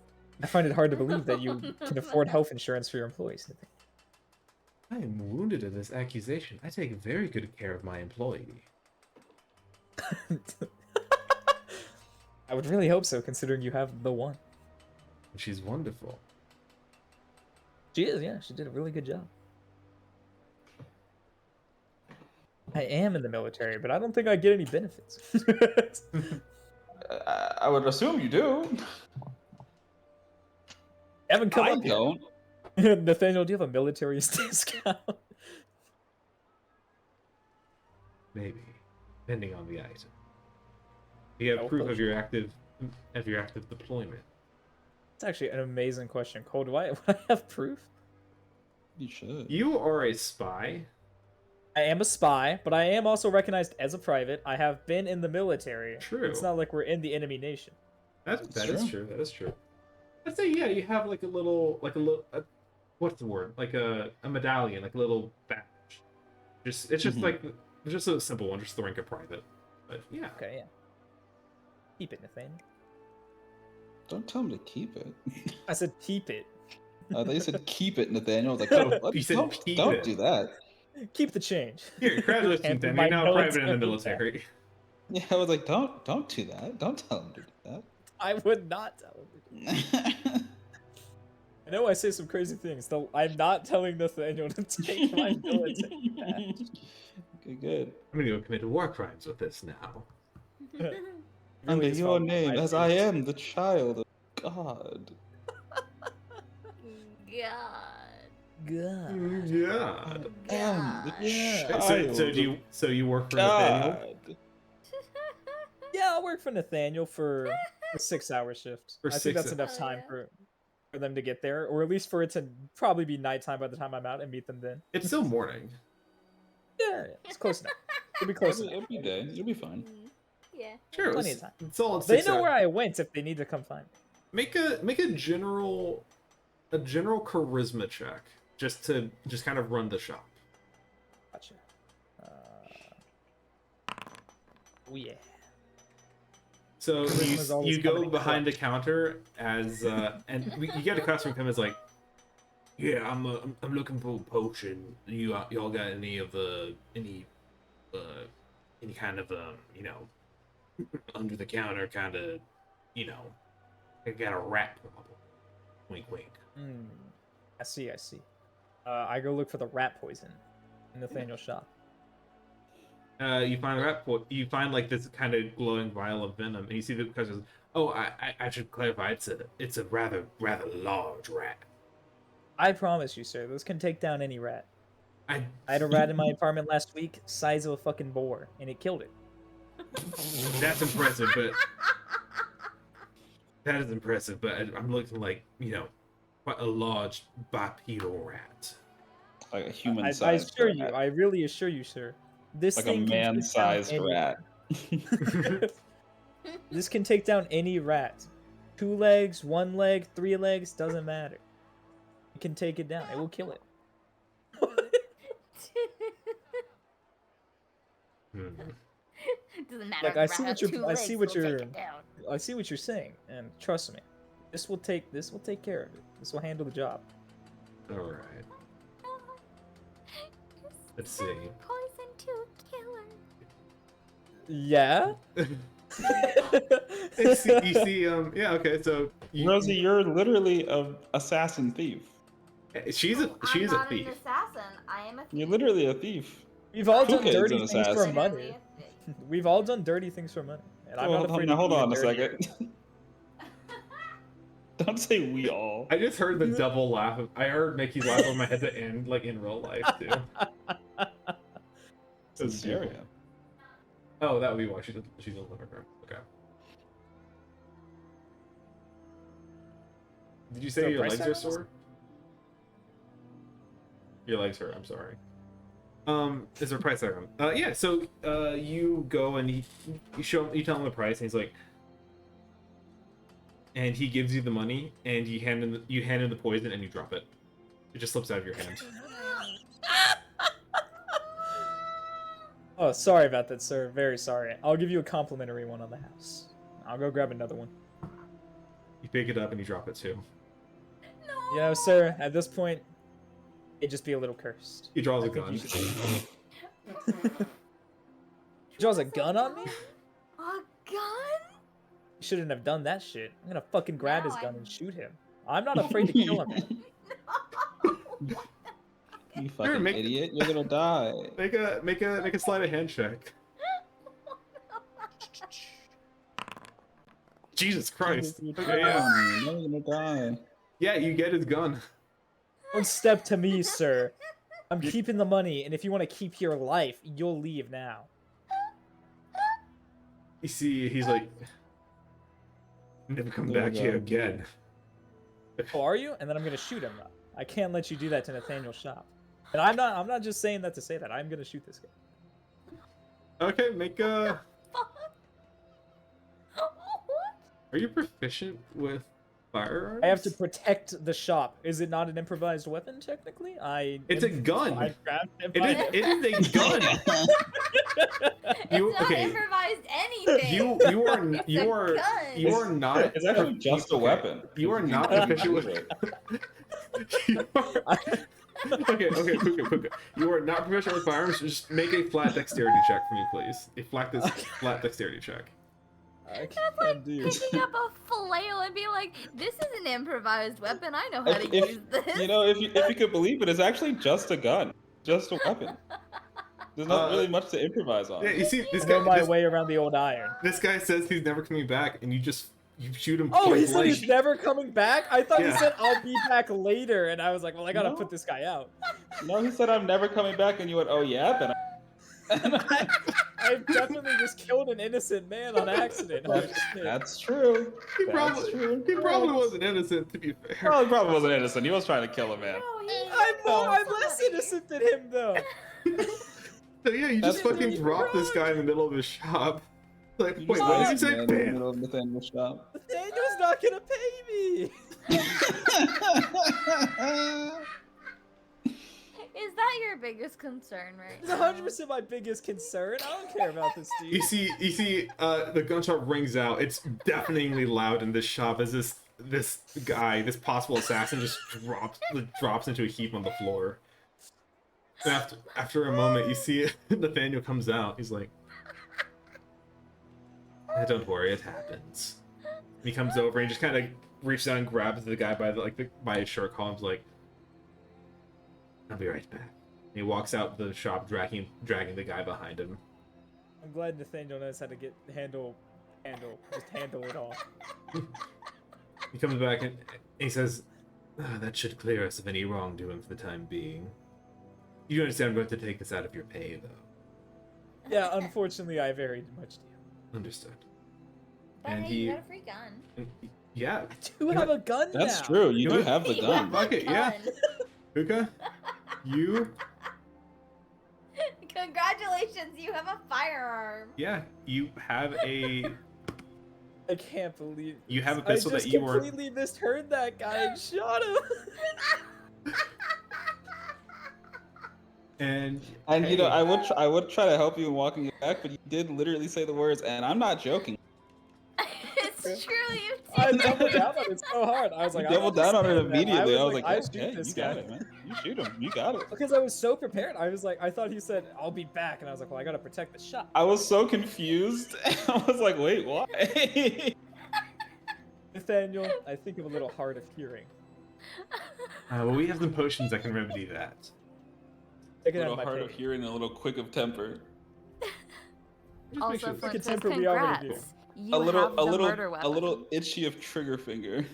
I find it hard to believe that you can afford health insurance for your employees. I am wounded at this accusation. I take very good care of my employee. I would really hope so, considering you have the one. She's wonderful. She is, yeah. She did a really good job. I am in the military, but I don't think I get any benefits. I would assume you do. Haven't come I up don't. yet. Nathaniel, do you have a military discount? Maybe. Depending on the item. You have No proof of potion. your active deployment. It's actually an amazing question. Cole, would I have proof? You should. You are a spy. I am a spy, but I am also recognized as a private. I have been in the military. True. It's not like we're in the enemy nation. That That's is true. true. That is true. I'd say yeah. You have like a little what's the word? Like a medallion, like a little badge. It's just Mhm. like it's just a simple one, just the rank of private. But yeah. Okay, yeah. Keep it, Nathaniel. Don't tell him to keep it. I said keep it. They said keep it, Nathaniel. I was like, oh, what? You said don't keep don't it. do that. Keep the change. Here, congratulations, And Dan. my You're now private in the military military. Yeah, I was like, don't do that. Don't tell him to do I would not tell him. that. I know I say some crazy things, though I'm not telling Nathaniel to take my military badge. Okay, good. I'm gonna go commit war crimes with this now. Really Under is your following name, my as I rules. am the child of God. God. God. Yeah. Am the Yeah. child So you work for of Nathaniel? God. Yeah, I'll work for Nathaniel for a 6-hour shift. For I think 6 that's hours. enough Oh, time yeah. for them to get there, or at least for it to probably be nighttime by the time I'm out and meet them then. It's still morning. Yeah, it's close enough. It'll be close It'll enough. be day. You'll be fine. Yeah. Sure. Plenty of time. It's all in They 6 know hours. where I went if they need to come find me. Make a general charisma check just to kind of run the shop. Gotcha. Oh yeah. So Charisma's always you coming go in behind the counter as you get a customer come as like, yeah, I'm looking for a potion. Y'all got any kind of under the counter kind of I got a rat problem. Wink wink. I see. I go look for the rat poison in Nathaniel's shop. You find you find like this kind of glowing vial of venom, and you see the customer. Oh, I should clarify. It's a rather large rat. I promise you, sir, those can take down any rat. I I had a rat in my apartment last week, size of a fucking boar, and it killed it. That's impressive, but that is impressive. But I'm looking like quite a large bipedal rat. Like a I human-sized assure you, rat. I really assure you, sir. This Like a thing can take down man-sized any rat. This can take down any rat. 2 legs, 1 leg, 3 legs, doesn't matter. It can take it down. It will kill it. Hmm. Doesn't matter. Like, if I the see rat what has you're- 2 I see legs, what we'll take you're- it down. I see what you're saying, and trust me, this will take care of it. This will handle the job. All right. Let's see. Poison to killer. Yeah. You see, yeah, okay. So Rosie, you're literally a assassin thief. She's a I'm not thief. an assassin. I am a thief. You're literally a thief. We've all done Puka is dirty an things for assassin. money. We've all done dirty things for money, and I'm Well, not afraid now to hold be on a dirtier. second. Don't say we all. I just heard the double laugh. I heard Mickey's laugh on my head to end, like in real life too. It's in stereo. Oh, that would be why she's a living room. Okay. Did you say So your price legs are tags? sore? Your legs hurt. I'm sorry. Is there a price tag on? Yeah. So, you go and you tell him the price, and he's like, and he gives you the money, and you hand him the poison, and you drop it. It just slips out of your hand. Oh, sorry about that, sir. Very sorry. I'll give you a complimentary one on the house. I'll go grab another one. You pick it up and you drop it too. You know, sir, at this point, it'd just be a little cursed. He draws a I think gun. you should- He draws a gun on me? A gun? You shouldn't have done that shit. I'm gonna fucking grab his No, gun I'm- and shoot him. I'm not afraid to kill him. You fucking make- idiot! You're gonna die. Make a sleight of hand check. Jesus Christ. Okay, yeah. You're gonna die. Yeah, you get his gun. Don't step to me, sir. I'm keeping the money, and if you want to keep your life, you'll leave now. You see, he's like, never come There back we here go. again. Oh, are you? And then I'm gonna shoot him. I can't let you do that to Nathaniel's shop. And I'm not just saying that to say that. I'm gonna shoot this guy. Okay, make a. Fuck. Are you proficient with firearms? I have to protect the shop. Is it not an improvised weapon technically? It's a gun. I grabbed him It by is. the- It is a gun. You It's not okay? improvised anything. You are It's you a are gun. you are not. It's actually just a okay, weapon. You are not proficient with. You are- okay, Puka. You are not proficient with firearms. Just make a flat dexterity check for me, please. A flat dexterity check. I That's can't like do. picking up a flail and being like, "This is an improvised weapon. I know how to If- use this." You know, if you could believe it, it's actually just a gun, just a weapon. There's not really much to improvise on. Yeah, you see, this I know my guy. way around the old iron. This guy says he's never coming back, and you shoot him. Oh, point he said he's blank. never coming back? I thought Yeah. he said I'll be back later, and I was like, well, I gotta No. put this guy out. No, he said I'm never coming back, and you went, oh yeah, then. I definitely just killed an innocent man on accident. Holy shit. That's true. He That's probably, true. he probably wasn't innocent, to be fair. Well, he probably wasn't innocent. He was trying to kill a man. I'm less innocent than him, though. So yeah, you just That's fucking pretty drop this wrong. guy in the middle of his shop. Like, You wait, just what did lost you say? a man in the Bam. middle of Nathaniel's shop. Daniel's not gonna pay me. Is that your biggest concern right It's now? 100% my biggest concern. I don't care about this dude. You see, the gunshot rings out. It's deafeningly loud in this shop as this guy, this possible assassin, just drops into a heap on the floor. And after a moment, you see Nathaniel comes out. He's like, "Don't worry, it happens." And he comes over and he just kind of reaches out and grabs the guy by his shirt collar. And is like, "I'll be right back." And he walks out the shop, dragging the guy behind him. I'm glad Nathaniel knows how to handle it all. He comes back and he says, "That should clear us of any wrongdoing for the time being. You understand I'm going to take this out of your pay, though." Yeah, unfortunately, I very much do. Understood. But And hey, he- you got a free gun. Yeah, I do have a gun now. That's true. You do have the You gun. have a Fuck it, yeah. gun. Puka, you, Congratulations, you have a firearm. you have a I can't believe You have a this. pistol I just that you were- completely misheard that guy and shot him. and And you know, hey, I would try to help you in walking you back, but you did literally say the words, and I'm not joking. It's true, you I did. doubled down on it so hard. I was like, You I doubled down on it understand that. immediately. I was like, I yeah, shoot yeah, this you guy. got it, man. You shoot him. You got it. Because I was so prepared. I was like, I thought he said, I'll be back. And I was like, well, I gotta protect the shop. I was so confused. I was like, wait, why? Nathaniel, I think I'm a little hard of hearing. Well, we have some potions that can remedy that. Take A it out little of my hard pay. of hearing, a little quick of temper. Just make Also, sure- Quick Flint says, temper we already do. congrats. You A little, have the murder a weapon. little itchy of trigger finger.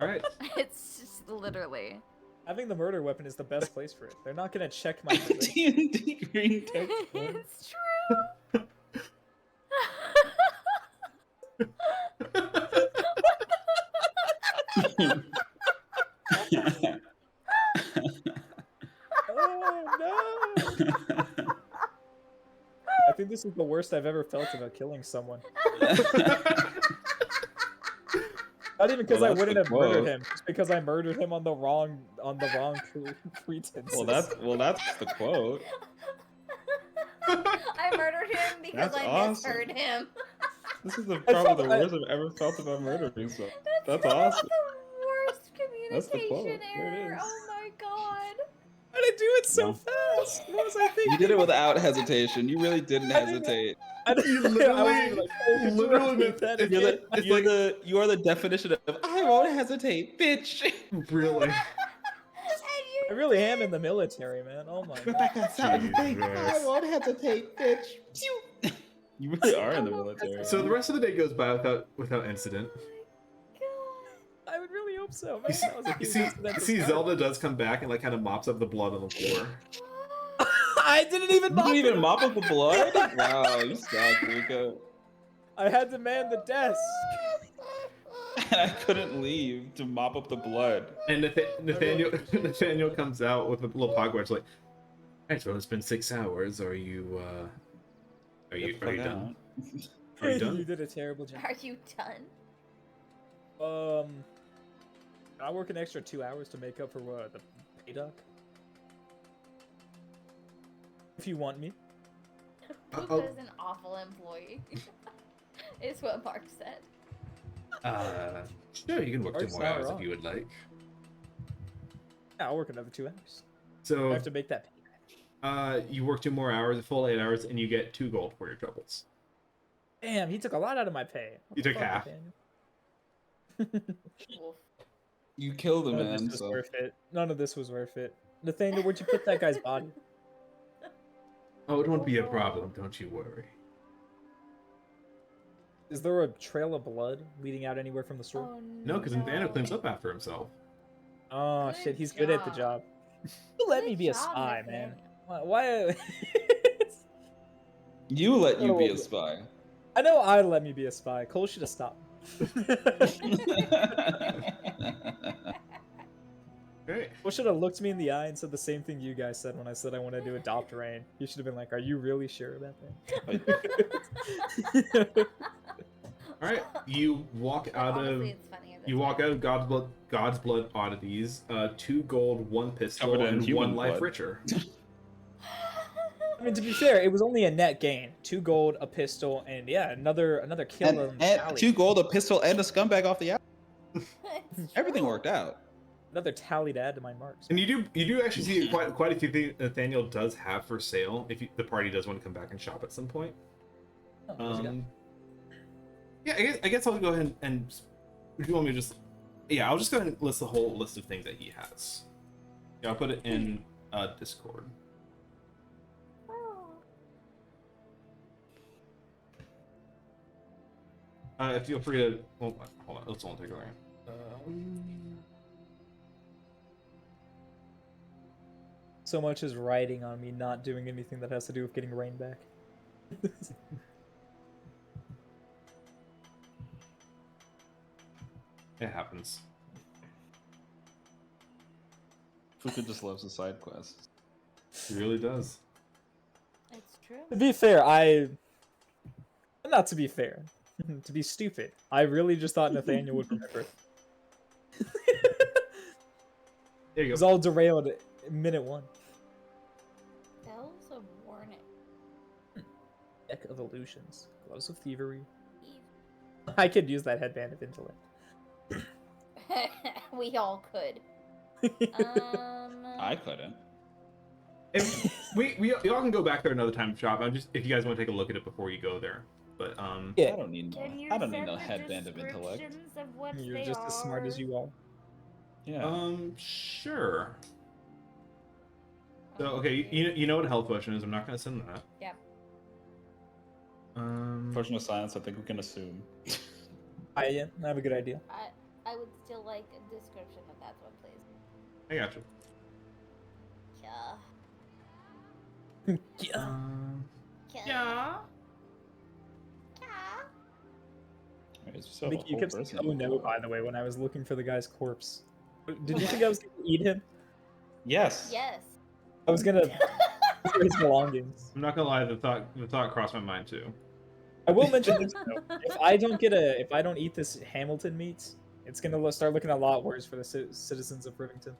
All right. It's just literally. Having the murder weapon is the best place for it. They're not gonna check my position. D&D green text. It's true. Oh no! I think this is the worst I've ever felt about killing someone. Not even because Well, I that's wouldn't the have murdered quote. him, just because I murdered him on the wrong pretenses. well, that's the quote. I murdered him because That's I awesome. misheard him. This is the, felt probably the like- worst I've ever felt about murdering someone. That's the awesome. worst That's the quote. communication There it error. is. Oh my god. Why did I do it so No. fast? What was I thinking? You did it without hesitation. You really didn't I didn't- hesitate. I didn't, You I wasn't literally- even like, oh, could you literally repeat meant- that it's again? like- You are the definition of I won't hesitate, bitch. Really? I really am in the military, man. Oh my god. Rebecca, that's not what you think. Jesus. I won't hesitate, bitch. Pew. You really are in the military. So the rest of the day goes by without incident. I would really hope so, man. You see, That was a you huge see, accident you to see start. Zelda does come back and like kind of mops up the blood on the floor. I didn't even You mop didn't it even up. mop up the blood? Wow, you suck, Rico. I had to man the desk. And I couldn't leave to mop up the blood. And Nathaniel comes out with a little pocket watch like, alright, well it's been 6 hours. Are you done? Are you done? You done? did a terrible job. Are you done? I work an extra 2 hours to make up for what, the pay doc? If you want me. Luca's an awful employee. Is what Mark said. Sure, you can work 2 Mark's more not hours wrong. if you would like. Yeah, I'll work another 2 hours. I So have to make that pay. you work 2 more hours, a full 8 hours, and you get 2 gold for your troubles. Damn, he took a lot out of my pay. What You the took fuck, half. Nathaniel? Wolf. You killed a None of man, this was so worth it. None of this was worth it. Nathaniel, where'd you put that guy's body? Oh, it won't be a problem, don't you worry. Is there a trail of blood leading out anywhere from the store? Oh, No, because Nathaniel cleans up after himself. Oh, Good shit, he's good at the job. job. You let Good me be a job, spy, man. Nathaniel. Why? you let you be a Oh. spy. I know I let me be a spy. Cole should have stopped. Great. Cole should have looked me in the eye and said the same thing you guys said when I said I wanted to adopt Rain. You should have been like, "Are you really sure about that?" All right, you walk out Honestly, of it's funnier this you way. walk out of God's blood oddities. 2 gold, 1 pistol, Covered in and human 1 life blood. richer. I mean, to be fair, it was only a net gain: 2 gold, a pistol, and yeah, another kill. and, on and tally. 2 gold, a pistol, and a scumbag off the app. It's Everything true. worked out. Another tally to add to my marks. And you do actually see quite a few things Nathaniel does have for sale if the party does want to come back and shop at some point. Oh, what's he got? Yeah, I guess I'll go ahead and. Would you want me to just? Yeah, I'll just go ahead and list the whole list of things that he has. Yeah, I'll put it in Discord. Feel free to. Well, hold on, let's only take a look. So much is riding on me not doing anything that has to do with getting Rain back. It happens. Fuka just loves the side quests. It really does. It's true. To be fair, not to be fair, to be stupid, I really just thought Nathaniel would remember. There It you was go. all derailed at minute 1. Bells of Warning. Deck of Illusions, Gloves of Thievery. I could use that headband of intellect. We all could. I couldn't. And we all can go back there another time to shop. I'm just if you guys want to take a look at it before you go there. But Yeah, I don't need Can you no. I don't need set no the headband of intellect. descriptions of what you're they just as smart as are? you are. Yeah. sure. So Oh, okay, dear. you know what a health potion is. I'm not gonna send that. Yep. Potion of silence. I think we can assume. I have a good idea. I would still like a description of that one, please. I got you. Yeah. Yeah. Yeah. Wait, is there Mickey, a you whole kept saying, person? "Oh no," by the way, when I was looking for the guy's corpse. Did you think I was going to eat him? Yes. Yes. I was going to look for his belongings. I'm not gonna lie, the thought crossed my mind too. I will mention this though. If I don't eat this Hamilton meat, it's gonna start looking a lot worse for the citizens of Rivington.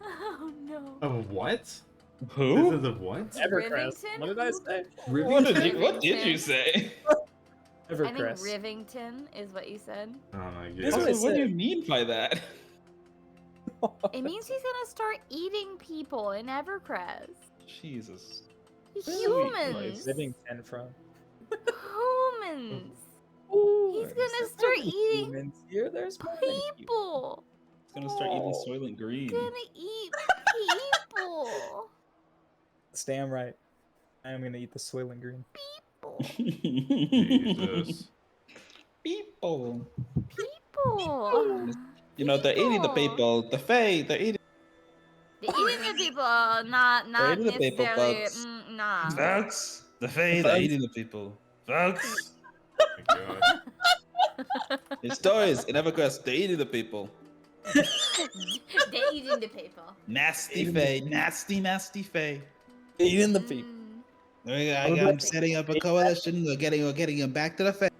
Oh no. Of what? Who? Citizens of what? Evercrest. Rivington? What did I say? What did you say? I think Evercrest. Rivington is what you said. Oh my This god. is Also, what do you mean by that? It means he's gonna start eating people in Evercrest. Jesus. Humans. Rivington from. Humans. He's gonna start eating humans here. There's more than humans. People. It's gonna start eating Oh. Soylent Green. Gonna eat people. That's damn right. I am gonna eat the Soylent Green. Jesus. People. People. You know, they're eating the people. The Fae, they're eating. The eating the people, not eating the people, necessarily. folks. Nah. Folks. The Fae, they're eating the people. Folks. Oh my god. It's toys in Evercrest, they're eating the people. They eating the people. Nasty Eating Fae. the- Nasty Fae. Eating the people. I'm setting up a coalition. We're getting them back to the Fae.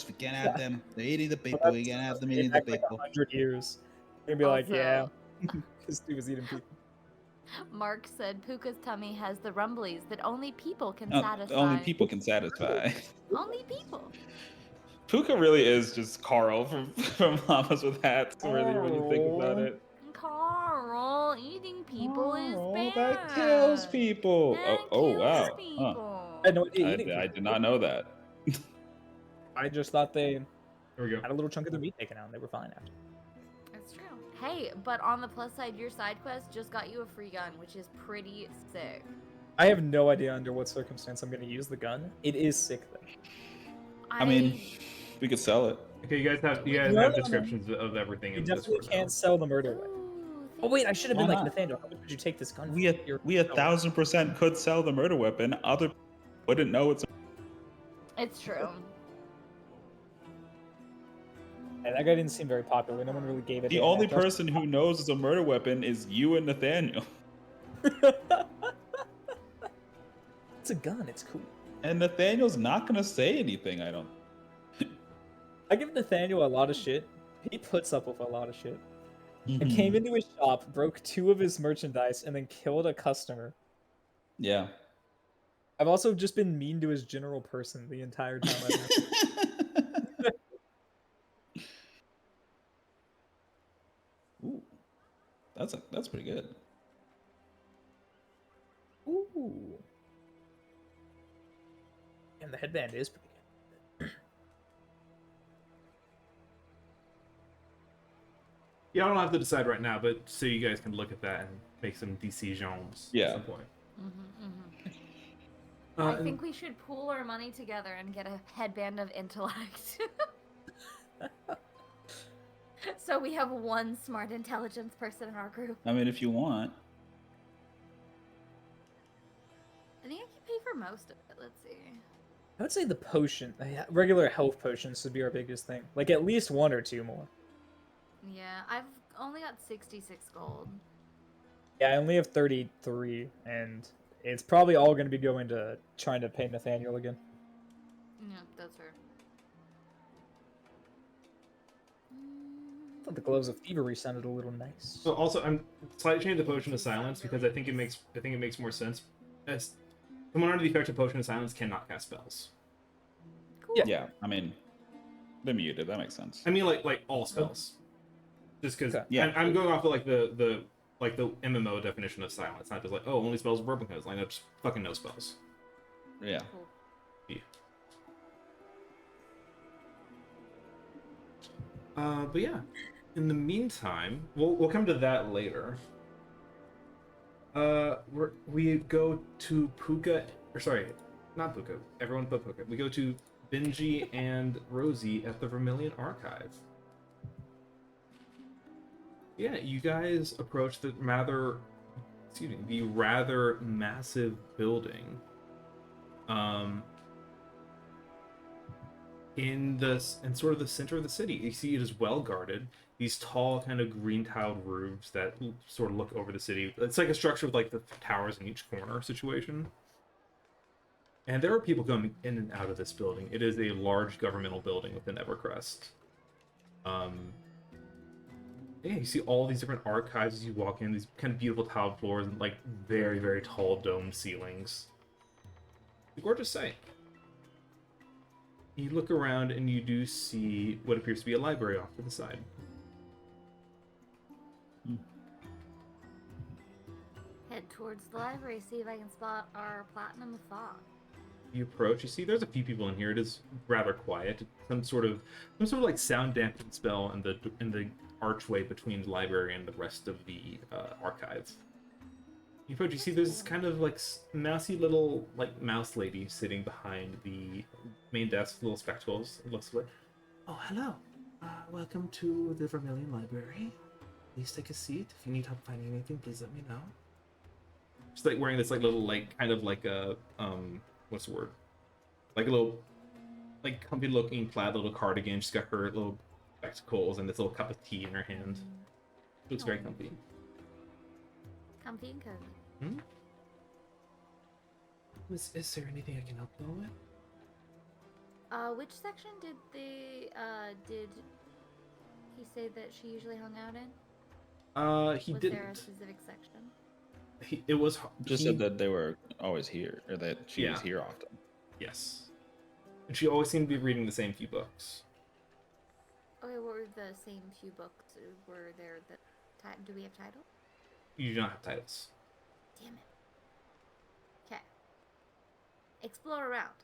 We can't have them. They're eating the people. We can't have them eating the Back like people. 100 years. They're gonna be like, yeah, Also- this dude was eating people. Mark said Puka's tummy has the rumblies that only people can Oh, satisfy. only people can satisfy. Only people. Puka really is just Carl from Llamas with Hats, really, when you think about it. Carl, eating people is bad. That kills people. That Oh kills wow. Huh. people. I had no idea eating I people. did not know that. I just thought they Here we go. had a little chunk of their meat taken out and they were fine after. That's true. Hey, but on the plus side, your side quest just got you a free gun, which is pretty sick. I have no idea under what circumstance I'm gonna use the gun. It is sick though. I mean, we could sell it. Okay, you guys have No. descriptions of everything You in definitely Discord now. can't sell the murder weapon. Ooh, Oh wait, I should have been Why like not? Nathaniel. How much would you take this gun? We for? a You're- 1,000% could sell the murder weapon. Other wouldn't know it's. it's true. And that guy didn't seem very popular. No one really gave it. The only person who knows it's a murder weapon is you and Nathaniel. It's a gun. It's cool. And Nathaniel's not gonna say anything. I don't. I give Nathaniel a lot of shit. He puts up with a lot of shit. I Mm-hmm. came into his shop, broke 2 of his merchandise, and then killed a customer. Yeah. I've also just been mean to his general person the entire time. I've been... Ooh, that's pretty good. Ooh. And the headband is pretty good. Yeah, I don't have to decide right now, but so you guys can look at that and make some decisions Yeah. at some point. I think we should pool our money together and get a headband of intellect. So we have one smart intelligence person in our group. I mean, if you want. I think I can pay for most of it. Let's see. I would say the potion, regular health potions would be our biggest thing. Like at least 1 or 2 more. Yeah, I've only got 66 gold. Yeah, I only have 33, and it's probably all going to be going to trying to pay Nathaniel again. Yeah, that's fair. I thought the gloves of thievery sounded a little nice. So also, I'm slightly changing the potion of silence because I think it makes more sense. As someone under the effect of potion of silence cannot cast spells. Cool. Yeah. I mean, they're muted. That makes sense. I mean, like all spells. Just because Okay. Yeah. I'm going off of like the MMO definition of silence, not just like only spells of broken codes. Like no, just fucking no spells. Yeah. Cool. Yeah. But yeah, in the meantime, we'll come to that later. We go to Puka, or sorry, not Puka. Everyone but Puka. We go to Benji and Rosie at the Vermilion Archive. Yeah, you guys approach the rather massive building. In sort of the center of the city. You see it is well guarded. These tall, kind of green tiled roofs that sort of look over the city. It's like a structure with like the towers in each corner situation. And there are people coming in and out of this building. It is a large governmental building within Evercrest. Yeah, you see all these different archives as you walk in. These kind of beautiful tiled floors and like very, very tall domed ceilings. It's a gorgeous sight. You look around and you do see what appears to be a library off to the side. Head towards the library, see if I can spot our platinum fox. You approach, you see there's a few people in here. It is rather quiet. Some sort of like sound dampening spell in the archway between the library and the rest of the archive. You approach, you see there's this kind of like mousy little like mouse lady sitting behind the main desk with little spectacles. It looks like, oh, hello. Welcome to the Vermilion Library. Please take a seat. If you need help finding anything, please let me know. She's like wearing this like little like kind of like a what's the word? Like a little like comfy looking plaid little cardigan. She's got her little spectacles and this little cup of tea in her hand. She looks very comfy. Comfy and cozy. Is there anything I can help you with? Which section did did he say that she usually hung out in? He Was didn't. there a specific section? It was Just said that they were always here, or that she was Yeah. here often. Yes. And she always seemed to be reading the same few books. Okay, what were the same few books? Were there the do we have titles? You do not have titles. Damn it. Okay. Explore around.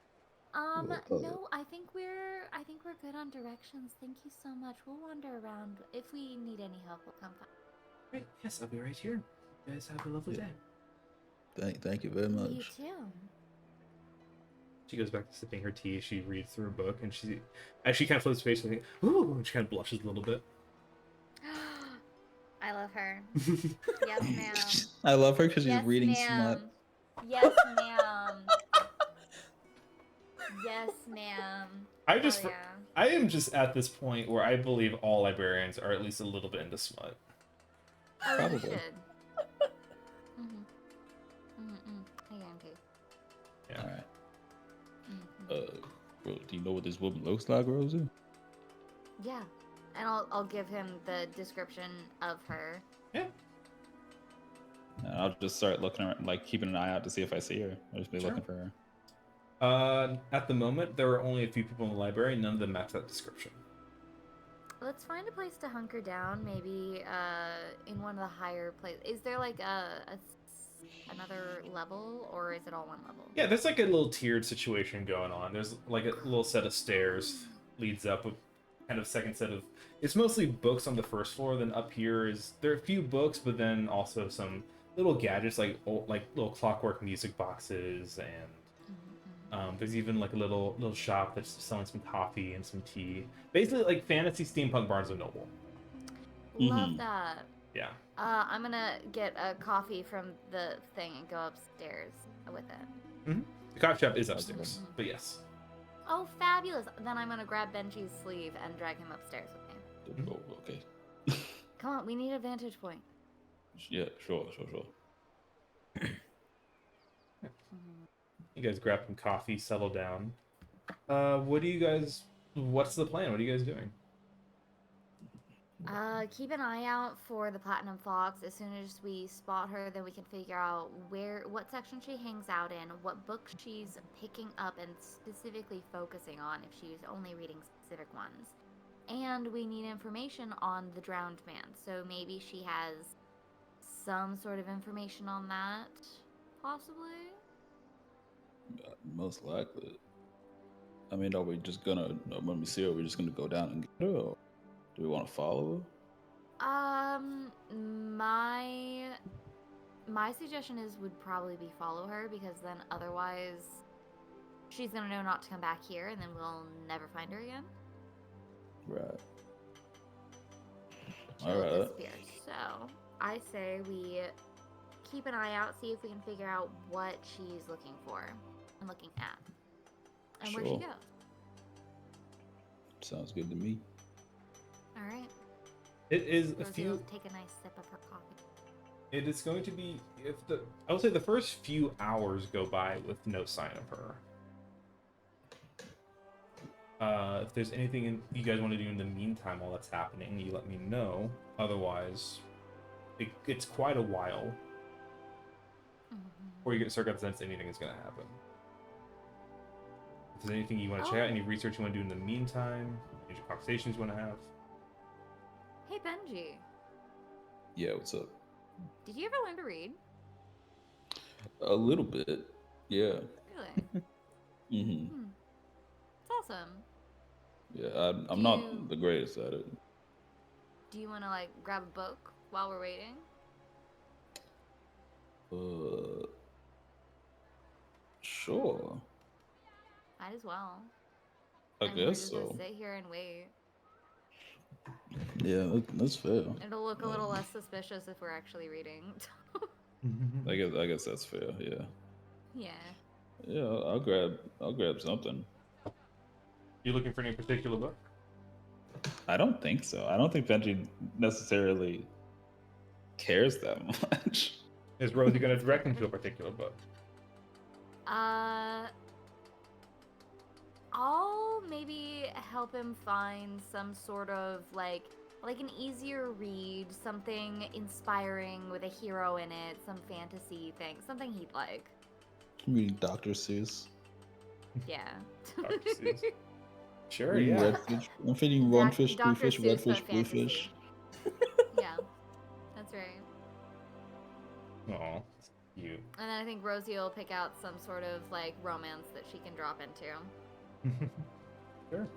No, I think we're good on directions. Thank you so much. We'll wander around. If we need any help, we'll come find. Great. Yes, I'll be right here. You guys have a lovely day. Thank you very much. You too. She goes back to sipping her tea. She reads through a book, and as she kind of flips her face, and ooh, and she kind of blushes a little bit. I love her. Yes, ma'am. I love her because she's Yes, reading ma'am. smut. Yes, ma'am. Yes, ma'am. I just, Oh, yeah. I am just at this point where I believe all librarians are at least a little bit into smut. Oh, you Probably. should. I guarantee. Yeah. All right. Well, do you know what this woman looks like, Rosie? Yeah, and I'll give him the description of her. Yeah. And I'll just start looking around, like keeping an eye out to see if I see her. I'll just be Sure. looking for her. At the moment, there are only a few people in the library. None of them match that description. Let's find a place to hunker down. Maybe in one of the higher places. Is there like another level, or is it all one level? Yeah, there's like a little tiered situation going on. There's like a little set of stairs leads up with kind of second set of. It's mostly books on the first floor. Then up here there are a few books, but then also some little gadgets like little clockwork music boxes, and there's even like a little shop that's selling some coffee and some tea. Basically, like fantasy steampunk Barnes and Noble. Love Mhm. that. Yeah. I'm gonna get a coffee from the thing and go upstairs with it. The coffee shop is upstairs, but yes. Oh, fabulous! Then I'm gonna grab Benji's sleeve and drag him upstairs with me. Oh, okay. Come on, we need a vantage point. Yeah, sure. You guys grab some coffee, settle down. What's the plan? What are you guys doing? Keep an eye out for the Platinum Fox. As soon as we spot her, then we can figure out what section she hangs out in, what book she's picking up and specifically focusing on if she's only reading specific ones. And we need information on the drowned man. So maybe she has some sort of information on that, possibly? Most likely. I mean, are we just gonna, when we see her, we're just gonna go down and get her? Or Do we want to follow My suggestion would probably be follow her, because then otherwise she's gonna know not to come back here, and then we'll never find her again. her? Right. She'll Alright. disappear. So I say we keep an eye out, see if we can figure out what she's looking for and looking at, and where she Sure. goes. Sounds good to me. All right. It is a Rosie few. will take a nice sip of her coffee. It is going to be I would say the first few hours go by with no sign of her. If there's anything you guys want to do in the meantime while that's happening, you let me know. Otherwise, it's quite a while before you start getting the sense anything is going to happen. If there's anything you want to check out, any research you want to do in the meantime, any conversations you want to have. Hey Benji, Yeah, what's up? did you ever learn to read? A little bit. Yeah. Really? Mm-hmm. It's awesome. Yeah, I'm Do not you- the greatest at it. Do you want to like grab a book while we're waiting? Sure. Might as well. I mean, we're guess just so. gonna sit here and wait. Yeah, that's fair. It'll look a little less suspicious if we're actually reading. I guess that's fair. Yeah. Yeah. Yeah, I'll grab something. You looking for any particular book? I don't think so. I don't think Benji necessarily cares that much. Is Rosie going to direct him to a particular book? I'll maybe help him find some sort of like an easier read, something inspiring with a hero in it, some fantasy thing, something he'd like. I'm reading Dr. Seuss. Yeah. Dr. Seuss. Sure, Reading yeah. Redfish. I'm reading Runfish, Dr. Bluefish, Seuss, Redfish, but Bluefish. Yeah, that's right. Aw, it's cute. And then I think Rosie will pick out some sort of like romance that she can drop into. Sure.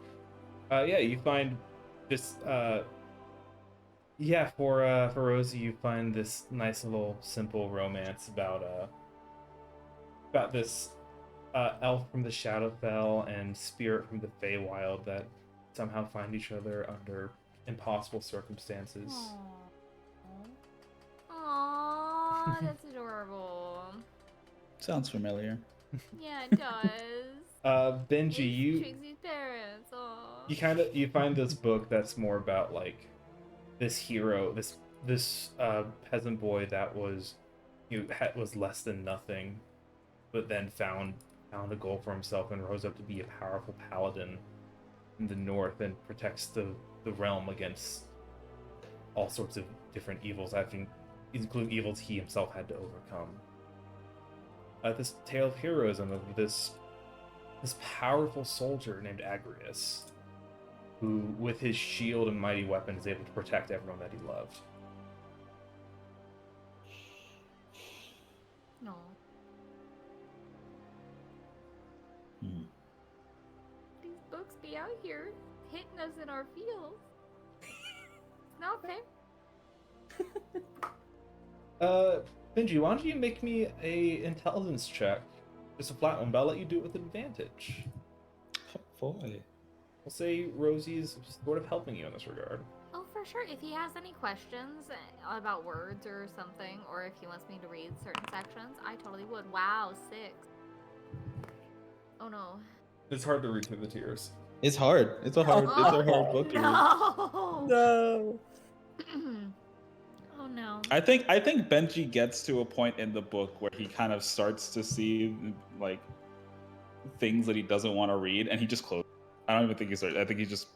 Yeah, you find this. Yeah, for Rosie, you find this nice little simple romance about this elf from the Shadowfell and spirit from the Feywild that somehow find each other under impossible circumstances. Aww, that's adorable. Sounds familiar. Yeah, it does. Benji, Trixie's parents. Aww. you find this book that's more about like this hero, this peasant boy that was was less than nothing, but then found a goal for himself and rose up to be a powerful paladin in the north and protects the realm against all sorts of different evils, including evils he himself had to overcome. This tale of heroism of this powerful soldier named Agrius, who, with his shield and mighty weapon, is able to protect everyone that he loved. No. Hmm. These books be out here hitting us in our feels. It's not fair. Benji, why don't you make me a intelligence check? Just a flat one, but I'll let you do it with advantage. Boy. We'll say Rosie's sort of helping you in this regard. Oh, for sure. If he has any questions about words or something, or if he wants me to read certain sections, I totally would. Wow, 6. Oh no. It's hard to read through the tears. It's hard. It's a hard book to read. No. No. Oh no. I think Benji gets to a point in the book where he kind of starts to see like things that he doesn't want to read, and he just closes. I don't even think he starts. I think he just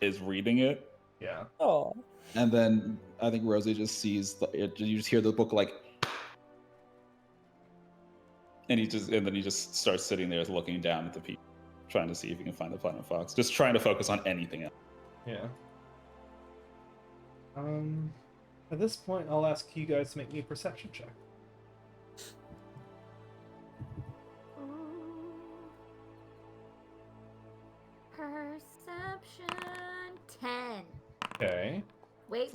is reading it. Yeah. Oh. And then I think Rosie just sees you just hear the book like, And then he just starts sitting there looking down at the people, trying to see if he can find the Platinum Fox. Just trying to focus on anything else. Yeah. At this point, I'll ask you guys to make me a perception check. Perception 10. Okay. Wait.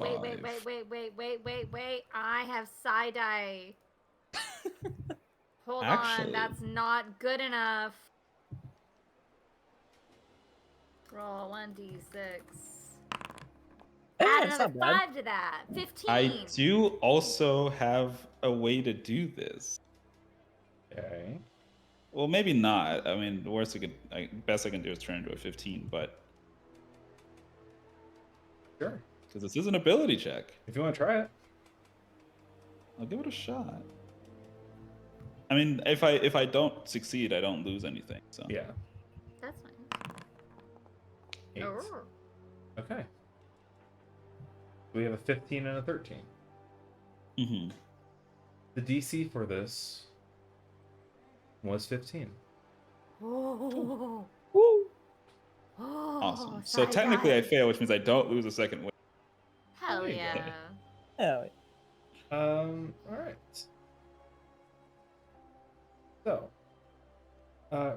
I have side eye. Hold on, Actually- that's not good enough. Roll 1d6. Hey, Add it's another not bad. 5 to that. 15. I do also have a way to do this. Okay. Well, maybe not. I mean, the worst best I can do is turn into a 15, but Sure. because this is an ability check, If you want to try it. I'll give it a shot. I mean, if I don't succeed, I don't lose anything. So Yeah. That's fine. 8. Oh. Okay. We have a 15 and a 13. hmm The DC for this was 15. Oh. Woo! Awesome. So side technically, I eye. fail, which means I don't lose a second win. Hell There you go. yeah. Hell, All right. So,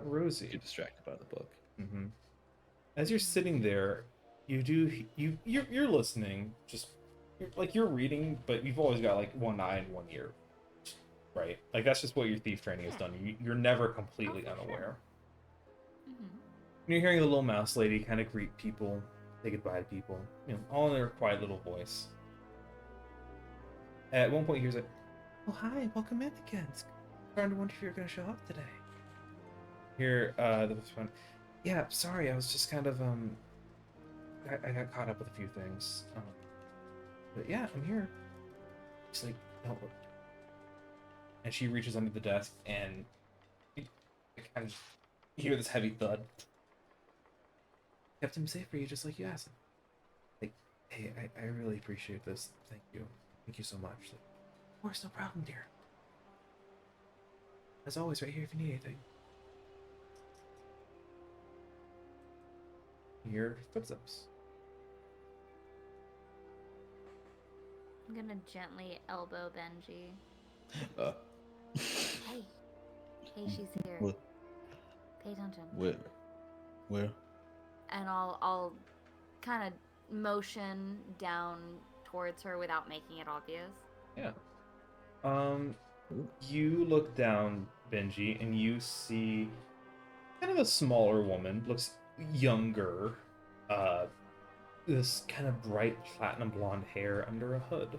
Rosie. Get distracted by the book. Mm-hmm. As you're sitting there, you're listening. You're reading, but you've always got like one eye and one ear, right? Like that's just what your thief training has done. You're never completely Oh, for sure. unaware. Mhm. And you're hearing the little mouse lady kind of greet people, say goodbye to people, all in her quiet little voice. At one point, he hears like, "Oh hi, welcome in again. Starting to wonder if you're going to show up today." Here, the one. Yeah, sorry, I was just kind of I got caught up with a few things. But yeah, I'm here. She's like, don't worry. And she reaches under the desk and you kind of hear this heavy thud. Kept him safe for you just like you asked. Like, hey, I really appreciate this. Thank you. Thank you so much. Like, of course, no problem, dear. As always, right here if you need anything. Your footsteps. I'm gonna gently elbow Benji. Uh, Hey. Hey, she's here. What? Pay attention. Where? And I'll kind of motion down towards her without making it obvious. Yeah. You look down, Benji, and you see kind of a smaller woman, looks younger. This kind of bright platinum blonde hair under a hood.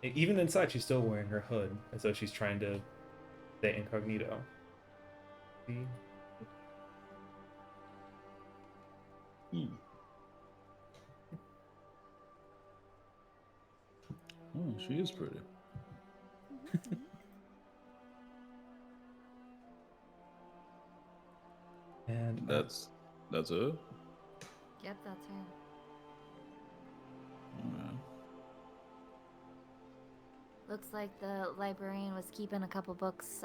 Even inside, she's still wearing her hood, as though she's trying to stay incognito. See? Oh, she is pretty. And That's her. Yep, that's her. Alright. Looks like the librarian was keeping a couple books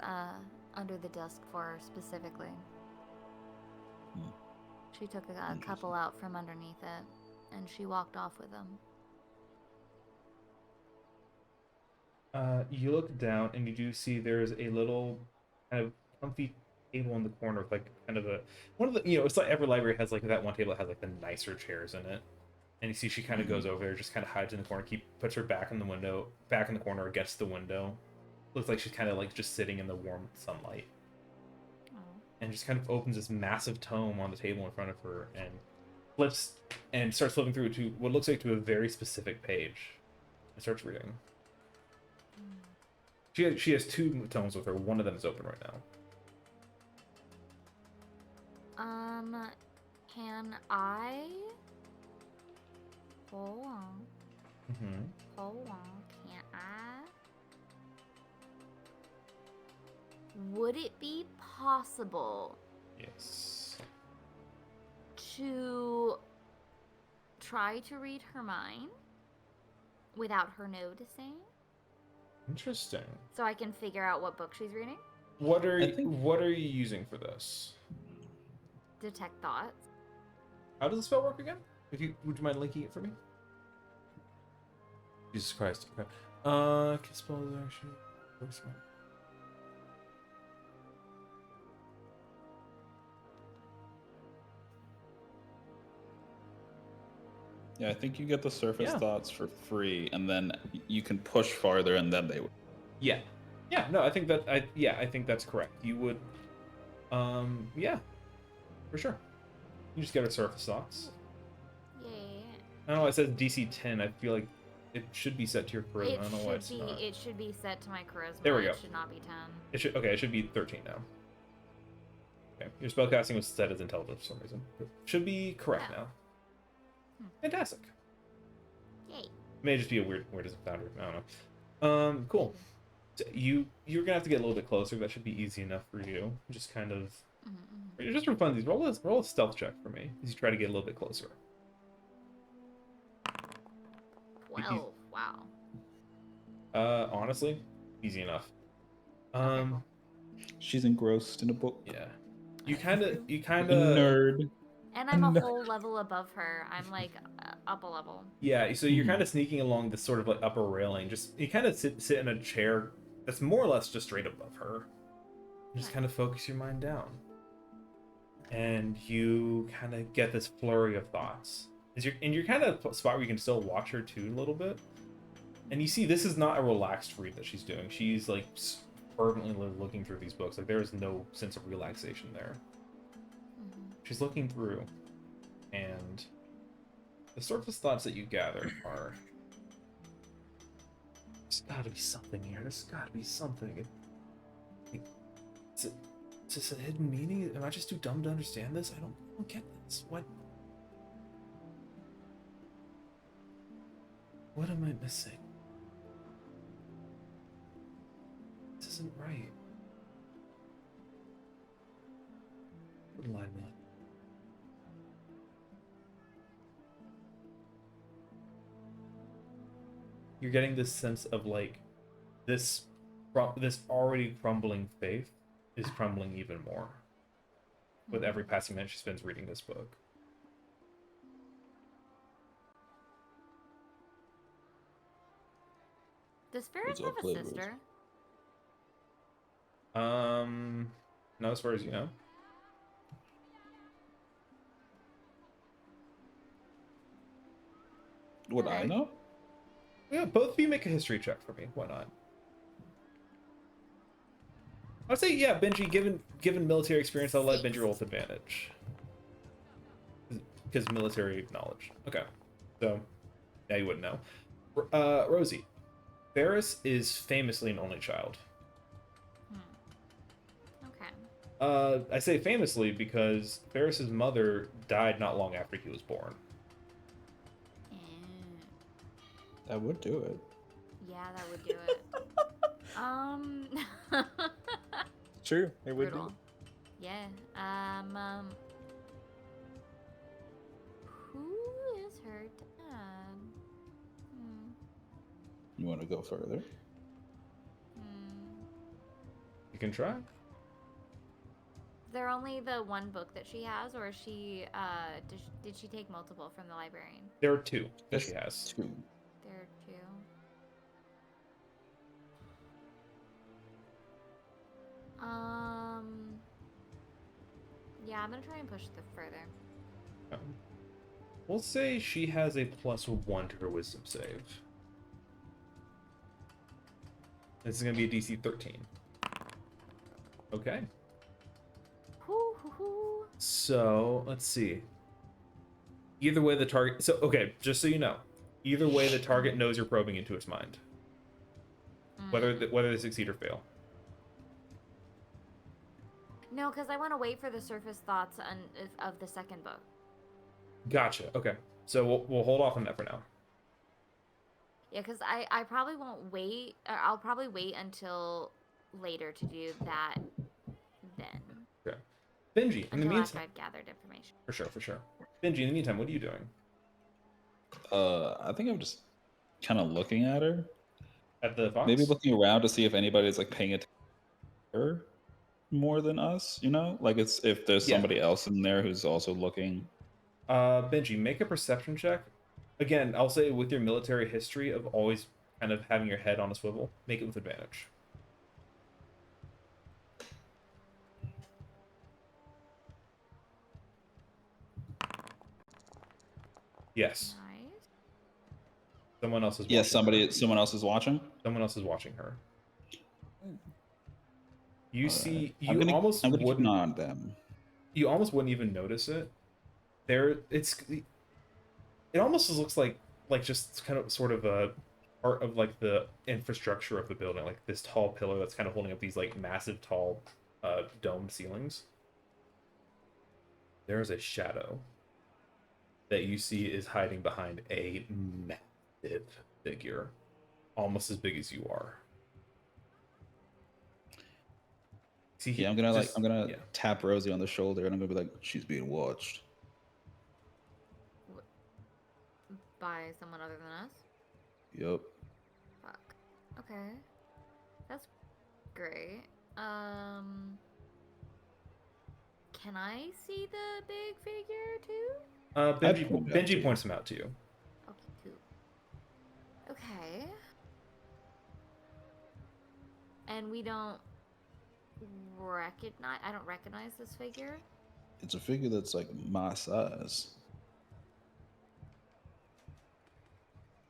under the desk for her specifically. Hmm. She took a couple out from underneath it, and she walked off with them. You look down and you do see there's a little kind of comfy table in the corner with like kind of one of the it's like every library has like that one table that has like the nicer chairs in it. And you see she kind of goes over there, just kind of hides in the corner, puts her back in the corner against the window. Looks like she's kind of like just sitting in the warm sunlight. Oh. And just kind of opens this massive tome on the table in front of her and flips and starts flipping through to what looks like to a very specific page. And starts reading. She has two tomes with her. One of them is open right now. Can I? Hold on. Mm-hmm. Hold on. Can I? Would it be possible Yes. to try to read her mind without her noticing? Interesting. So I can figure out what book she's reading? What are I think- what are you using for this? Detect thoughts. How does the spell work again? Would you mind linking it for me? Jesus Christ. Okay. Can spell action. Yeah, I think you get the surface Yeah. thoughts for free, and then you can push farther, and then they would. Yeah. Yeah, no, I think that's correct. You would yeah, for sure. You just get a surface thoughts. Yeah. I don't know, it says DC 10. I feel like it should be set to your charisma. I don't know why it's not. It should be set to my charisma. There we go. It should not be 10. It should be 13 now. Okay. Your spellcasting was set as intelligence for some reason. Should be correct Oh. now. Fantastic. Yay. May just be a weird as a founder. I don't know. Cool. So you're gonna have to get a little bit closer. That should be easy enough for you. Just kind of just for funsies. Roll a stealth check for me as you try to get a little bit closer. 12. Wow. Honestly, easy enough. cool. She's engrossed in a book. Yeah. You kind of Nerd. And I'm a whole level above her. I'm like up a level. Yeah, so you're kind of sneaking along this sort of like upper railing. Just you kind of sit in a chair that's more or less just straight above her. Just kind of focus your mind down, and you kind of get this flurry of thoughts. You're kind of a spot where you can still watch her too a little bit, and you see this is not a relaxed read that she's doing. She's like fervently looking through these books. Like there is no sense of relaxation there. She's looking through, and the surface thoughts that you gather are, there's gotta be something here. There's gotta be something. Is this a hidden meaning? Am I just too dumb to understand this? I don't get this. What am I missing? This isn't right. What line am I? You're getting this sense of like this already crumbling faith is crumbling even more with every passing minute she spends reading this book. Does Ferris Those are have a flavors. sister? Not as far as you know. Would I know? Yeah, both of you make a history check for me. Why not? I'd say, yeah, Benji, given military experience, I'll let Benji roll with advantage. Because military knowledge. Okay. So, yeah, you wouldn't know. Rosie. Ferris is famously an only child. Okay. I say famously because Ferris's mother died not long after he was born. That would do it. Yeah, that would do it. True, it would Brutal. Yeah. Who is her dad? You want to go further? You can try. Is there only the one book that she has, or is she did she take multiple from the librarian? There are two that she has. Two. There are two. Yeah, I'm gonna try and push the further. We'll say she has a +1 to her wisdom save. This is gonna be a DC 13. Okay. So let's see. Either way, the target. So okay, just so you know, either way, the target knows you're probing into its mind. Whether they succeed or fail. No, because I want to wait for the surface thoughts of the second book. Gotcha. Okay. So we'll hold off on that for now. Yeah, because I probably won't wait. Or I'll probably wait until later to do that then. Okay. Benji, in the Until after meantime. I've gathered information. For sure. Benji, in the meantime, what are you doing? I think I'm just kind of looking at her. At the Fox? Maybe looking around to see if anybody's like paying attention to her more than us, you know? Like it's if there's Yeah. somebody else in there who's also looking. Benji, make a perception check. Again, I'll say with your military history of always kind of having your head on a swivel, make it with advantage. Yes. Nice. Someone else is watching. Yes, someone else is watching. Someone else is watching her. You All see, right. you almost I'm gonna keep an wouldn't. eye on them. You almost wouldn't even notice it. It almost looks like just kind of sort of a part of like the infrastructure of the building, like this tall pillar that's kind of holding up these like massive tall domed ceilings. There's a shadow that you see is hiding behind a massive figure, almost as big as you are. See, Yeah, I'm gonna tap Rosie on the shoulder, and I'm gonna be like, she's being watched. By someone other than us? Yep. Fuck. Okay. That's great. Can I see the big figure too? Benji points him out to you. Okay, cool. Okay. And we don't recognize. I don't recognize this figure. It's a figure that's like my size.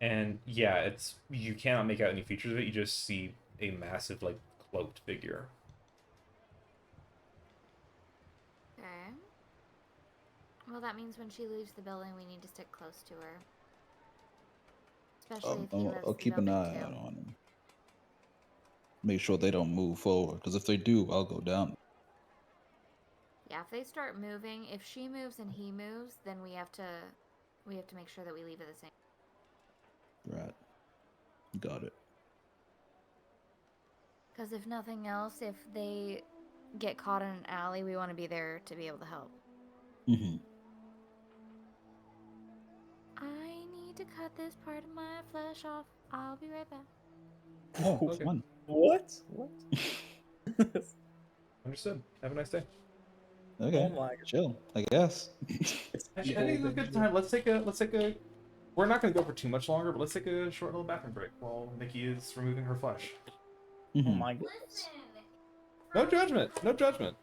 And yeah, you cannot make out any features of it. You just see a massive, like, cloaked figure. Okay. Well, that means when she leaves the building, we need to stick close to her. Especially if he lives I'll the keep an building, eye too. out on them. Make sure they don't move forward, because if they do, I'll go down. Yeah, if they start moving, if she moves and he moves, then we have to make sure that we leave at the same. Right. Got it. Because if nothing else, if they get caught in an alley, we want to be there to be able to help. Mm-hmm. I need to cut this part of my flesh off. I'll be right back. Oh, Okay. fun. What? Understood. Have a nice day. Okay. Oh my God. Chill, I guess. I think it's a good time. Let's take a. We're not going to go for too much longer, but let's take a short little bathroom break while Nikki is removing her flesh. Oh Mhm. my goodness. No judgment. No judgment.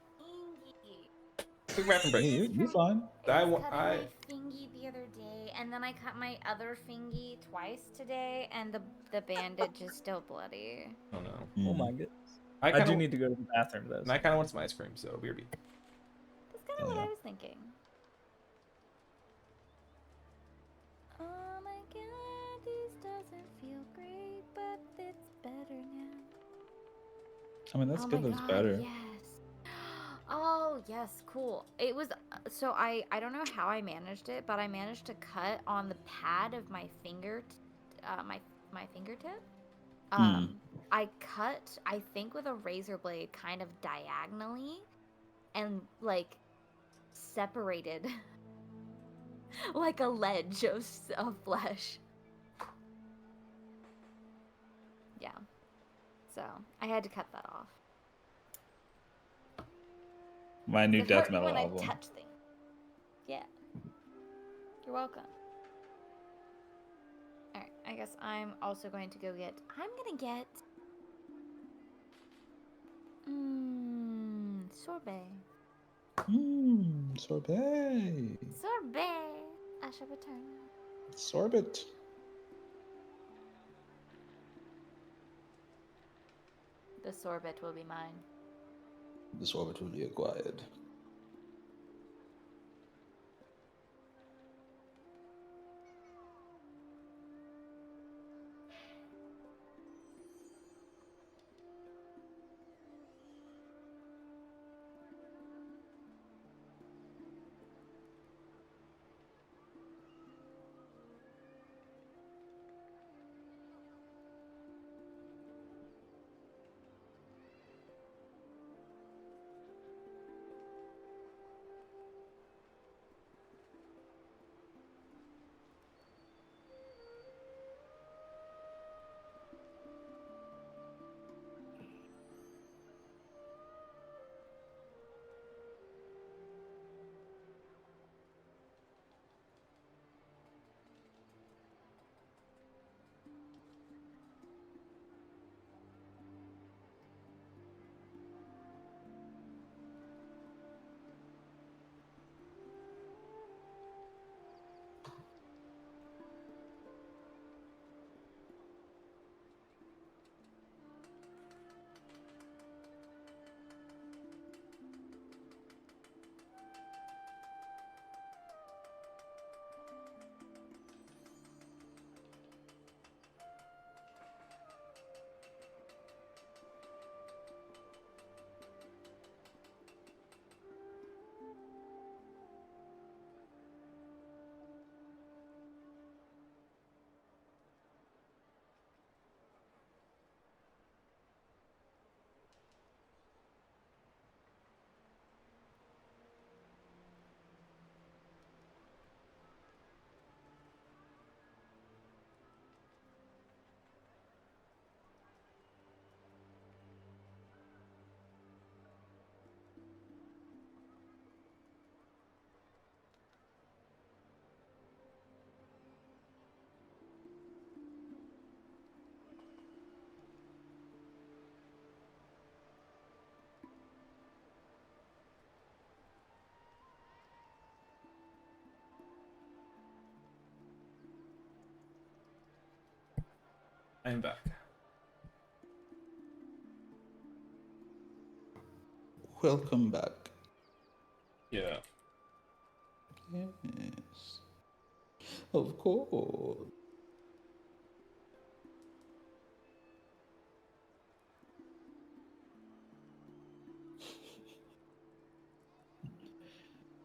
Quick bathroom break. Hey, you're fine. I I was wa- cutting I- my fingy the other day, and then I cut my other fingy twice today, and the bandage is still bloody. Oh no. Oh Mhm. my goodness. I I kind do of need to go to the bathroom though. and I kind of want some ice cream, so BRB. That's kind of what Yeah. I was thinking. Oh my god, this doesn't feel great, but it's better now. I mean, that's Oh good. my That's God, better. Yes. Oh yes, cool. It was so I don't know how I managed it, but I managed to cut on the pad of my my fingertip. I cut, I think, with a razor blade, kind of diagonally, and like separated like a ledge of flesh. Yeah. So I had to cut that off. My new It death hurt metal when album. I touch things. Yeah. You're welcome. Alright, I guess I'm also going to go get. I'm gonna get. Sorbet. Sorbet. Sorbet! I shall return. Sorbet. The sorbet will be mine. The sorbet will be acquired. I am back. Welcome back. Yeah. Yes. Of course.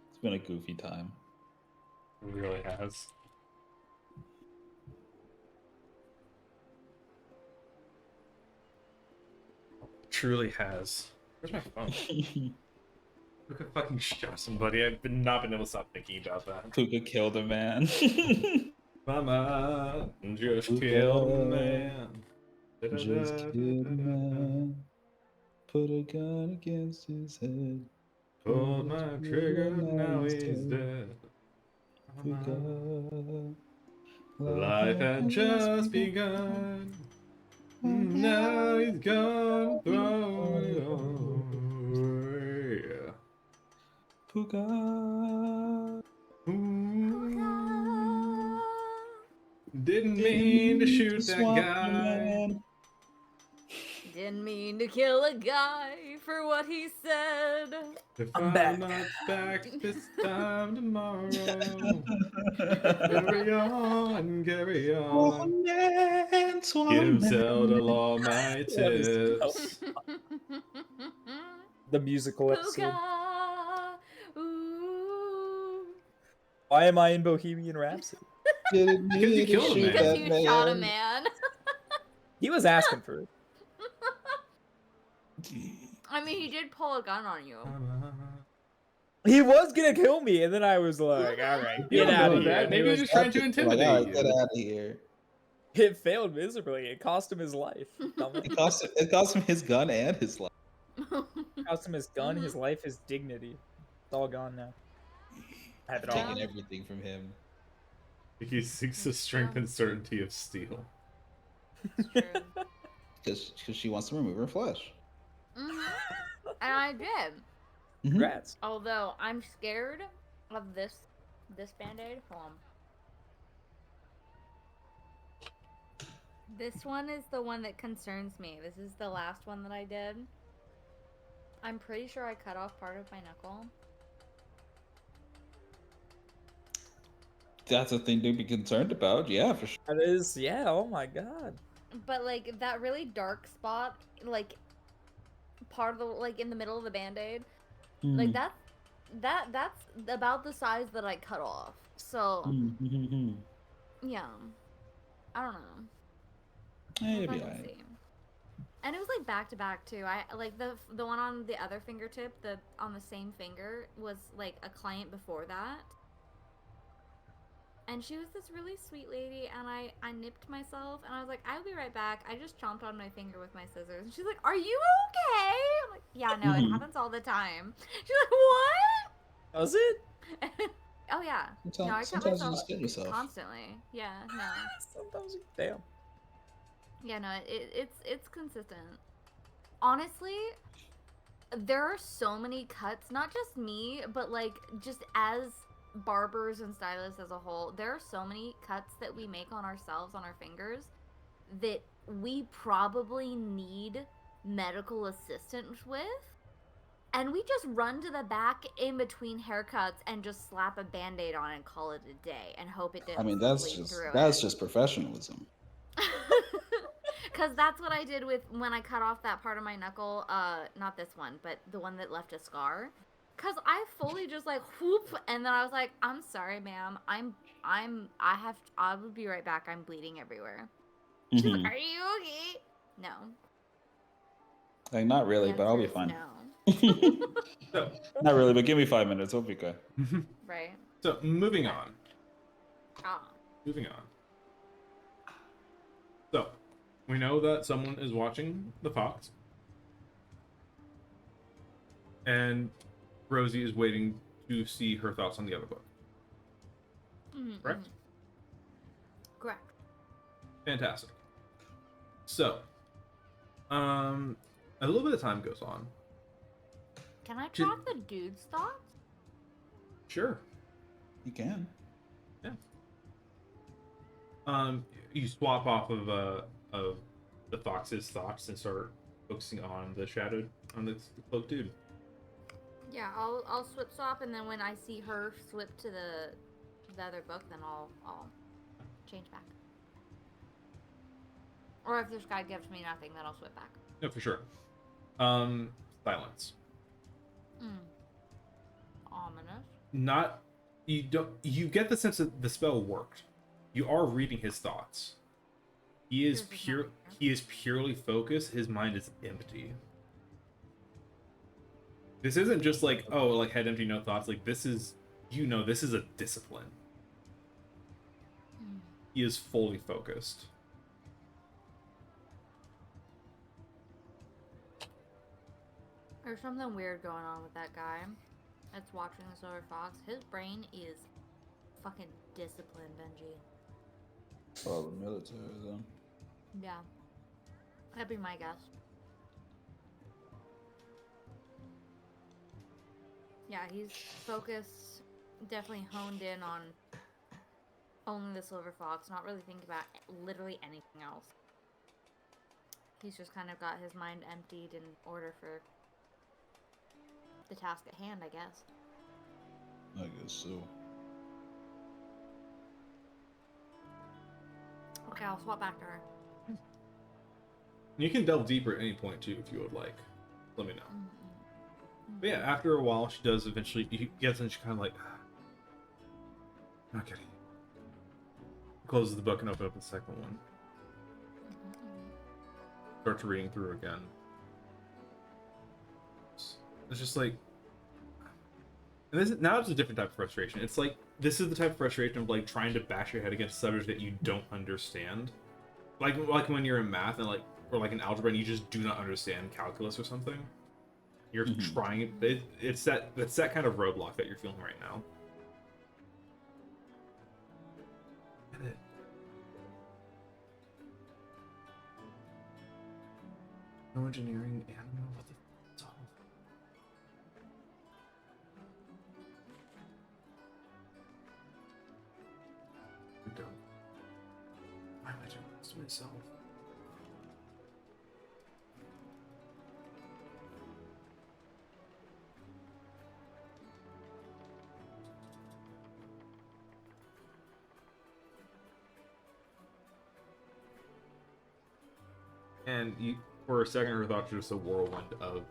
It's been a goofy time. It really has. Truly has. Where's my phone? Look at fucking shot somebody. I've not been able to stop thinking about that. Puka killed a man. Mama just Puka killed a man. Just killed a man. Put a gun against his head. Pulled my trigger, now he's dead. Puka. Life had just begun. Now he's gone. Throw it away. Puka. Ooh. Didn't mean to shoot that Swamp guy. man. Didn't mean to kill a guy for what he said. If I'm back. not back this time tomorrow. Carry on, carry on. Man, swamp Give man. Zelda all my What is tips. The musical episode. Puka. Ooh. Why am I in Bohemian Rhapsody? Didn't Because you mean to killed a shoot man. Because that you shot a man. man. He was asking for it. I mean, he did pull a gun on you. He was gonna kill me, and then I was like, "All right, You get don't out know of here." that. And Maybe he you're was- just trying to intimidate Like, you. get out of here. It failed miserably. It cost him his life. It cost him his gun and his life. It cost him his gun, his life, his dignity. It's all gone now. I have it all. Taking everything from him. He seeks the strength and certainty of steel. It's true. Because she wants to remove her flesh. Mhm. And I did. Congrats. Although I'm scared of this band-aid. Hold on. This one is the one that concerns me. This is the last one that I did. I'm pretty sure I cut off part of my knuckle. That's a thing to be concerned about. Yeah, for sure. That is, yeah. Oh my god. But like that really dark spot, like part of the like in the middle of the band-aid, like that's about the size that I cut off. So yeah, I don't know. Hey, We'll it'll be fucking alright. see. And it was like back to back too. I like the one on the other fingertip, the on the same finger was like a client before that. And she was this really sweet lady, and I nipped myself, and I was like, I'll be right back. I just chomped on my finger with my scissors. And she's like, are you okay? I'm like, yeah, no, it happens all the time. She's like, what? Was it? Oh, yeah. No, I cut Sometimes you myself just get yourself. constantly. Yeah, no. Sometimes. Damn. Yeah, no, it's consistent. Honestly, there are so many cuts, not just me, but like just as barbers and stylists as a whole, there are so many cuts that we make on ourselves on our fingers that we probably need medical assistance with. And we just run to the back in between haircuts and just slap a band-aid on and call it a day and hope it didn't I mean, bleed through that's it. just professionalism. Because that's what I did with when I cut off that part of my knuckle. Not this one, but the one that left a scar. Because I fully just like whoop, and then I was like, I'm sorry, ma'am. I will be right back. I'm bleeding everywhere. She's like, are you okay? No. Like, not really, The but I'll be answer is fine. No. So, Not really, but give me 5 minutes. We'll be good. Right. so moving on. Ah. Moving on. So, we know that someone is watching the Fox. And Rosie is waiting to see her thoughts on the other book. Mhm, Correct? mhm. Correct. Fantastic. So, a little bit of time goes on. Can I track the dude's thoughts? Sure. You can. You swap off of of the fox's thoughts and start focusing on the cloaked dude. Yeah, I'll swip swap, and then when I see her swip to the other book, then I'll change back. Or if this guy gives me nothing, then I'll swip back. No, for sure. Silence. Ominous. Not you get the sense that the spell worked. You are reading his thoughts. He is purely focused. His mind is empty. This isn't just like, oh, like head empty, no thoughts. Like this is, this is a discipline. He is fully focused. There's something weird going on with that guy that's watching the Silver Fox. His brain is fucking disciplined, Benji. Oh, the military then. Yeah. That'd be my guess. Yeah, he's focused, definitely honed in on only the Silver Fox, not really thinking about literally anything else. He's just kind of got his mind emptied in order for the task at hand, I guess. I guess so. Okay, I'll swap back to her. You can delve deeper at any point too, if you would like. Let me know. But yeah, after a while, she does eventually. He gets and she kind of like, not kidding. Closes the book and opens up the second one. Starts reading through again. It's just like, and now it's a different type of frustration. It's like this is the type of frustration of like trying to bash your head against a subject that you don't understand, like when you're in math and like or like in algebra and you just do not understand calculus or something. You're trying. It's that kind of roadblock that you're feeling right now. No engineering, animal. What the? It's all. I'm done. Why am I doing this to myself? And for a second, her thoughts were just a whirlwind of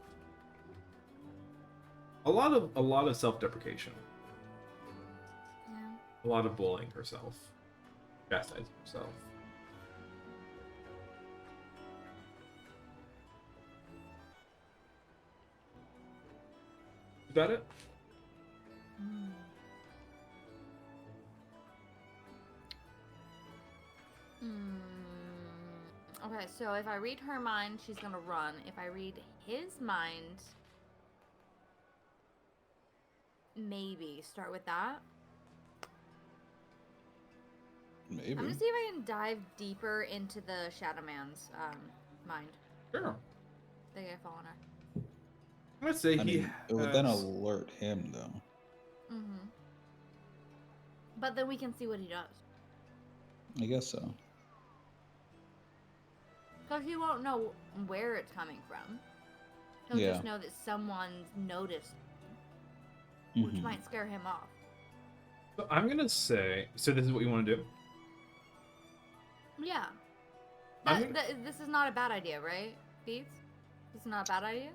a lot of self-deprecation, Yeah. a lot of bullying herself, chastising herself. Is that it? Okay, so if I read her mind, she's gonna run. If I read his mind, maybe start with that. Maybe. I'm gonna see if I can dive deeper into the Shadow Man's mind. Sure. The guy following her. I'm gonna say I mean, it would then alert him though. But then we can see what he does. I guess so. Because he won't know where it's coming from. He'll just know that someone's noticed, which might scare him off. So I'm gonna say. So this is what you want to do? Yeah. This is not a bad idea, right, Beats? This is not a bad idea?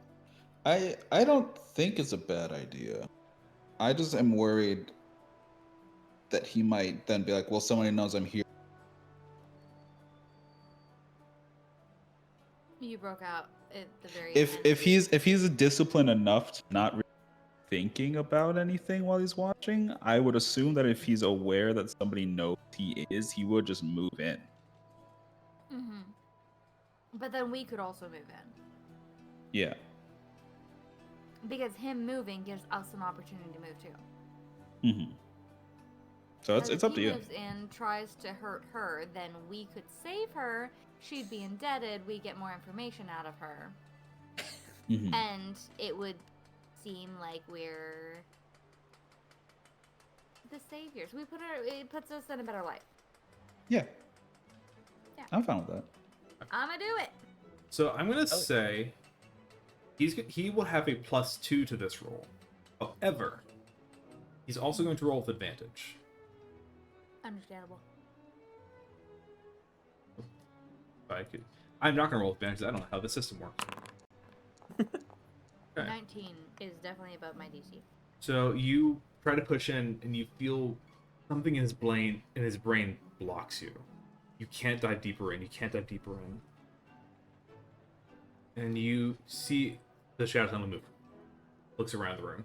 I don't think it's a bad idea. I just am worried that he might then be like, well, somebody knows I'm here. You broke out at the very If end. if he's disciplined enough to not really thinking about anything while he's watching, I would assume that if he's aware that somebody knows he is, he would just move in. But then we could also move in. Yeah. Because him moving gives us an opportunity to move too. So it's up to you. If he moves in, tries to hurt her, then we could save her. She'd be indebted. We get more information out of her. And it would seem like we're the saviors. It puts us in a better light. Yeah. Yeah. I'm fine with that. I'm gonna do it. So I'm gonna yeah. say he will have a +2 to this roll. However, he's also going to roll with advantage. Understandable. I'm not gonna roll with advantage. I don't know how the system works. Okay. 19 is definitely above my DC. So you try to push in, and you feel something in his brain blocks you. You can't dive deeper in. You can't dive deeper in. And you see the shadow tunnel move. Looks around the room.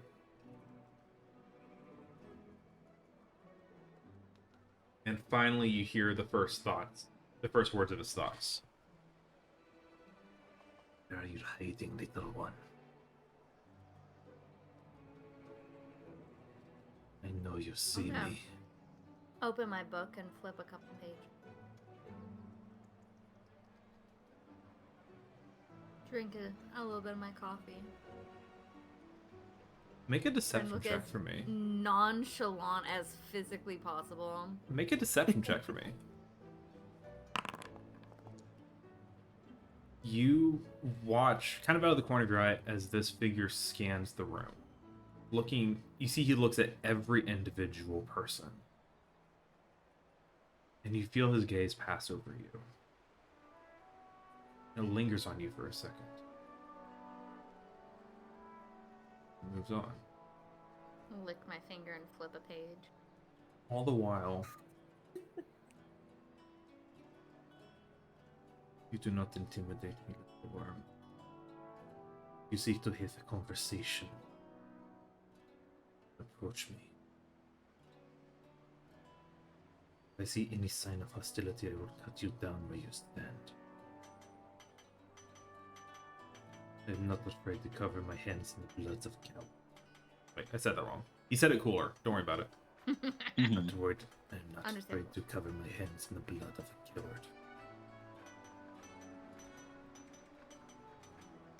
And finally, you hear the first words of his thoughts. Where are you hiding, little one? I know you see Okay. me. Open my book and flip a couple pages. Drink a little bit of my coffee. Make a And deception look check as for me. nonchalant as physically possible. Make a deception check for me. You watch, kind of out of the corner of your eye, as this figure scans the room. You see he looks at every individual person. And you feel his gaze pass over you. It lingers on you for a second. It moves on. Lick my finger and flip a page. All the while, you do not intimidate me, little worm. You seek to have a conversation. Approach me. If I see any sign of hostility, I will cut you down where you stand. I am not afraid to cover my hands in the bloods of cow. Wait, I said that wrong. He said it cooler. Don't worry about it. Not worried. I am not afraid Understandable. to cover my hands in the blood of a coward.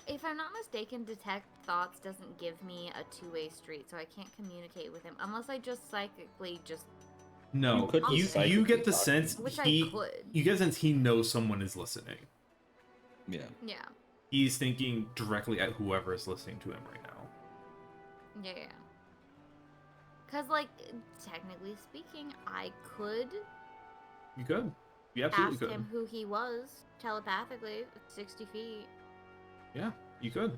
If I'm not mistaken, detect thoughts doesn't give me a two-way street, so I can't communicate with him unless I just psychically just. No, You could you, just you get psychically the talk. sense Which he. I could. You get the sense he knows someone is listening. Yeah. Yeah. He's thinking directly at whoever is listening to him right now. Yeah. Cause like technically speaking, I could You could. You absolutely ask could. him who he was telepathically at 60 feet Yeah, you could.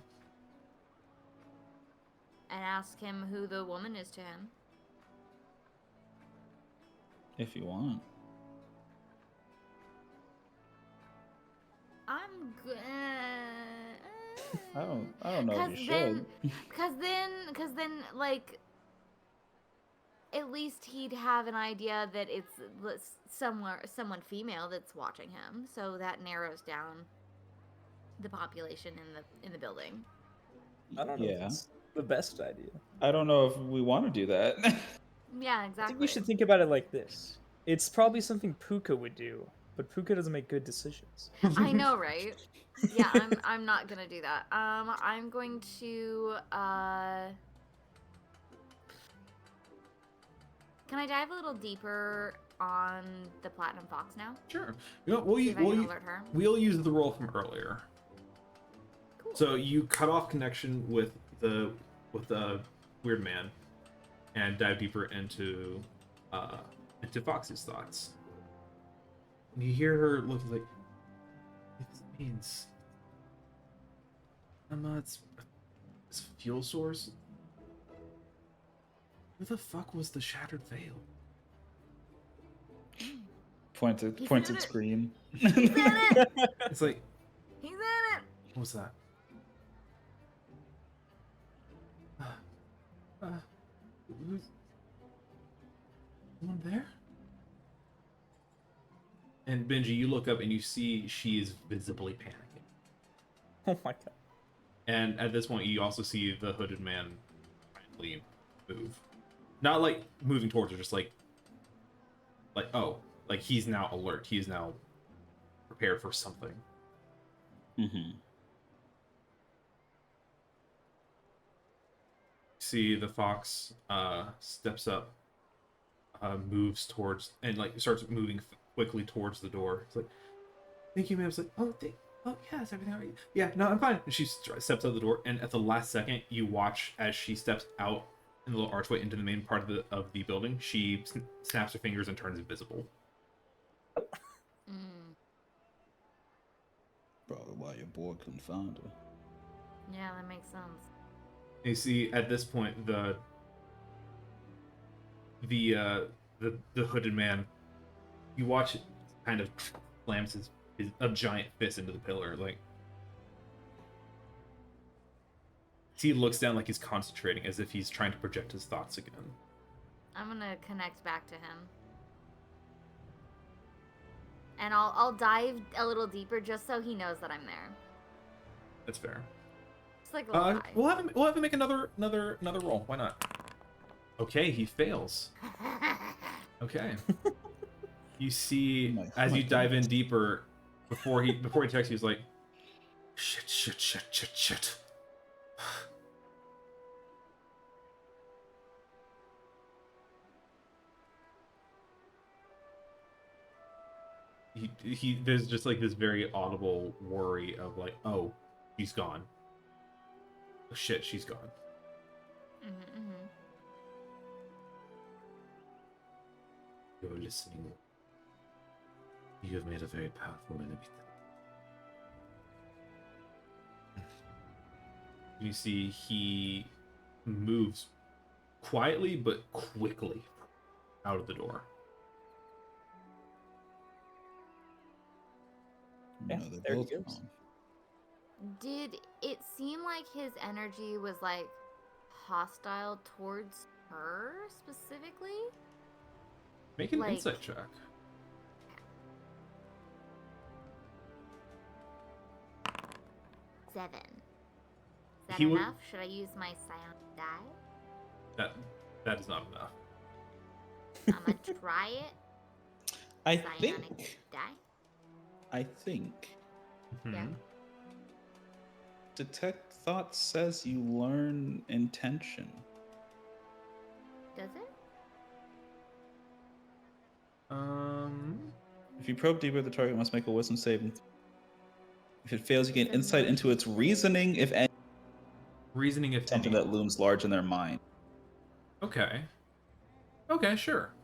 and ask him who the woman is to him. If you want. I'm good. I don't know if you should. Cause then, like, at least he'd have an idea that it's someone female that's watching him, so that narrows down the population in the building. I don't know Yeah. if it's the best idea. I don't know if we want to do that. Yeah, I exactly. think we should think about it like this. It's probably something Puka would do, but Puka doesn't make good decisions. I know, right? Yeah, I'm not gonna do that. I'm going to Can I dive a little deeper on the Platinum Fox now? Sure. You know, we'll, See u- if I can we'll, u- alert her. we'll use the roll from earlier. Cool. So you cut off connection with the weird man, and dive deeper into Fox's thoughts. And you hear her look like, it means, it's fuel source. Who the fuck was the shattered veil? Pointed He's pointed in it. screen. He's in it. It's like, He's in it. what was that? Who's someone there? And Benji, you look up and you see she is visibly panicking. Oh my god. And at this point, you also see the hooded man finally move. Not like moving towards her, just like oh, like he's now alert. He is now prepared for something. Mm-hmm. See the fox steps up, moves towards, and like starts moving quickly towards the door. It's like, thank you, ma'am. It's like, oh, yeah, is everything all right? Yeah, no, I'm fine. And she steps out the door, and at the last second, you watch as she steps out in the little archway into the main part of the building. She snaps her fingers and turns invisible. Mm. Probably why your boy couldn't find her. Yeah, that makes sense. You see, at this point, the hooded man, you watch it kind of slams his a giant fist into the pillar, like. He looks down like he's concentrating, as if he's trying to project his thoughts again. I'm gonna connect back to him. And I'll dive a little deeper just so he knows that I'm there. That's fair. It's like a little dive. We'll have him make another roll. Why not? Okay, he fails. Okay. You see, as you dive in deeper, before he texts you, he's like, shit. He there's just like this very audible worry of like, oh, she's gone. Oh, shit, she's gone. You're listening. You have made a very powerful enemy. You see, he moves quietly but quickly out of the door. Yeah, No, they're there he both goes. gone. Did it seem like his energy was like hostile towards her specifically? Make an Like- insight check. Seven. Is that He would- enough? Should I use my psionic die? That is not enough. I'm gonna try it. I Psionic think. die. Yeah. Mhm. Detect thoughts says you learn intention. Does it? If you probe deeper, the target must make a wisdom saving. If it fails, you gain insight into its reasoning, if any, Reasoning if something any. that looms large in their mind. Okay, sure.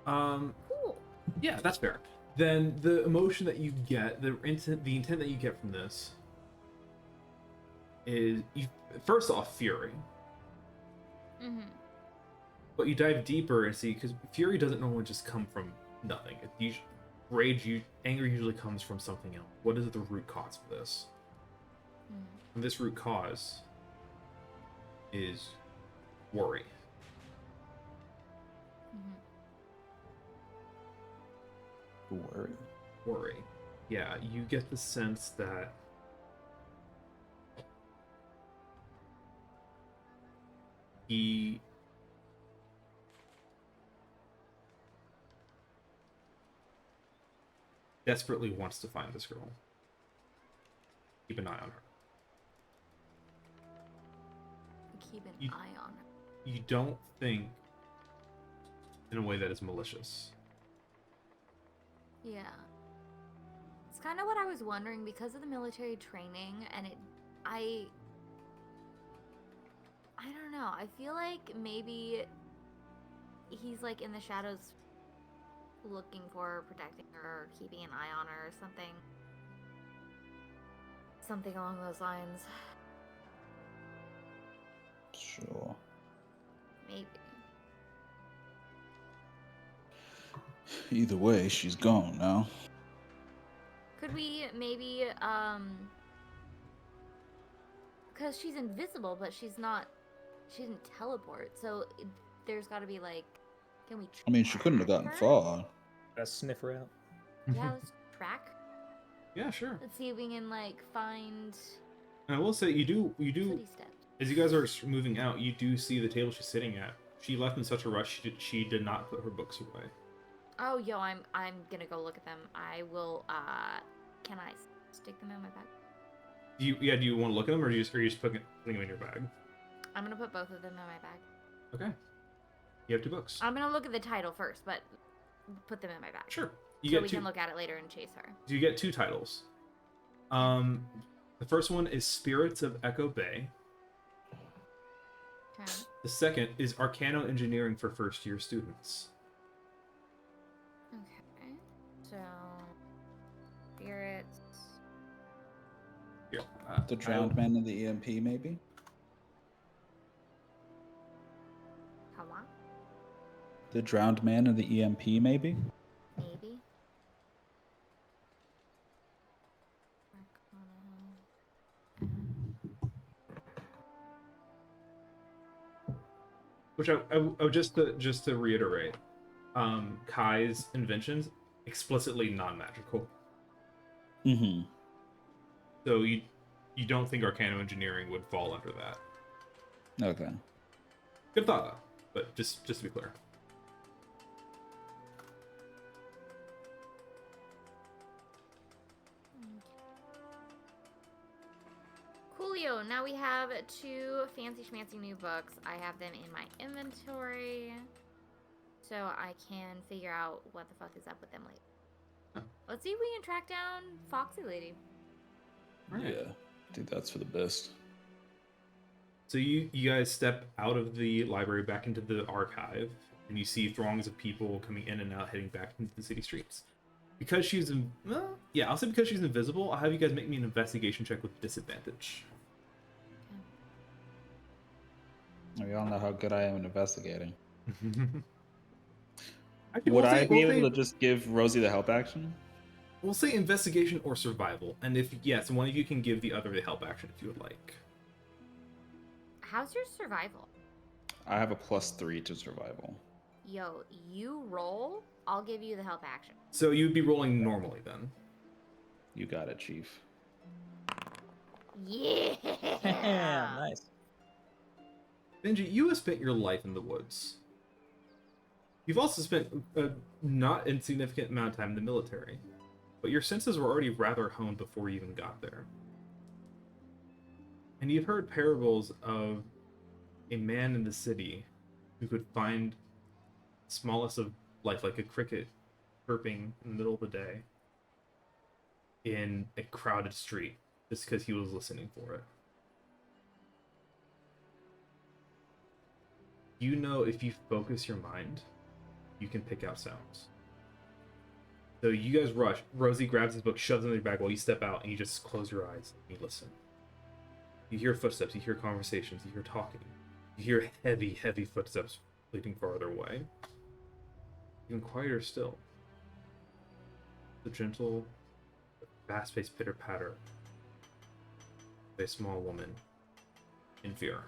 Cool. Yeah, that's fair. Then the emotion that you get, the intent that you get from this is, first off, fury. Mm-hmm. But you dive deeper and see, because fury doesn't normally just come from nothing. Anger usually comes from something else. What is the root cause of this? And this root cause is worry. Worry. Worry. Yeah, you get the sense that he desperately wants to find this girl. Keep an eye on her. Keep an You- eye on her. You don't think in a way that is malicious. Yeah. It's kind of what I was wondering because of the military training and I don't know. I feel like maybe he's like in the shadows looking for her, protecting her, or keeping an eye on her or something. Something along those lines. Sure. Maybe. Either way, she's gone now. Could we maybe because she's invisible but she didn't teleport, so there's got to be like, can we I mean, she couldn't have gotten track her? far. Gotta sniff her out. Yeah, let's track. Yeah, sure. Let's see if we can like find And I will say, you do, footsteps. as you guys are moving out, you do see the table she's sitting at. She left in such a rush, she did not put her books away. Oh, yo, I'm gonna go look at them. I will. Can I stick them in my bag? Do you want to look at them, or are you just putting them in your bag? I'm gonna put both of them in my bag. Okay. You have 2 books. I'm gonna look at the title first, but put them in my bag. Sure. You so get we two. can look at it later and chase her. You get 2 titles. The first one is Spirits of Echo Bay. Okay. The second is Arcano Engineering for first-year students. Okay. So, spirits. Here, The drowned man in the EMP, maybe. How long? The drowned man in the EMP, maybe. Maybe. Which I just to reiterate, Kai's inventions explicitly non-magical. Mm-hmm. So you don't think Arcano Engineering would fall under that? Okay. Good thought though, but just to be clear. Coolio, now we have 2 fancy schmancy new books. I have them in my inventory, so I can figure out what the fuck is up with them later. Huh. Let's see if we can track down Foxy Lady. Right. Yeah, I think that's for the best. So you guys step out of the library back into the archive, and you see throngs of people coming in and out, heading back into the city streets. Because she's I'll say because she's invisible, I'll have you guys make me an investigation check with disadvantage. We all know how good I am in investigating. Actually, Would we'll I say- be we'll able say- to just give Rosie the help action? We'll say investigation or survival, and if yes, one of you can give the other the help action if you would like. How's your survival? I have a +3 to survival. Yo, you roll, I'll give you the help action. So you'd be rolling normally then. You got it, Chief. Yeah! Nice. Benji, you have spent your life in the woods. You've also spent a not insignificant amount of time in the military, but your senses were already rather honed before you even got there. And you've heard parables of a man in the city who could find the smallest of life, like a cricket chirping in the middle of the day, in a crowded street, just because he was listening for it. You know, if you focus your mind, you can pick out sounds. So you guys rush. Rosie grabs his book, shoves it in your bag while you step out, and you just close your eyes and you listen. You hear footsteps, you hear conversations, you hear talking. You hear heavy, heavy footsteps leading farther away. Even quieter still. The gentle, fast-paced pitter-patter of a small woman in fear.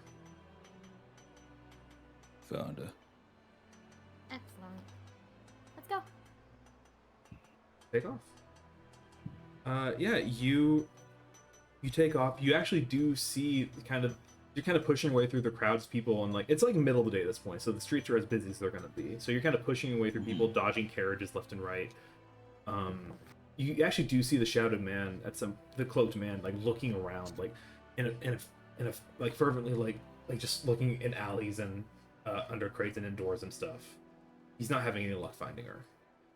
Found her. Excellent. Let's go. Take off. Yeah, you take off. You actually do see you're kind of pushing your way through the crowds of people, and like it's like middle of the day at this point, so the streets are as busy as they're gonna be. So you're kind of pushing your way through people, dodging carriages left and right. You actually do see the shouted man the cloaked man, like looking around, like in a like fervently, like just looking in alleys and under crates and indoors and stuff. He's not having any luck finding her.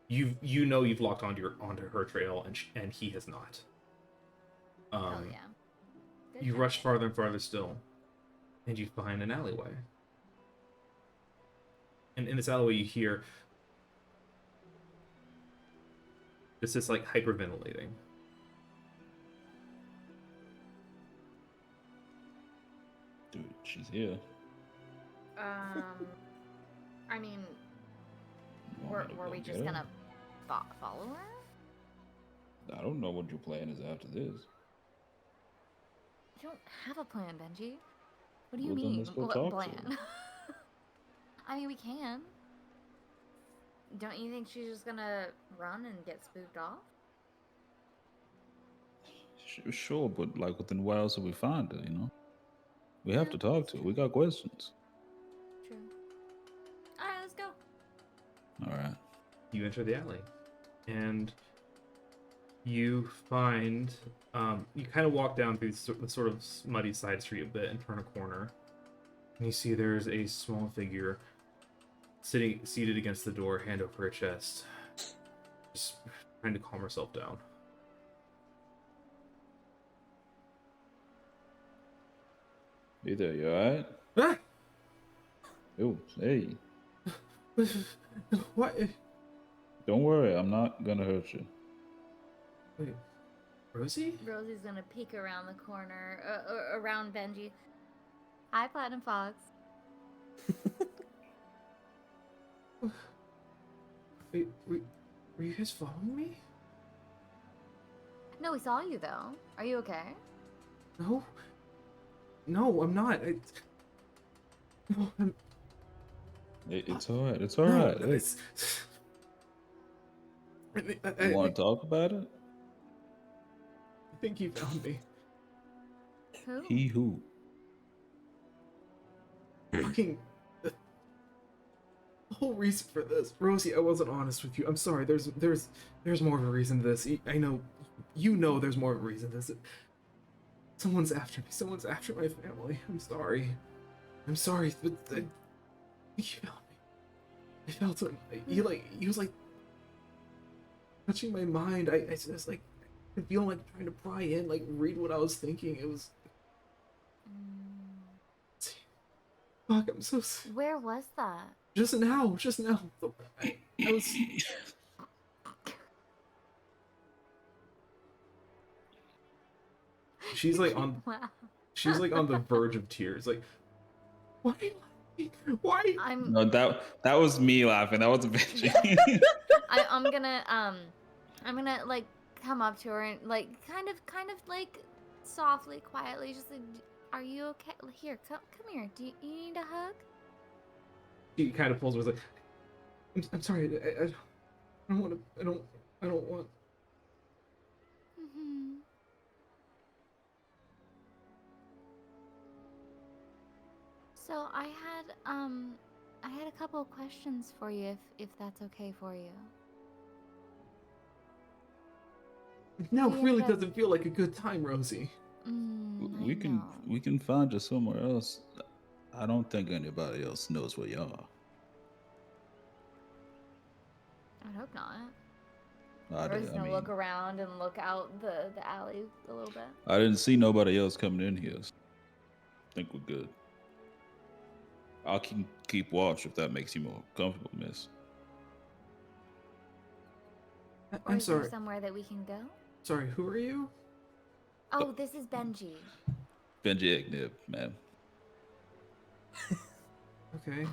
You know you've locked onto her trail, and he has not. Hell yeah. Good You job. rush farther and farther still, and you find an alleyway. And in this alleyway, you hear this like hyperventilating. Dude, she's here. I mean, You were want me to we go just get her? gonna follow her? I don't know what your plan is after this. You don't have a plan, Benji. What do you Well, then mean? let's go What talk to plan? her. I mean, we can. Don't you think she's just gonna run and get spooked off? Sure, but like within what else will we find her, you know? We have to talk to her. We got questions. True. Alright, let's go. Alright. You enter the alley, and you find you kind of walk down through the sort of muddy side street a bit and turn a corner, and you see there's a small figure seated against the door, hand over her chest, Just trying to calm herself down. Hey there, you alright? Ah! Oh, hey. What? Don't worry, I'm not gonna hurt you. Wait, Rosie? Rosie's gonna peek around the corner, around Benji. Hi, Platinum Fox. Wait, were you guys following me? No, we saw you though. Are you okay? No. No, I'm not. No, I'm. It's alright, it's No, alright. Hey, it's. you wanna talk about it? I think he found me. Who? He who? Fucking. The whole reason for this, Rosie. I wasn't honest with you. I'm sorry. There's more of a reason to this. I know, you know, there's more of a reason to this. Someone's after me. Someone's after my family. I'm sorry. I'm sorry, but he found me. I felt him. He was like touching my mind. I was like, I feel like trying to pry in, like read what I was thinking. It was. Fuck, I'm so. Where was that? Just now. I was. She's like on. Wow. She's like on the verge of tears. Like, why? Why? I'm No, that was me laughing. That wasn't Benji. I'm gonna like come up to her and like kind of like softly, quietly, just like, are you okay? Here, come here. Do you need a hug? She kind of pulls her. Like, I'm sorry. I don't want to. I don't want. Mm-hmm. So I had a couple of questions for you, if that's okay for you. No, Yeah, it really but- doesn't feel like a good time, Rosie. I we know. can find you somewhere else. I don't think anybody else knows where you are. I hope not. I Rosie's gonna mean, look around and look out the alley a little bit. I didn't see nobody else coming in here. So I think we're good. I'll keep watch if that makes you more comfortable, miss. Or I'm is there sorry. somewhere that we can go? Sorry, who are you? Oh, this is Benji. Benji Ignib, man. Okay.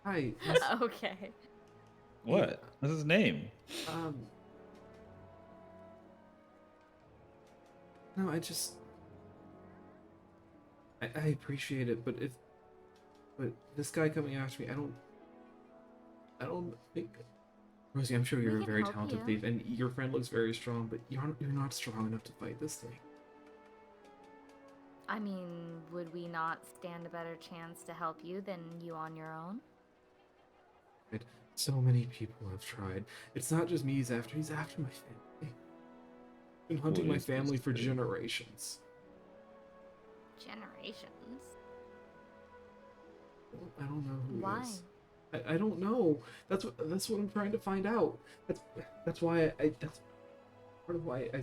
Hi. Miss- Okay. What? What's his name? No, I appreciate it, but this guy coming after me, I don't think. Rosie, I'm sure We you're a can very help talented you. thief, and your friend looks very strong, but you're not strong enough to fight this thing. I mean, would we not stand a better chance to help you than you on your own? So many people have tried. It's not just me he's after my family. Been hunting What my is this family for thing? generations. Generations. I don't know who Why? he is. I don't know. That's what I'm trying to find out. That's why that's part of why I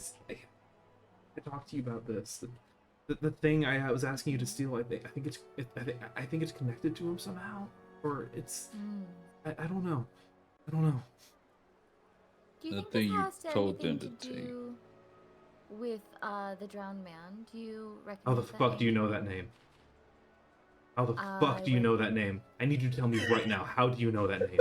talked to you about this. The thing I was asking you to steal. I think it's connected to him somehow, or it's Hmm. I don't know. I don't know. Do you The think thing this you has told anything them to to take. do with the drowned man? Do you How recognize the that fuck do you name? know that name? How the I fuck do you went- know that name? I need you to tell me right now. How do you know that name?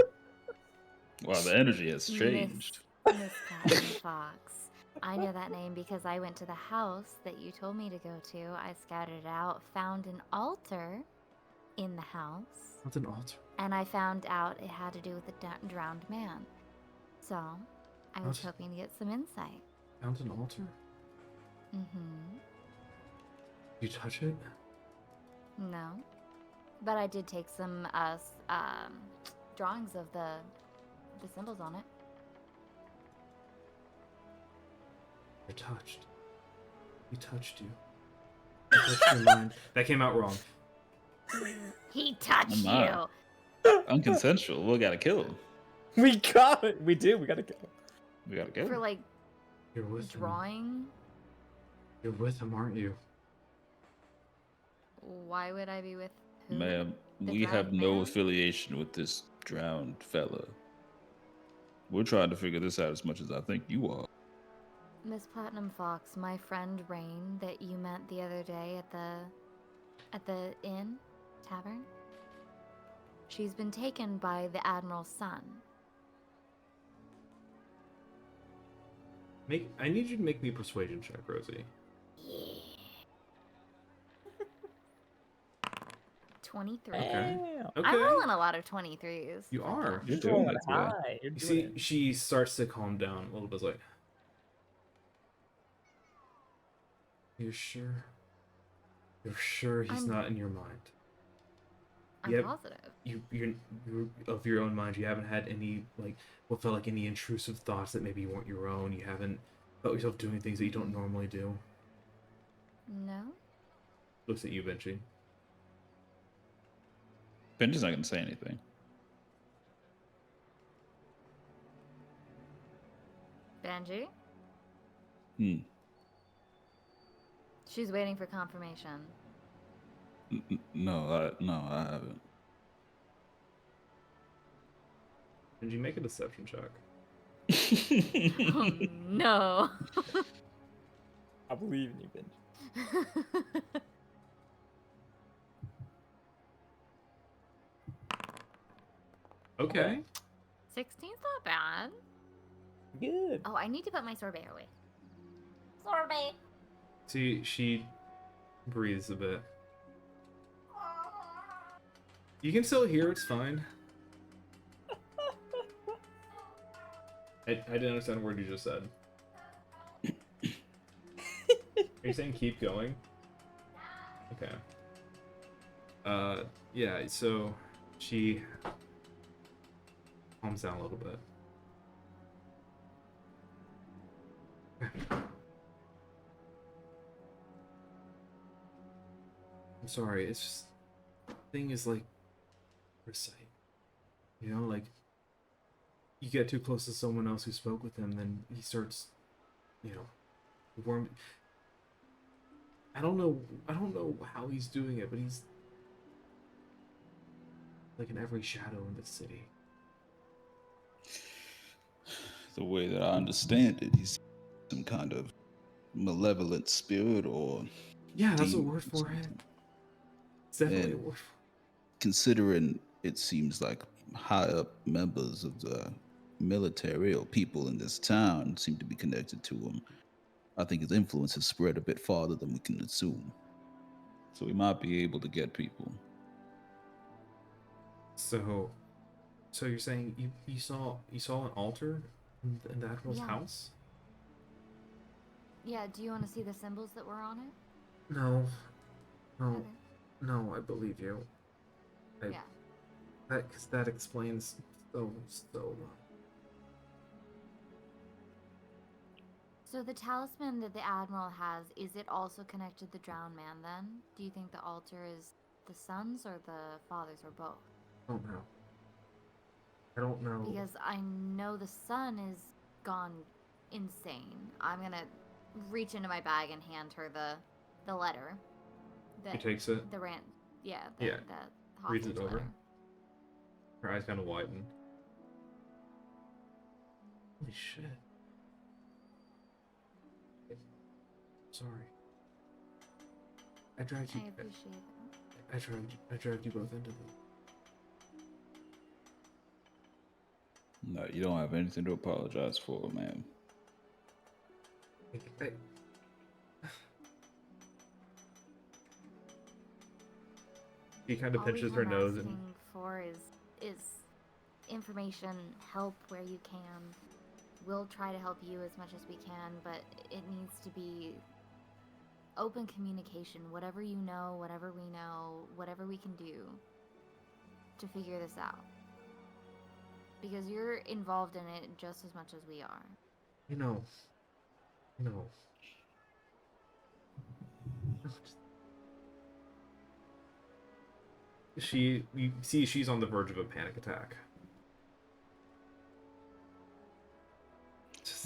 Wow, the energy has changed. Miss Platinum Fox. I know that name because I went to the house that you told me to go to. I scouted it out, found an altar in the house, What's an altar? and I found out it had to do with the drowned man. So, I was What? hoping to get some insight. Found an altar? Mm-hmm. You touch it? No. But I did take some drawings of the symbols on it. You're touched. He touched you. He touched your mind. That came out wrong. He touched Oh my. you. Unconsensual. We gotta kill him. We got it. We do. We gotta kill him. We gotta go. For like You're with him. drawing. You're with him, aren't you? Why would I be with who? Ma'am, The we have drowned no man? affiliation with this drowned fella. We're trying to figure this out as much as I think you are. Miss Platinum Fox, my friend Rain that you met the other day at the inn tavern. She's been taken by the Admiral's son. I need you to make me a persuasion check, Rosie. Yeah. 23. Okay. Damn. Okay. I'm rolling a lot of 23s. You are. You're You're doing going it today. high. You're You doing see, it. she starts to calm down a little bit. Like, you're sure? You're sure he's I'm- not in your mind? I'm Yep. positive. You're of your own mind. You haven't had any like what felt like any intrusive thoughts that maybe weren't your own. You haven't felt yourself doing things that you don't normally do. No? Looks at you, Benji. Benji's not gonna say anything. Benji? Hmm. She's waiting for confirmation. No, I haven't. Benji, make a deception check. Oh no. I believe in you, Benji. Okay. 16's not bad. Good. Oh, I need to put my sorbet away. Sorbet. See, she breathes a bit. You can still hear. It's fine. I didn't understand a word you just said. Are you saying keep going? Okay. Yeah, so she calms down a little bit. I'm sorry, it's just thing is like recite. You know, like you get too close to someone else who spoke with him, then he starts, you know, warm. I don't know how he's doing it, but he's like in every shadow in the city. The way that I understand it, he's some kind of malevolent spirit or Yeah, that's a demon word or for it. something. It's definitely a And word. considering it seems like high up members of the military or people in this town seem to be connected to him, I think his influence has spread a bit farther than we can assume. So we might be able to get people. So you're saying you saw an altar in the Admiral's Yeah. house? Yeah, do you want to see the symbols that were on it? No, Okay. no, I believe you. Yeah. That explains so much. So the talisman that the Admiral has, is it also connected to the drowned man then? Do you think the altar is the son's or the father's or both? I don't know. Because I know the son is gone insane. I'm gonna reach into my bag and hand her the letter. He takes it. The rant. Yeah. Yeah. The Reads it hostage over. letter. Her eyes kind of widen. Holy shit. Sorry. I dragged you. I appreciate it. I dragged you both into this. No, you don't have anything to apologize for, ma'am. I- He kind of All pinches we her come nose and asking for is information, help where you can. We'll try to help you as much as we can, but it needs to be open communication. Whatever you know, whatever we know, whatever we can do to figure this out. Because you're involved in it just as much as we are. you know. You see, she's on the verge of a panic attack.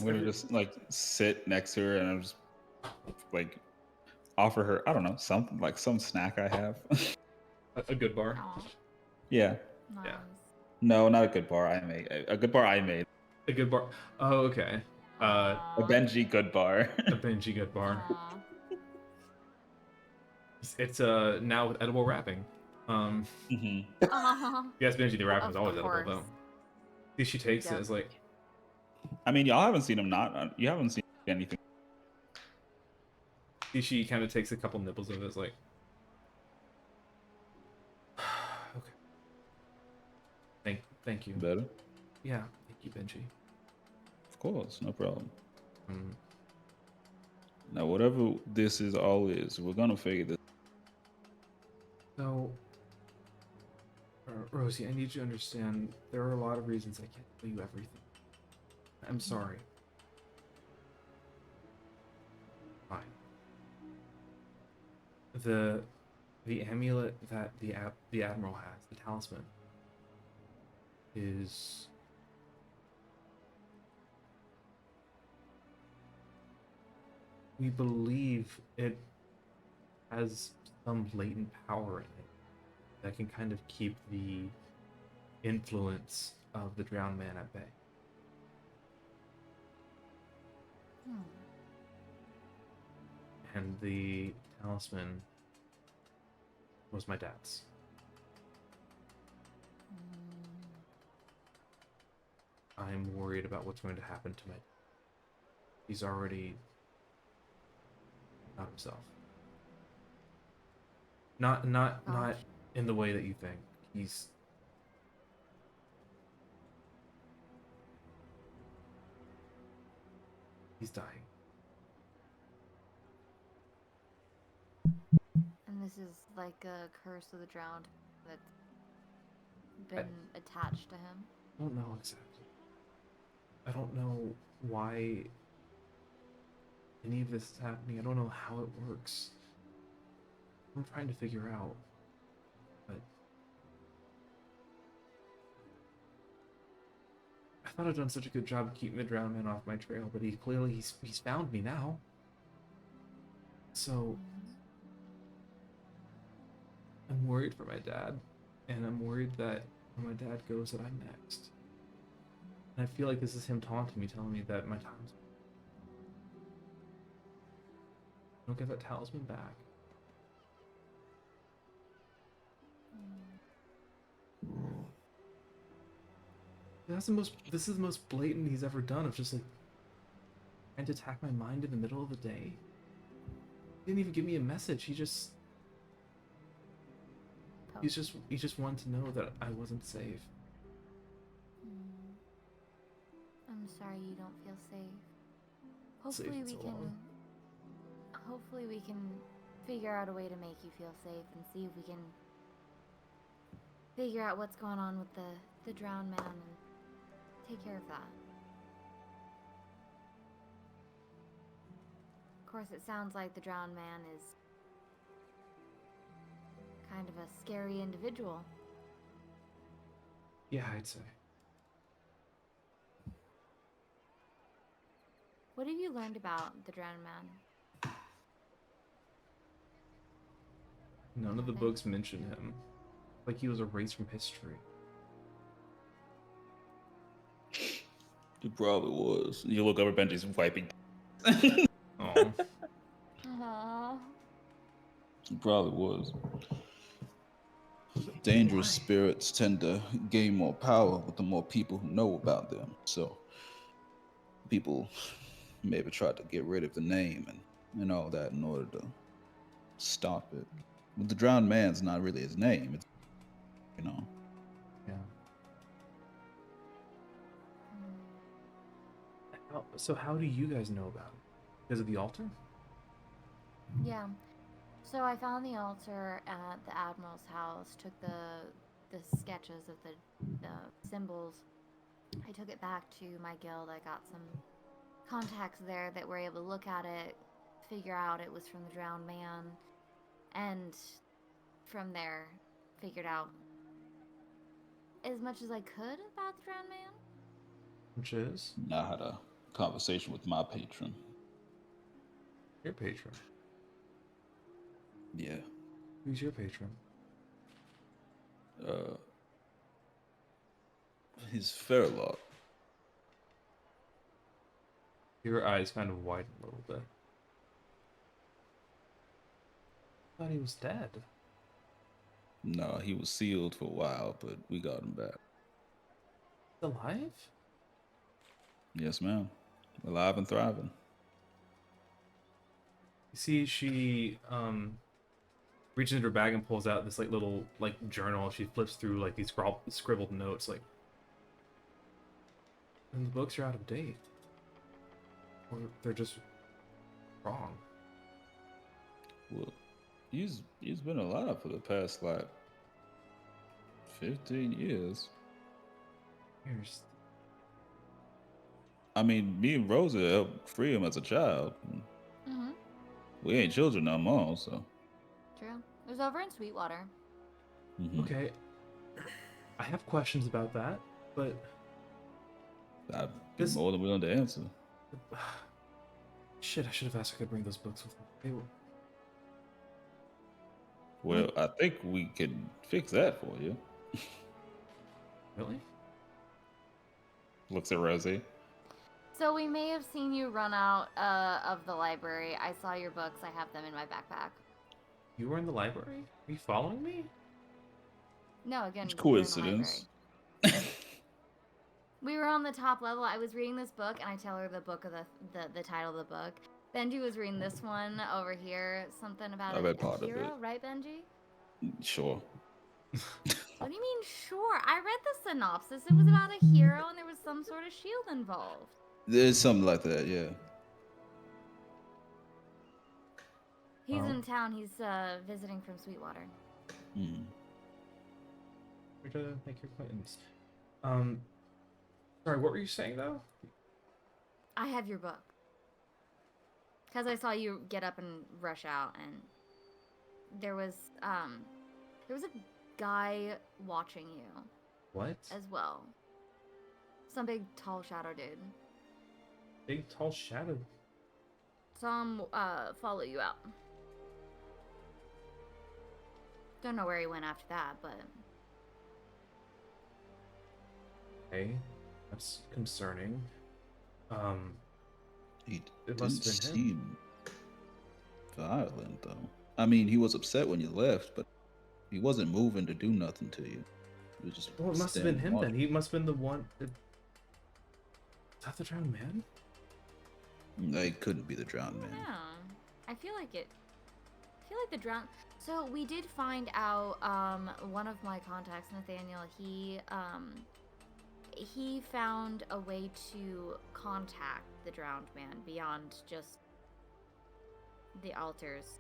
I'm gonna just like sit next to her and I'm just like offer her, I don't know, something like some snack I have. a good bar. Aw, Yeah. nice. Yeah. No, not a good bar I made. A good bar I made. A good bar. Oh, okay. A Aw, Benji good bar. A Benji good bar. aw. It's now with edible wrapping. hmm Aw. Yes, Benji the wrapping Of is always edible course. though. See, she takes it Yep. as like, I mean, y'all haven't seen him not. You haven't seen anything. see, she kind of takes a couple nibbles of it as like, okay. Thank you. Better. Yeah, thank you, Benji. Of course, no problem. Um, Now, whatever this is, all is, we're gonna figure this. So, Rosie, I need you to understand there are a lot of reasons I can't tell you everything. I'm sorry. Fine. The amulet that the admiral has, the talisman, is we believe it has some latent power in it that can kind of keep the influence of the drowned man at bay. Hmm. And the talisman was my dad's. I'm worried about what's going to happen to my. He's already not himself. Not Gosh. in the way that you think. He's dying. And this is like a curse of the drowned that's been attached to him. I don't know exactly. I don't know why any of this is happening. I don't know how it works. I'm trying to figure out. But I thought I'd done such a good job of keeping the drowned man off my trail, but he's found me now. So I'm worried for my dad, and I'm worried that when my dad goes that I'm next. And I feel like this is him taunting me, telling me that my time's. Don't get that talisman back. This is the most blatant he's ever done of just like trying to attack my mind in the middle of the day. He didn't even give me a message. He just wanted to know that I wasn't safe. I'm sorry you don't feel safe. Safe, Hopefully it's we a can. lot. Hopefully we can figure out a way to make you feel safe and see if we can figure out what's going on with the drowned man and take care of that. Of course, it sounds like the drowned man is kind of a scary individual. Yeah, I'd say. What have you learned about the drowned man? None of the Nothing. books mention him. Like he was erased from history. It probably was. You look over, Benji's wiping. Oh. Aww. It probably was. Dangerous spirits tend to gain more power with the more people who know about them. So people maybe tried to get rid of the name and all that in order to stop it. But the drowned man's not really his name. It's, you know. Yeah. So how do you guys know about it? Because of the altar? Yeah. So I found the altar at the Admiral's house, took the sketches of the symbols. I took it back to my guild. I got some contacts there that were able to look at it, figure out it was from the drowned man, and from there figured out as much as I could about the drowned man. Which is? Know how to conversation with my patron. Your patron. Yeah. Who's your patron? He's Fairlock. Your eyes kind of widen a little bit. I thought he was dead. No, he was sealed for a while, but we got him back. Alive? Yes, ma'am. Alive and thriving. You see, she reaches into her bag and pulls out this like little like journal. She flips through like these scribbled notes, like, and the books are out of date, or they're just wrong. Well, he's been alive for the past like 15 years. Here's I mean, me and Rosa helped free him as a child. Mm-hmm. We ain't children no more, so. True. It was over in Sweetwater. Mhm. okay. I have questions about that, but I'd be This- more than willing to answer. shit, I should have asked if I could bring those books with me. They were Well, I think we can fix that for you. really. Looks at Rosie. So we may have seen you run out of the library. I saw your books. I have them in my backpack. You were in the library? Are you following me? No, again, It's we were in the coincidence. library. We were on the top level. I was reading this book, and I tell her the book of the title of the book. Benji was reading this one over here. Something about I read part of hero, it. right, Benji? Sure. What do you mean, sure? I read the synopsis. It was about a hero, and there was some sort of shield involved. There's something like that, yeah. He's Oh. in town. He's visiting from Sweetwater. Mhm. Here to make your acquaintance. Sorry, what were you saying though? I have your book. Because I saw you get up and rush out, and there was a guy watching you What? as well. Some big tall shadow dude. Big tall shadow. Saw him follow you out. Don't know where he went after that, but Okay, that's concerning. He It didn't must have been him. seem violent, though. I mean, he was upset when you left, but he wasn't moving to do nothing to you. He was just Well, it must have been standing him then. watching. He must have been the one. Is that the drowned man? They couldn't be the drowned man. yeah. I feel like the drown. So we did find out one of my contacts, Nathaniel, he found a way to contact the drowned man beyond just the altars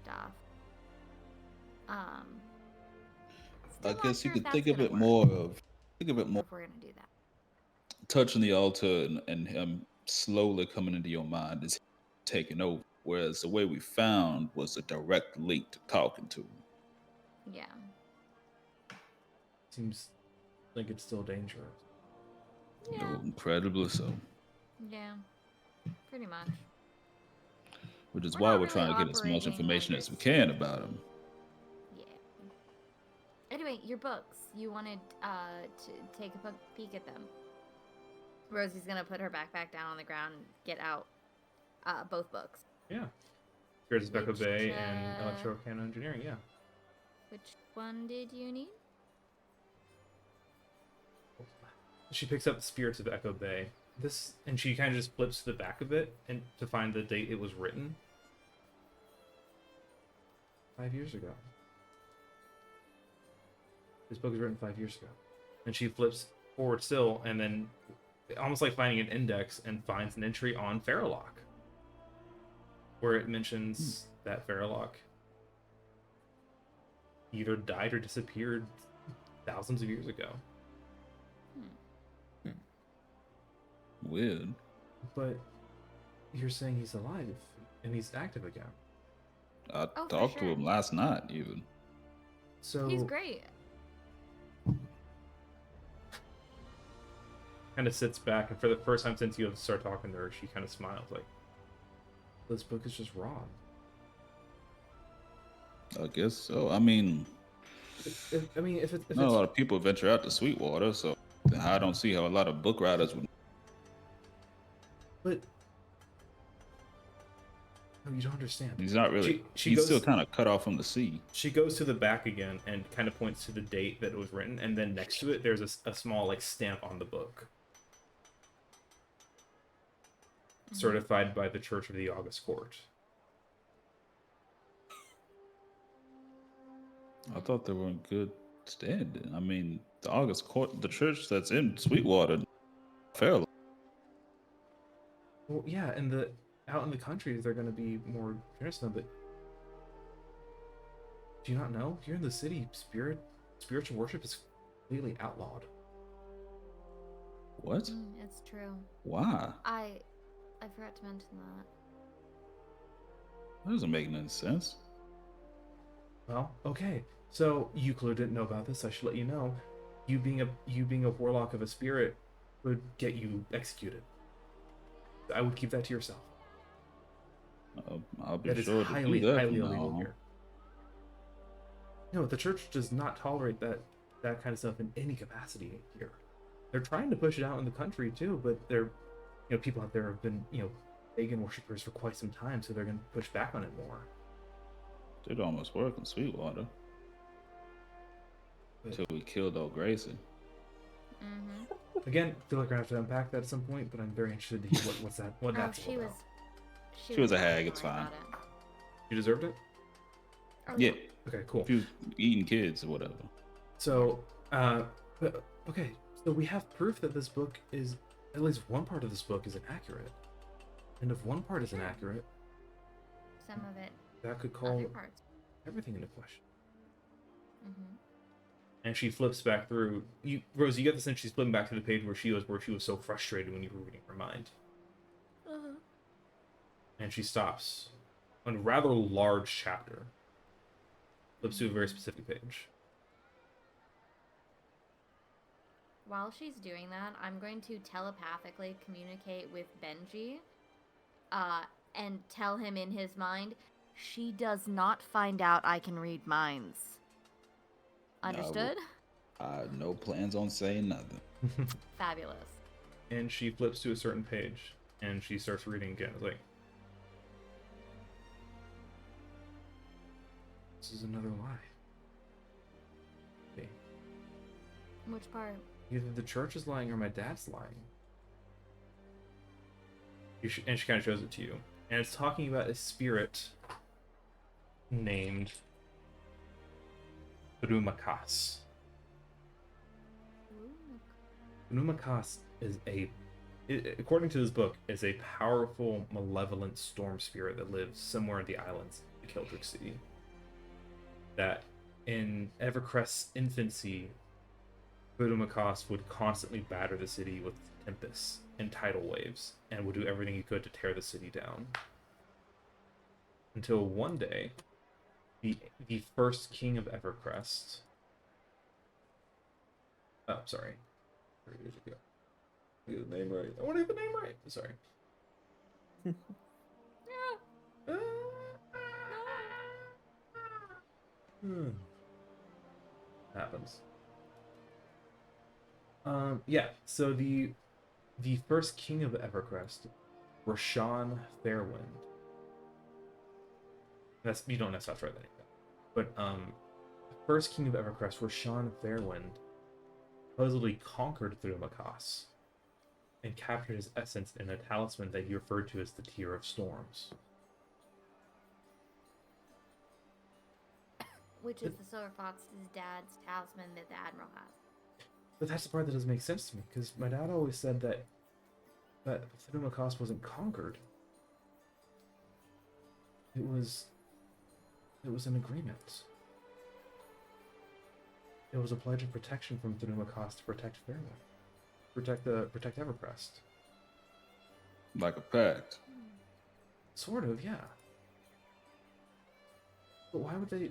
stuff. I Still not guess you sure if could think that's of it gonna more work, of if we're gonna do that. touching the altar and him slowly coming into your mind is taking over. Whereas the way we found was a direct link to talking to him. Yeah. Seems like it's still dangerous. Yeah. Incredibly so. Yeah. Pretty much. Which is We're why not we're really trying to get as much operating information under as we can about him. Yeah. Anyway, your books. You wanted to take a peek at them. Rosie's gonna put her backpack down on the ground and get out both books. Yeah. Here's Becca Which, Bay and Electromechanical Engineering, yeah. Which one did you need? She picks up Spirits of Echo Bay. This, and she kind of just flips to the back of it and to find the date it was written. 5 years ago. This book was written 5 years ago. And she flips forward still, and then almost like finding an index, and finds an entry on Farrellock, where it mentions that Farrellock either died or disappeared thousands of years ago. Weird. But you're saying he's alive and he's active again. I for talked to sure. him last night, even. So He's great. kind of sits back, and for the first time since you have started talking to her, she kind of smiles like, "This book is just wrong." I guess so. I mean, If not a it's lot of people venture out to Sweetwater, so I don't see how a lot of book writers would. but no, you don't understand. He's not really. She He's still goes- kind of cut off from the sea. She goes to the back again and kind of points to the date that it was written, and then next to it, there's a small like stamp on the book, certified by the Church of the August Court. I thought they were in good standing. I mean, the August Court, the church that's in Sweetwater, fairly. Well, yeah, and out in the country, they're going to be more generous now. But do you not know? Here in the city, spiritual worship is completely outlawed. What? It's true. Why? I forgot to mention that. That doesn't make any sense. Well, okay. So you clearly didn't know about this. I should let you know. You being a warlock of a spirit would get you executed. I would keep that to yourself. I'll be That is sure highly, to do that. highly from now illegal on. here. No, the church does not tolerate that kind of stuff in any capacity here. They're trying to push it out in the country too, but people out there have been, pagan worshippers for quite some time, so they're going to push back on it more. Did almost work in Sweetwater until we killed old Gracie. Mm-hmm. Again, I feel like we're gonna have to unpack that at some point, but I'm very interested to hear what that's all she about. was. She was a not hag, it's sorry fine. about it. You deserved it. Oh, Yeah, Okay, cool. if you eating kids or whatever. So, okay, so we have proof that this book is, at least one part of this book is inaccurate. And if one part is inaccurate, Some of it. that could call Other parts. everything into question. Mm-hmm. And she flips back through. Rose, you get the sense she's flipping back to the page where she was so frustrated when you were reading her mind. Uh-huh. And she stops on a rather large chapter. Flips to a very specific page. While she's doing that, I'm going to telepathically communicate with Benji, and tell him in his mind, she does not find out I can read minds. Understood? No plans on saying nothing. Fabulous. And she flips to a certain page, and she starts reading again. It's like, this is another lie. Okay. Which part? Either the church is lying or my dad's lying. And she kind of shows it to you. And it's talking about a spirit named Rumakas. Rumakas is according to this book, is a powerful, malevolent storm spirit that lives somewhere in the islands of Kildrick Sea. That in Evercrest's infancy, Rumakas would constantly batter the city with tempests and tidal waves, and would do everything he could to tear the city down. Until one day, the first king of Evercrest. Oh, sorry. Where did it go? Get the name right. I want to get the name right. Sorry. Happens. Yeah. So the first king of Evercrest, Rashawn Fairwind. You don't necessarily try that anything. But the first king of Evercrest, Rashawn Fairwind, supposedly conquered Thrumakas and captured his essence in a talisman that he referred to as the Tear of Storms. Which is the Silver Fox's dad's talisman that the Admiral has. But that's the part that doesn't make sense to me, because my dad always said that Thrumakas wasn't conquered. It was an agreement. It was a pledge of protection from Thrumakas to protect Fairwind. Protect Evercrest. Like a pact. Sort of, yeah. But why would they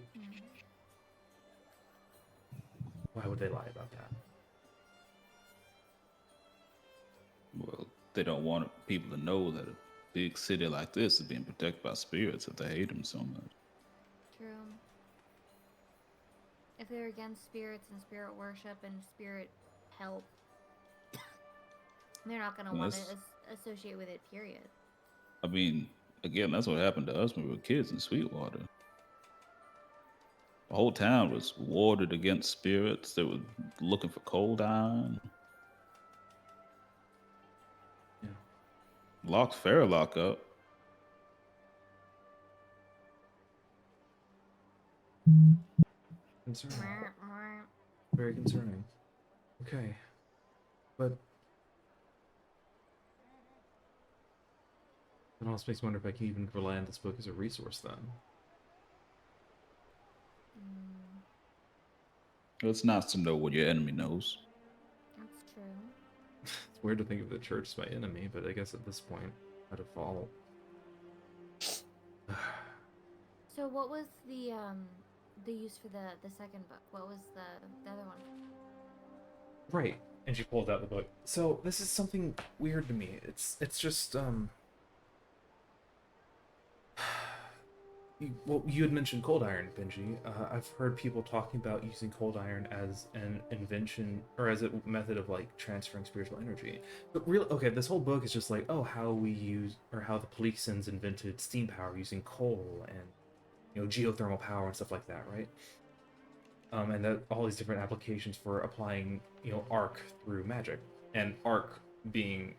lie about that? they don't want people to know that a big city like this is being protected by spirits if they hate them so much. True. If they're against spirits and spirit worship and spirit help, they're not going to Well, want to that's- associate with it, period. I mean, again, that's what happened to us when we were kids in Sweetwater. The whole town was warded against spirits. They were looking for cold iron. Yeah. Locked Fairlock up. Concerning. Mwah, mwah. Very concerning. Okay. But it almost makes me wonder if I can even rely on this book as a resource then. Mm, It's nice to know what your enemy knows. that's true. It's weird to think of the church as my enemy, but I guess at this point, by default. So what was the use for the second book? What was the other one? Right. And she pulled out the book. So this is something weird to me. It's just you had mentioned cold iron, Benji. I've heard people talking about using cold iron as an invention or as a method of like transferring spiritual energy. But really, okay, this whole book is just like, oh, how we use or how the Policens invented steam power using coal and geothermal power and stuff like that, right? And that all these different applications for applying arc through magic, and arc being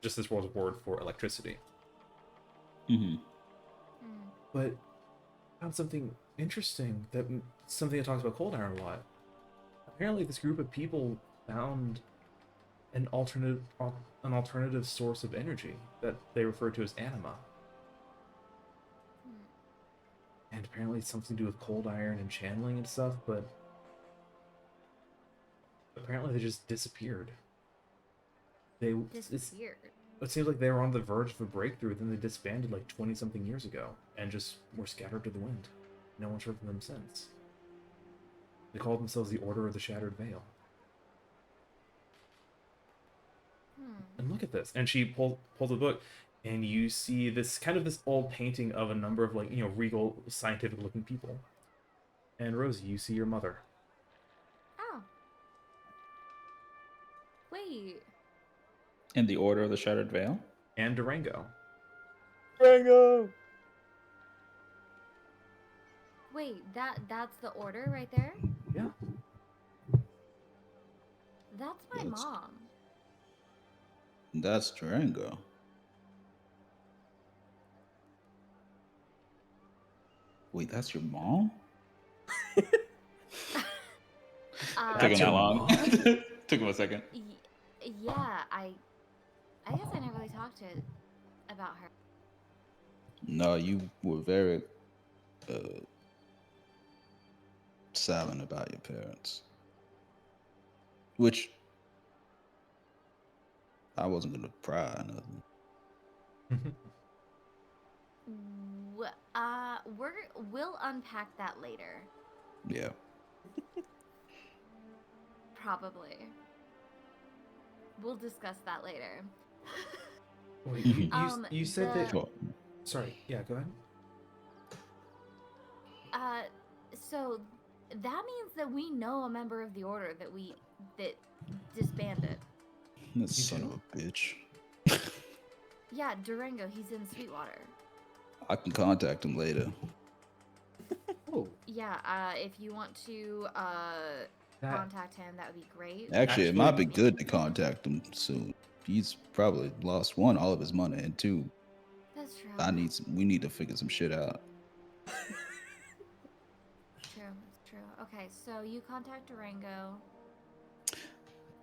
just this world's word for electricity. Mm-hmm. Mm. But I found something interesting something that talks about cold iron a lot. Apparently, this group of people found an alternative source of energy that they refer to as anima. And apparently it's something to do with cold iron and channeling and stuff, but apparently they just disappeared. Disappeared. It seems like they were on the verge of a breakthrough, then they disbanded like 20-something years ago, and just were scattered to the wind. No one's heard from them since. They called themselves the Order of the Shattered Veil. And look at this. And she pulls the book, and you see this old painting of a number of regal, scientific-looking people. And Rosie, you see your mother. Oh. Wait. In the Order of the Shattered Veil? And Durango. Rango! Wait, that's the order right there? Yeah. That's my That's- mom. That's Durango. Wait, that's your mom? Took him your that long. mom? Took him a second. Yeah, I guess I never really talked to about her. No, you were very silent about your parents. Which I wasn't gonna pry or nothing. We'll unpack that later. Yeah. Probably. We'll discuss that later. Wait, you said that... Well, Sorry, yeah, go ahead. So that means that we know a member of the order that disbanded. that son of a bitch. Yeah, Durango, he's in Sweetwater. I can contact him later. Oh, Yeah, if you want to that... contact him, that would be great. Actually, it might be Actually- good to contact him soon. He's probably lost one, all of his money, and two, That's true. we need to figure some shit out. True, that's true. Okay, so you contact Durango.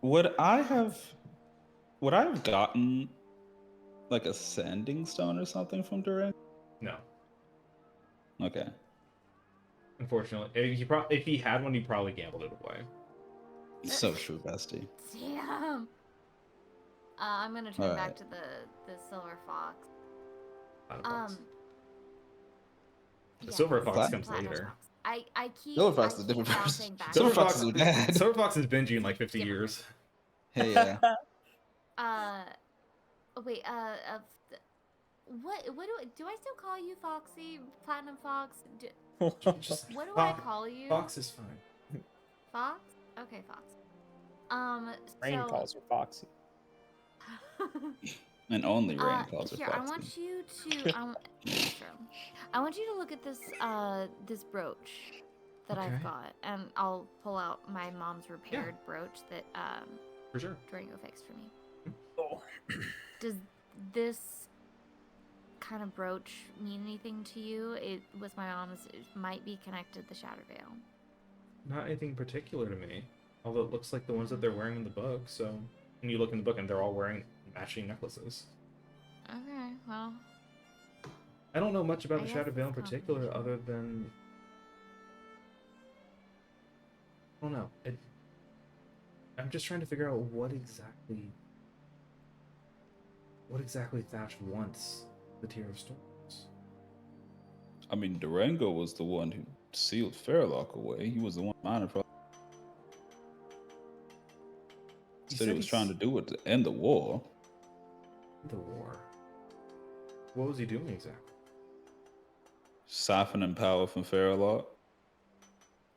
Would I have gotten like a sanding stone or something from Durango? No. Okay. Unfortunately. If he had one, he probably gambled it away. So true, bestie. Damn. I'm gonna turn Alright. back to the silver fox. Platypus. Yeah, Silver it's fox the comes platinum later. fox. I keep. Silver fox I is a different keep person. bouncing back. Silver fox is your dad. Silver Fox is Benji in like 50 Different. years. Hey, yeah. Oh, wait, what do I still call you Foxy? Platinum Fox? Just What do I Fox- call you? Fox is fine. Fox? Okay, Fox. Rain So, calls her Foxy. And only Rain calls her here, I Foxy. want you to, that's true. I want you to look at this, this brooch that Okay. I've got, and I'll pull out my mom's repaired brooch that, For sure. Durango fixed for me. Oh. Does this kind of brooch mean anything to you? It was my mom's. It might be connected to the Shattered Veil. Not anything particular to me. Although it looks like the ones that they're wearing in the book, so when you look in the book and they're all wearing matching necklaces. Okay, well, I don't know much about I the guess Shattered Veil in it's particular, confirmation. other than I don't know. I'm just trying to figure out what exactly Thatch wants the Tear of Storms. I mean, Durango was the one who sealed Fairlock away. He was the one minded for. Said he was trying to do it to end the war. The war. What was he doing exactly? Siphoning power from Fairlock.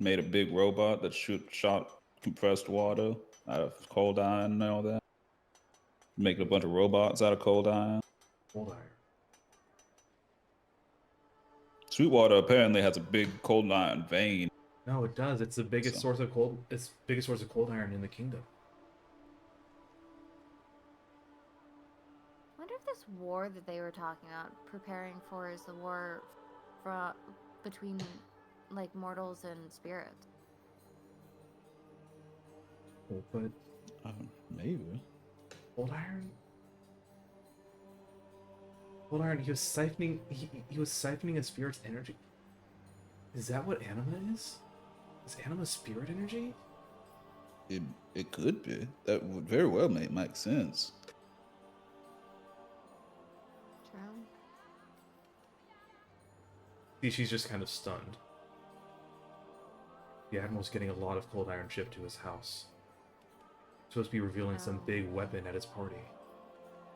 Made a big robot that shot compressed water out of cold iron and all that. Making a bunch of robots out of cold iron. Cold iron. Sweetwater apparently has a big cold iron vein. No, it does. It's the biggest So- source of cold. It's the biggest source of cold iron in the kingdom. I wonder if this war that they were talking about, preparing for, is the war between, like, mortals and spirits. Oh, but Maybe. cold iron. Cold iron. He was siphoning. He was siphoning a spirit's energy. Is that what anima is? Is anima spirit energy? It could be. That would very well make sense. True. See, she's just kind of stunned. The admiral's getting a lot of cold iron shipped to his house. Supposed to be revealing some big weapon at his party.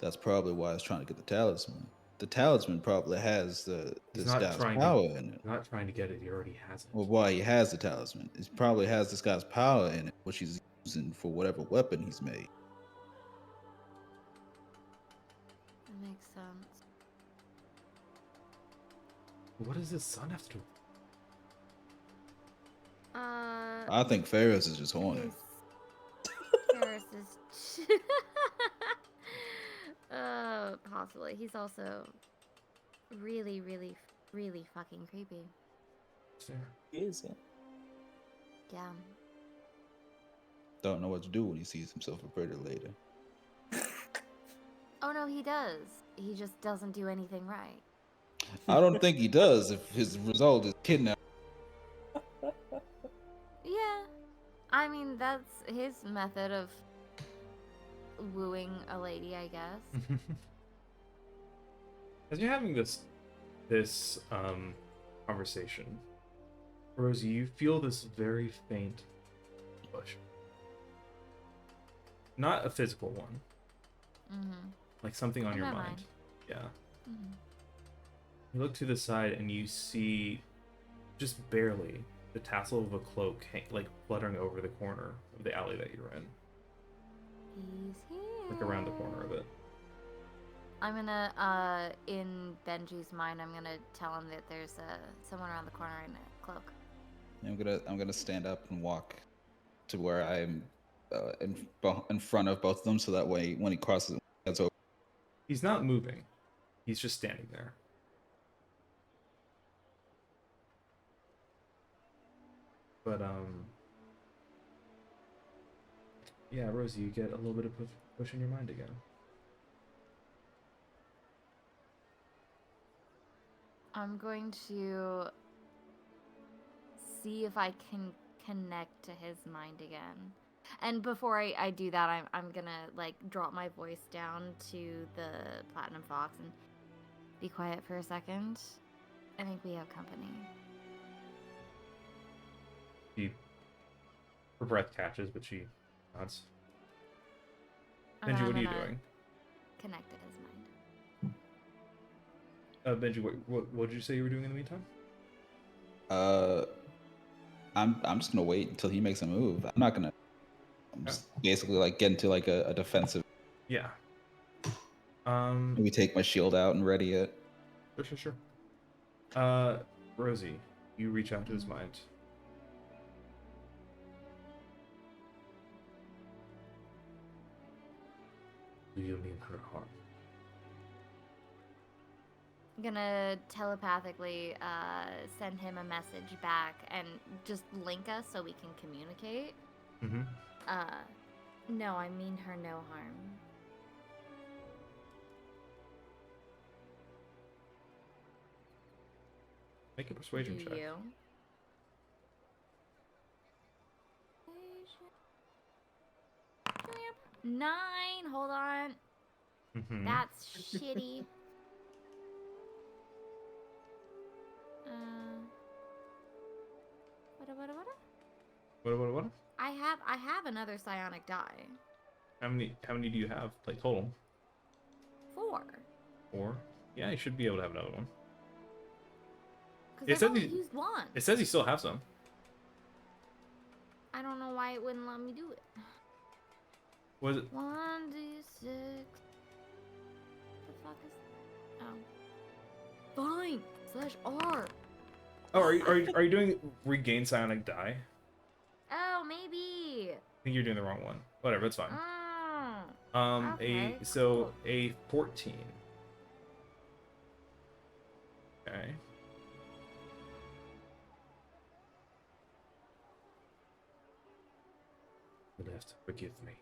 That's probably why he's trying to get the talisman. The talisman probably has He's this not guy's trying power to, in it. Not trying to get it. He already has it. Well, why he has the talisman? It probably has this guy's power in it, which he's using for whatever weapon he's made. That makes sense. What does his son have to do? I think Ferris is just horny. Ferris is. Possibly. He's also really, really, really fucking creepy. Fair. Is it? Yeah. Don't know what to do when he sees himself a predator later. Oh no, he does. He just doesn't do anything right. I don't think he does if his result is kidnapping. Yeah. I mean, that's his method of wooing a lady, I guess. As you're having this conversation, Rosie, you feel this very faint push. Not a physical one, Mm-hmm. like something on In your my mind. mind. Yeah. Mm-hmm. You look to the side and you see, just barely, the tassel of a cloak like fluttering over the corner of the alley that you're in, He's here. like around the corner of it. I'm gonna, in Benji's mind, I'm gonna tell him that there's someone around the corner in a cloak. I'm gonna stand up and walk to where I'm in front of both of them, so that way when he crosses, that's over. He's not moving. He's just standing there. But yeah, Rosie, you get a little bit of push in your mind again. I'm going to see if I can connect to his mind again. And before I do that, I'm gonna like drop my voice down to the Platinum Fox and be quiet for a second. I think we have company. Her breath catches, but she nods. And Benji, I'm what are you gonna doing? Connect to his Benji, what did you say you were doing in the meantime? I'm just gonna wait until he makes a move. I'm not gonna. I'm just basically like get into like a defensive. Yeah. Maybe take my shield out and ready it. Sure. Rosie, you reach out to his mind. Do you mean her harm? I'm gonna telepathically send him a message back and just link us so we can communicate. Mm-hmm. No, I mean her no harm. Make a persuasion Do check. you? 9. Hold on. Mm-hmm. That's shitty. What? What? I have another psionic die. How many do you have, like, total? 4. 4? Yeah, you should be able to have another one. It Because said I've only you- used 1. It says you still have some. I don't know why it wouldn't let me do it. Was it? 1d6. The fuck is? Oh. Fine. /R. Oh, are you doing regain psionic die? Oh, maybe. I think you're doing the wrong one. Whatever, it's fine. Oh. Okay, cool. A 14. Okay. You'll have to forgive me.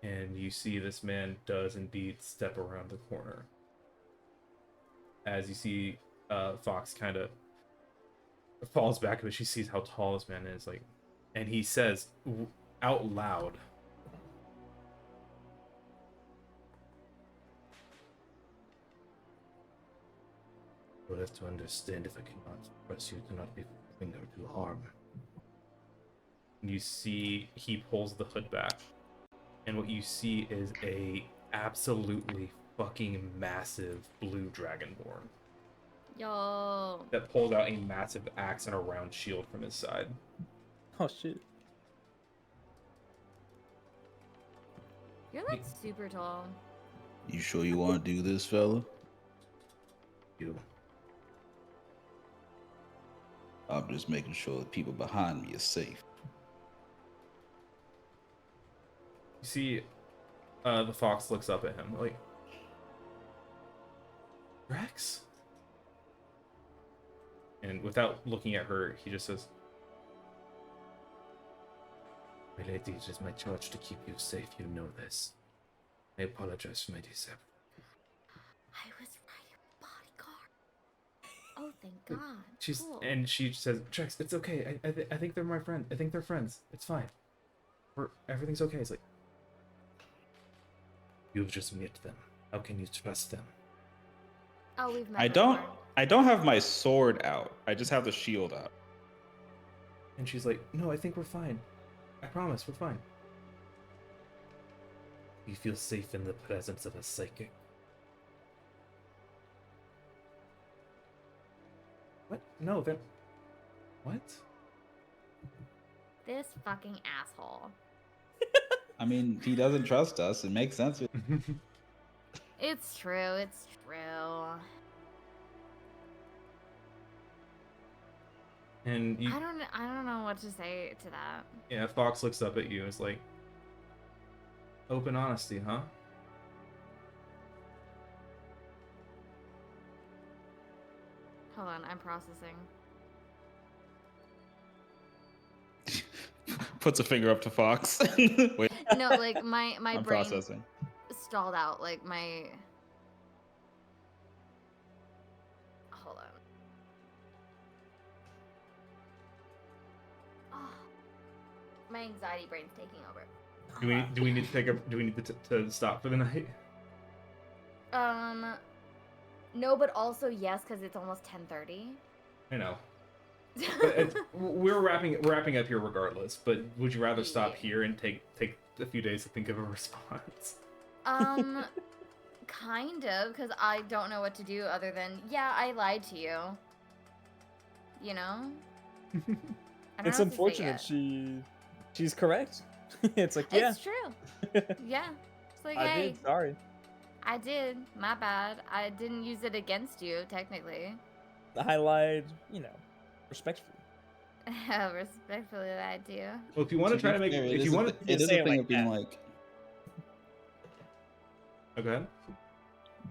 And you see this man does indeed step around the corner. As you see, Fox kind of falls back, but she sees how tall this man is, like, and he says out loud, "You'll have to understand if I cannot press you to not be finger to harm." And you see he pulls the hood back, and what you see is a absolutely fucking massive blue dragonborn Yo. that pulls out a massive axe and a round shield from his side. Oh shit. You're like super tall. You sure you want to do this, fella? You. I'm just making sure the people behind me are safe. You see, the fox looks up at him like, "Rex?" And without looking at her, he just says, "My lady, it is my charge to keep you safe. You know this. I apologize for my deception." I was right, bodyguard. Oh, thank God. She's Cool. and she says, "Trex, it's okay. I think they're my friend. I think they're friends. It's fine. Everything's okay." It's like, you've just met them. How can you trust them? Oh, we've met I don't before. I don't have my sword out. I just have the shield out. And she's like, "No, I think we're fine. I promise, we're fine." You feel safe in the presence of a psychic. What? No, then. What? This fucking asshole. I mean, he doesn't trust us. It makes sense. It's true. It's true. And you, I don't know what to say to that. yeah, Fox looks up at you and is like, "Open honesty, huh?" Hold on, I'm processing. Puts a finger up to Fox. Wait, No, like my I'm brain processing. stalled out. Like my. Hold on. Oh, my anxiety brain's taking over. Do we need to take a? Do we need to stop for the night? No, but also yes, because it's almost 10:30. I know. But we're wrapping up here regardless. But would you rather stop Yeah. here and take a few days to think of a response? Kind of, because I don't know what to do other than, yeah, I lied to you. You know? I don't It's know what to say unfortunate yet. she's correct. It's like, yeah, It's true. Yeah. It's like, I hey, did. Sorry. I did. My bad. I didn't use it against you, technically. I lied, respectfully. Respectfully lied to you. Well, if you want to try to make, fair, if you want to, it is say a it thing like of being that. like, oh, go ahead.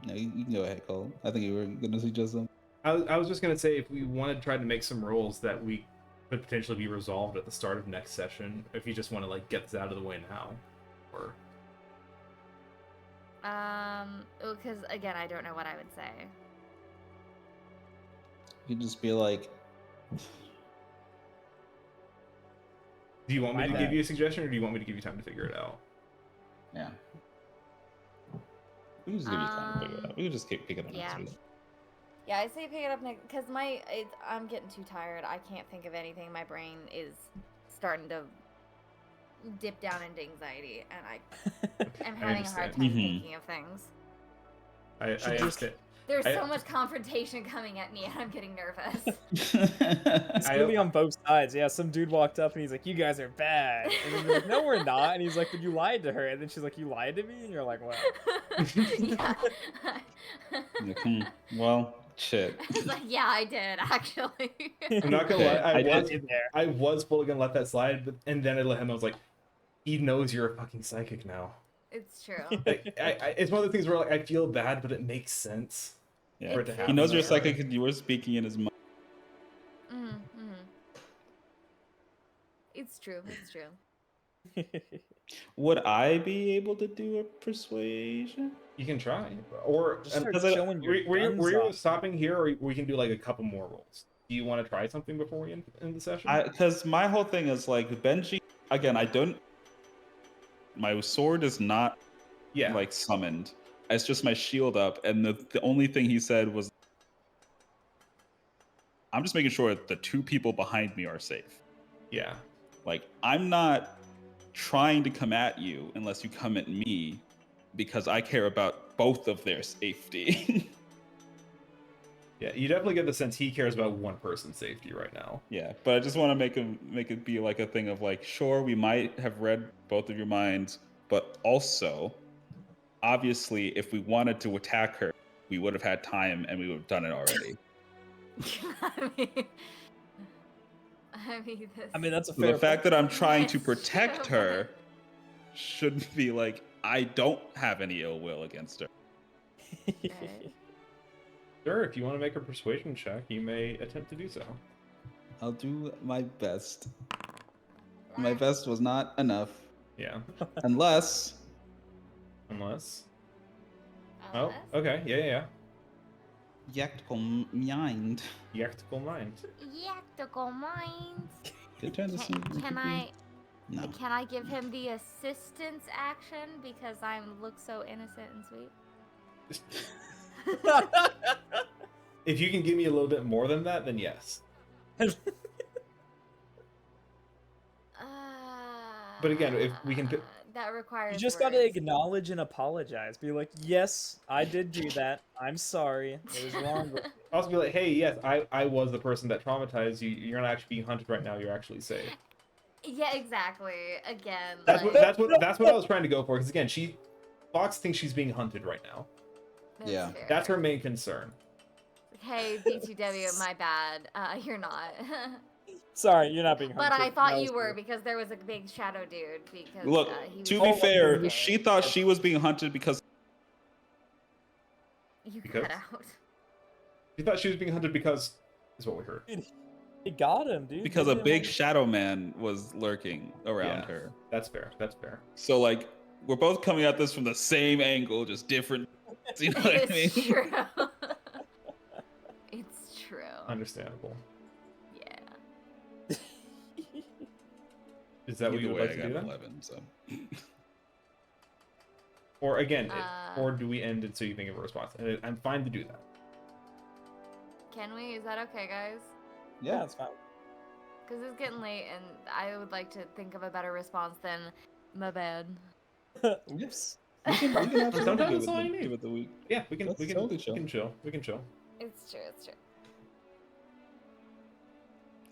no, you can go ahead, Cole. I think you were gonna suggest something. I was just gonna say if we want to try to make some rules that we could potentially be resolved at the start of next session, if you just want to like get this out of the way now, or Because again, I don't know what I would say. You could just be like, do you want me My to bad. give you a suggestion, or do you want me to give you time to figure it out? yeah. We can just give you time to figure it out. We can just keep picking up yeah. next week. Yeah, I say pick it up next because I'm getting too tired. I can't think of anything. My brain is starting to dip down into anxiety, and I'm having a hard understand. time Mhm. thinking of things. I Should just- understand. There's I- so much confrontation coming at me, and I'm getting nervous. It's I- gonna be on both sides. Yeah, some dude walked up and he's like, "You guys are bad," and then you're like, "No, we're not." And he's like, "But you lied to her," and then she's like, "You lied to me," and you're like, "What?" Yeah. Like, well, shit. It's like, yeah, I did actually. I'm not gonna lie. I was did there. I was fully gonna let that slide, but and then I let him. I was like, he knows you're a fucking psychic now. It's true. Like, it's one of the things where like I feel bad, but it makes sense. Yeah. For it to He happen He knows you're that early. psychic and you were speaking in his mind. Mm-hmm. It's true. It's true. Would I be able to do a persuasion? You can try, or Just start Because I- showing your were guns you off. stopping here, or we can do like a couple more rolls? Do you want to try something before we end the session? Because my whole thing is like Benji. Again, I don't. My sword is not yeah, like summoned. It's just my shield up, and the only thing he said was, "I'm just making sure that the two people behind me are safe." yeah. Like, I'm not trying to come at you unless you come at me, because I care about both of their safety. Yeah, you definitely get the sense he cares about one person's safety right now. Yeah, but I just want to make it be like a thing of like, sure, we might have read both of your minds, but also, obviously, if we wanted to attack her, we would have had time and we would have done it already. This... I mean, that's a So fair. the fact that I'm trying to It's protect true. her shouldn't be like I don't have any ill will against her. Okay. Sure, if you want to make a persuasion check, you may attempt to do so. I'll do my best. My best was not enough, Yeah, unless unless. Unless- Oh, okay, yeah. Yactical mind. Yactical mind. Yactical minds. Did it turn this into- Can I No. can I give him the assistance action because I look so innocent and sweet? If you can give me a little bit more than that, then yes. But again, if we can pi- that requires. You just gotta words. acknowledge and apologize. Be like, "Yes, I did do that. I'm sorry. It was wrong." With Also be like, hey, yes, I was the person that traumatized you. You're not actually being hunted right now. You're actually safe. Yeah, exactly. Again. That's like, that's what I was trying to go for. Because again, Fox thinks she's being hunted right now. that's Yeah. fair. That's her main concern. Hey, BTW, my bad. You're not. Sorry, you're not being. But hunted. I thought That you was were weird. because there was a big shadow dude. Because Look, he was to be Oh, fair, okay. she thought she was being hunted because You Because- cut out. She thought she was being hunted because is what we heard. He got him, dude. because He a didn't big want- shadow man was lurking around Yeah. her. That's fair. That's fair. So like we're both coming at this from the same angle, just different. You know what I mean? It's true. It's true. Understandable. Yeah. Is that what Either you would way, like I to got do then? 11. So Or again, or Uh, do we end it so you think of a response? And I'm fine to do that. Can we? Is that okay, guys? Yeah, it's fine. Because it's getting late, and I would like to think of a better response than my bad. Oops. We can absolutely Sometimes give that's all it, you need. give it the week. Yeah, we can That's we can totally we chill. can chill. We can chill. It's true. It's true.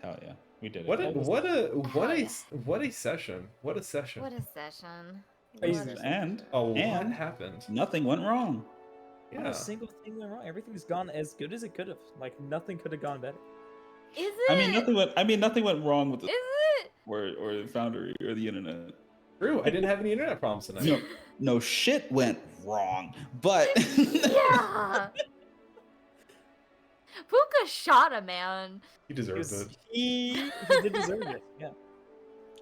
Hell yeah, we did it. What a what a what Hell a yeah. what a session. What a session. What a session. Crazy. What a And A lot and happened. nothing went wrong. Not Yeah. a single thing went wrong. Everything's gone as good as it could have. Like nothing could have gone better. Is it? I mean, nothing went wrong with the Is it? or the Foundry or the internet. True. I didn't have any internet problems tonight. No, no shit went wrong, but Yeah. Puka shot a man. You deserved it. He did deserve it. Yeah.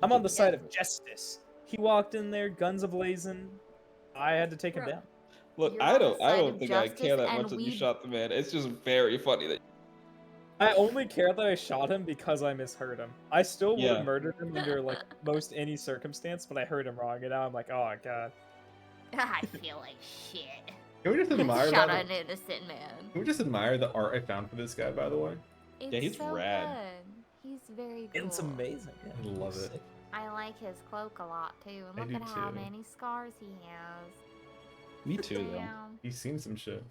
I'm on the side of justice. He walked in there, guns ablazing. I had to take him Bro. down. Look, You're I on the don't side of think I care justice, that and much that you we- shot the man. It's just very funny that I only care that I shot him because I misheard him. I still would Yeah. have murdered him under like most any circumstance, but I heard him wrong, and now I'm like, oh god. I feel like shit. Can we just admire Shot that? an innocent man. Can we just admire the art I found for this guy, by the way? It's he's so rad. good. He's very cool. It's amazing. Yeah. I love it. I like his cloak a lot too. And I look do at how too. many scars he has. me too though. Damn. He's seen some shit.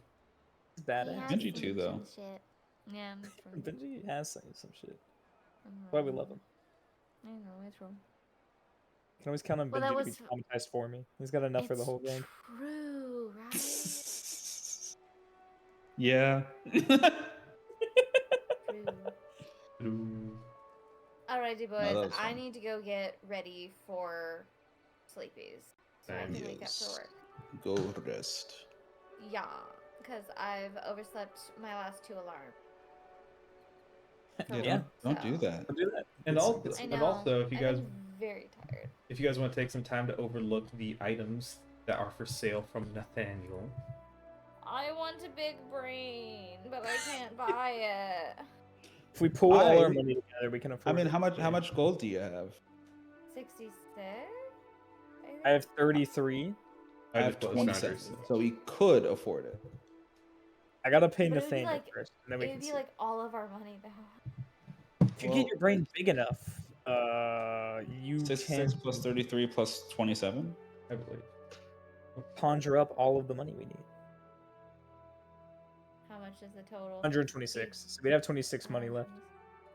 He's He badass. has Benji some too, though. shit. Yeah, that's true. Benji has some shit. That's why we love him. I know, it's true. Can always count on Well, Benji that to be was- traumatized for me. He's got enough for the It's whole game. True, right? Yeah. True. Ooh. Alrighty, that boys. was I fun. need to go get ready for sleepies. So I Same. can wake up for Yes. work. go rest. Yeah, because I've overslept my last 2 alarms. Yeah, Yeah. don't do So- that. Don't do that. And It's- also, it's- I and know. also, if you guys I'm very tired. want to take some time to overlook the items that are for sale from Nathaniel, I want a big brain, but I can't buy it. if we pull all our I- money together, we can I afford mean, it. how much gold do you have? 66? I have 33. I have just closed 27, Foundries. so we could afford it. I gotta pay But it would be Nathaniel like- first, and then we It can would be see. like all of our money though. If you Well- get your brain big enough, you 66 can plus 33 plus 27. I believe. conjure up all of the money we need. How much is the total? 126. So we'd have 26 money left.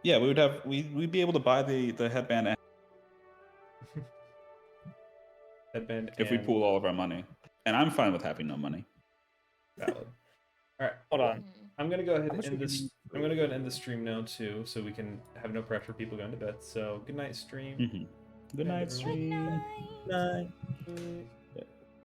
Yeah, we'd be able to buy the headband Headband if we and pool all of our money. And I'm fine with having no money. valid. All right, Hold on. I'm gonna go ahead How and much end would this. you- I'm gonna go ahead and end the stream now too, so we can have no pressure. People going to bed. So good night, stream. Good night, Good stream. Good night. Nine. Good night.